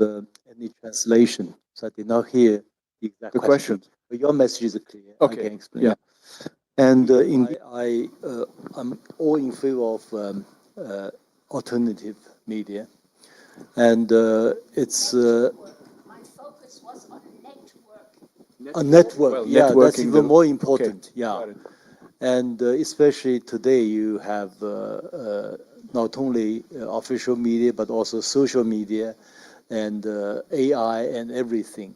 any translation, so I did not hear the exact question. But your message is clear. Okay. I can explain. Yeah. And I'm all in favor of alternative media. And it's my focus was on network. A network, well, yeah, that's even more important. Okay. Yeah, and especially today, you have not only official media but also social media, and AI and everything.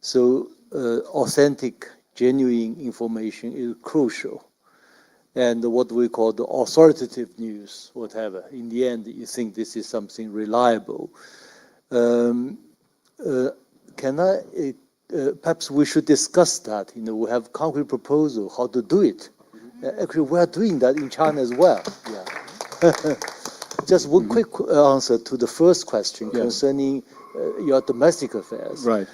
So authentic, genuine information is crucial. And what we call the authoritative news, whatever. In the end, you think this is something reliable. Perhaps we should discuss that. We have concrete proposal how to do it. Actually, we are doing that in China as well. Yeah. Just one quick answer to the first question concerning your domestic affairs. Right.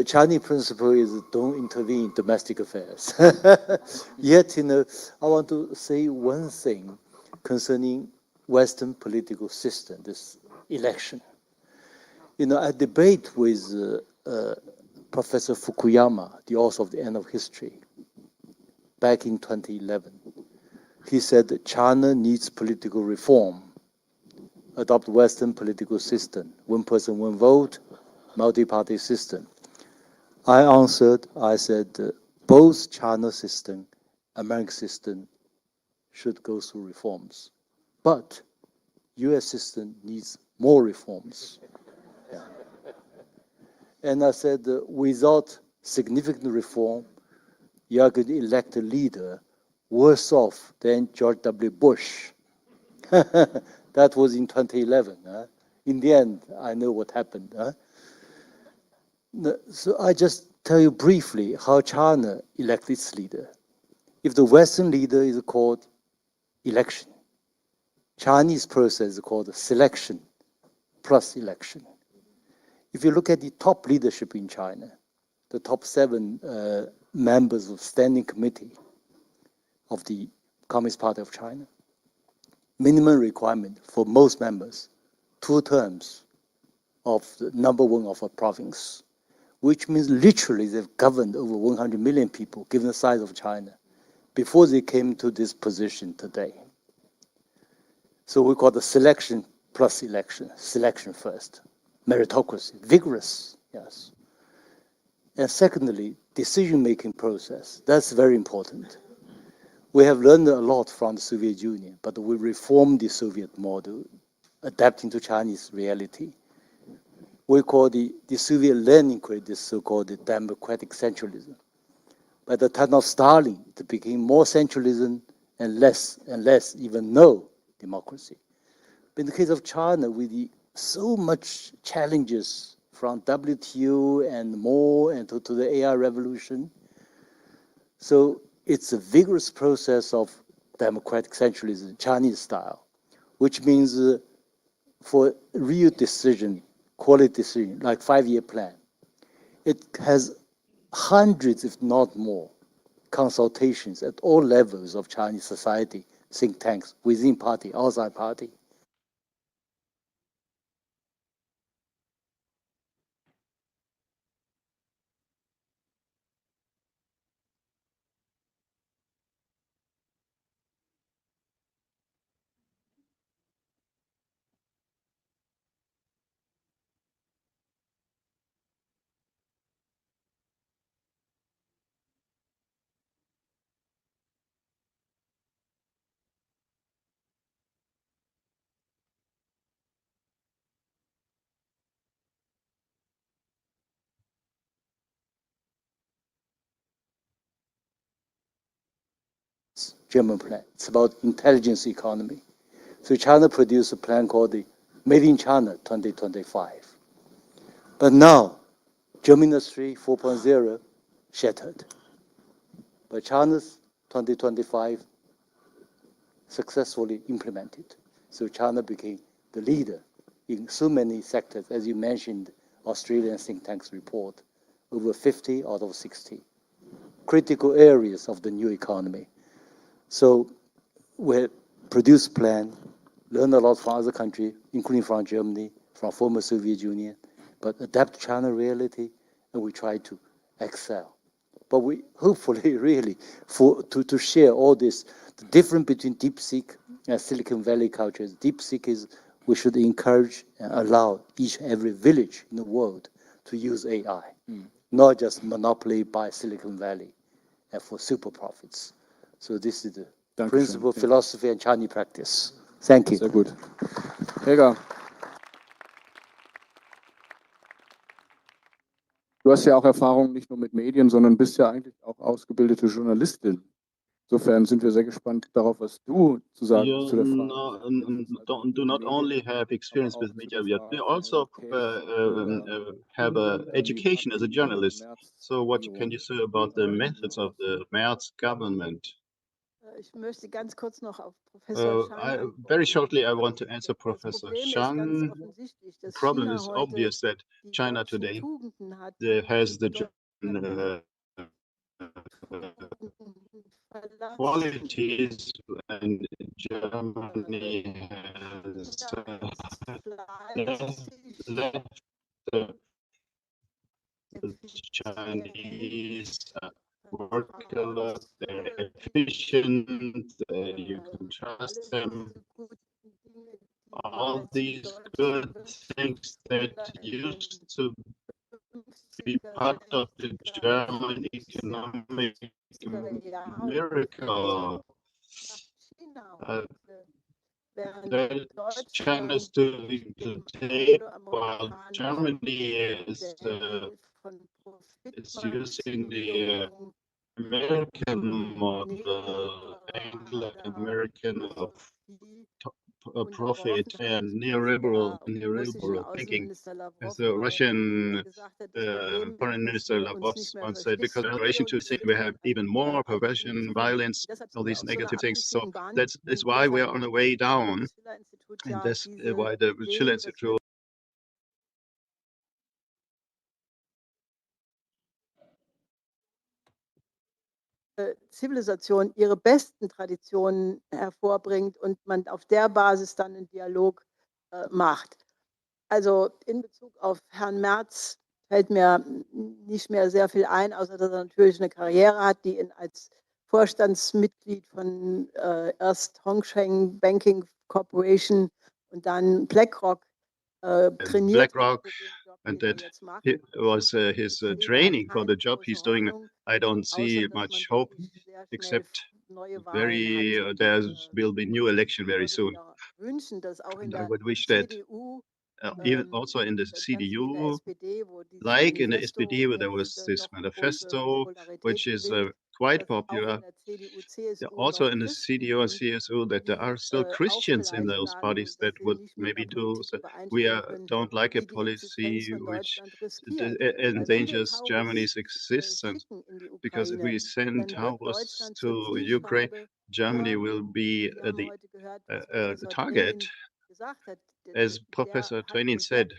Chinese principle is don't intervene in domestic affairs. Yet, I want to say one thing concerning Western political system, this election. I debate with Professor Fukuyama, the author of The End of History, back in 2011. He said that China needs political reform, adopt Western political system, one person, one vote, multi-party system. I answered, I said, both China system, American system should go through reforms. But US system needs more reforms. Yeah. And I said, without significant reform, you are going to elect a leader worse off than George W. Bush. That was in 2011. in the end, I know what happened. So I just tell you briefly how China elects its leader. If the Western leader is called election, Chinese process is called selection plus election. If you look at the top leadership in China, the top 7 members of standing committee of the Communist Party of China, minimum requirement for most members, 2 terms of the number 1 of a province, which means literally they've governed over 100 million people, given the size of China, before they came to this position today. So we call the selection plus election, selection first, meritocracy, vigorous, yes. And secondly, decision-making process, that's very important. We have learned a lot from the Soviet Union, but we reformed the Soviet model, adapting to Chinese reality. We call the Soviet learning created this so-called democratic centralism. By the time of Stalin, it became more centralism and less even no democracy. But in the case of China, with so much challenges from WTO and more and to the AI revolution, so it's a vigorous process of democratic centralism, Chinese style, which means for real decision, quality decision, like 5-year plan, it has hundreds, if not more, consultations at all levels of Chinese society, think tanks, within party, outside party. German plan. It's about intelligence economy. So China produced a plan called the Made in China 2025. But now, German industry 4.0 shattered. But China's 2025 successfully implemented. So China became the leader in so many sectors, as you mentioned, Australian think tank's report, over 50 out of 60 critical areas of the new economy. So we produce plan, learn a lot from other countries, including from Germany, from former Soviet Union, but adapt to China reality, and we try to excel. But we hopefully really to share all this, the difference between DeepSeek and Silicon Valley cultures. DeepSeek is we should encourage and allow each and every village in the world to use AI, not just monopoly by Silicon Valley and for super profits. So this is the principle, philosophy, and Chinese practice. Thank you. Sehr gut. Helga, du hast ja auch Erfahrung nicht nur mit Medien, sondern bist ja eigentlich auch ausgebildete Journalistin. Insofern sind wir sehr gespannt darauf, was du zu sagen zu der Frage. Do not only have experience with media, you also have education as a journalist. So what can you say about the methods of the Merz government? Ich möchte ganz kurz noch auf Professor Chang very shortly, I want to answer Professor Chang. The problem is obvious that China today has the qualities, and Germany has left the Chinese work a lot, they're efficient, you can trust them. All these good things that used to be part of the German economic miracle. That China's doing today, while Germany is using the American model, Anglo-American of profit and neoliberal thinking. As the Russian Foreign Minister Lavrov once said, because in relation to things we have even more perversion, violence, all these negative things. So that's why we are on the way down, and that's why the Schiller Institute Zivilisation ihre besten Traditionen hervorbringt und man auf der Basis dann einen Dialog macht. Also in Bezug auf Herrn Merz fällt mir nicht mehr sehr viel ein, außer dass er natürlich eine Karriere hat, die ihn als Vorstandsmitglied von erst Hongsheng Banking Corporation und dann BlackRock trainiert. BlackRock, and that was his training for the job he's doing. I don't see much hope, except there will be new election very soon. And I would wish that even also in the CDU, like in the SPD, where there was this manifesto, which is quite popular. Also in the CDU and CSU, that there are still Christians in those parties that would maybe do. So we don't like a policy which endangers Germany's existence, because if we send towers to Ukraine, Germany will be the target. As Professor Twain said,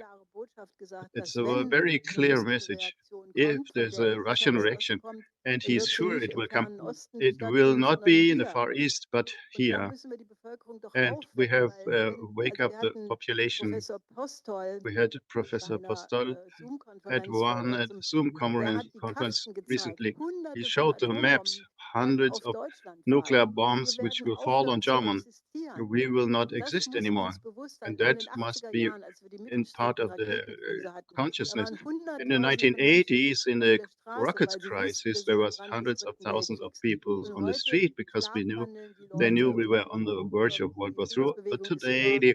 it's a very clear message. If there's a Russian reaction, and he's sure it will come, it will not be in the Far East, but here. And we have wake up the population. We had Professor Postol at one Zoom conference recently. He showed the maps, hundreds of nuclear bombs which will fall on Germany. We will not exist anymore. And that must be in part of the consciousness. In the 1980s, in the rockets crisis, there was hundreds of thousands of people on the street because they knew we were on the verge of World War III. But today, the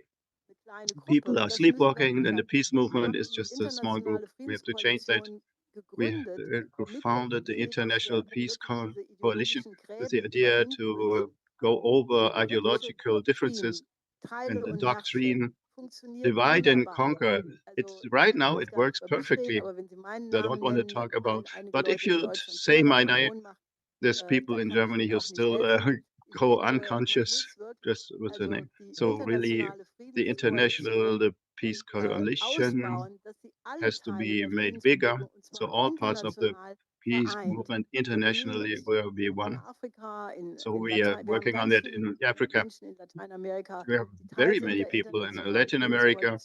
people are sleepwalking, and the peace movement is just a small group. We have to change that. We founded the International Peace Coalition with the idea to go over ideological differences and the doctrine, divide and conquer. Right now it works perfectly. I don't want to talk about, but if you say my name, there's people in Germany who still go unconscious just with the name. So really, the the peace coalition has to be made bigger. So all parts of the peace movement internationally will be one. So we are working on that in Africa. We have very many people in Latin America,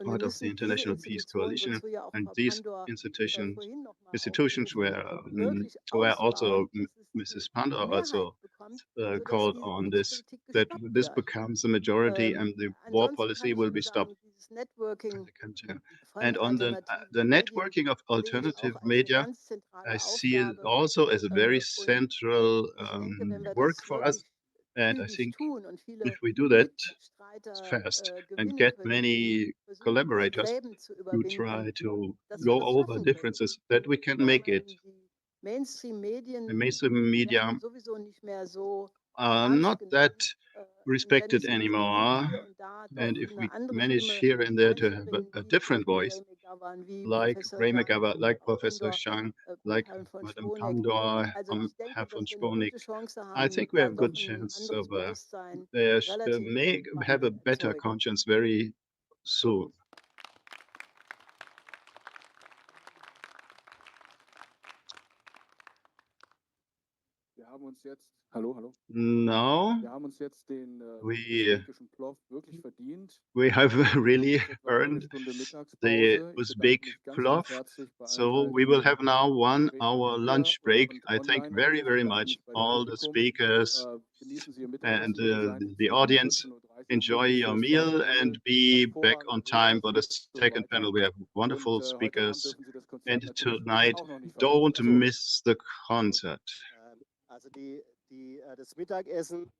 part of the International Peace Coalition, and these institutions were also Mrs. Panda also called on this, that this becomes a majority and the war policy will be stopped. And on the networking of alternative media, I see it also as a very central work for us. And I think if we do that fast and get many collaborators who try to go over differences, that we can make it. The mainstream media are not that respected anymore. And if we manage here and there to have a different voice, like Ray McGovern, like Professor Shang, like Madame Pandor, Herr von Sponik, I think we have a good chance of may have a better conscience very soon. Now we have really earned the Uzbek plov. So we will have now 1 hour lunch break. I thank very, very much all the speakers and the audience. Enjoy your meal and be back on time for the second panel. We have wonderful speakers. And tonight, don't miss the concert. Das Mittagessen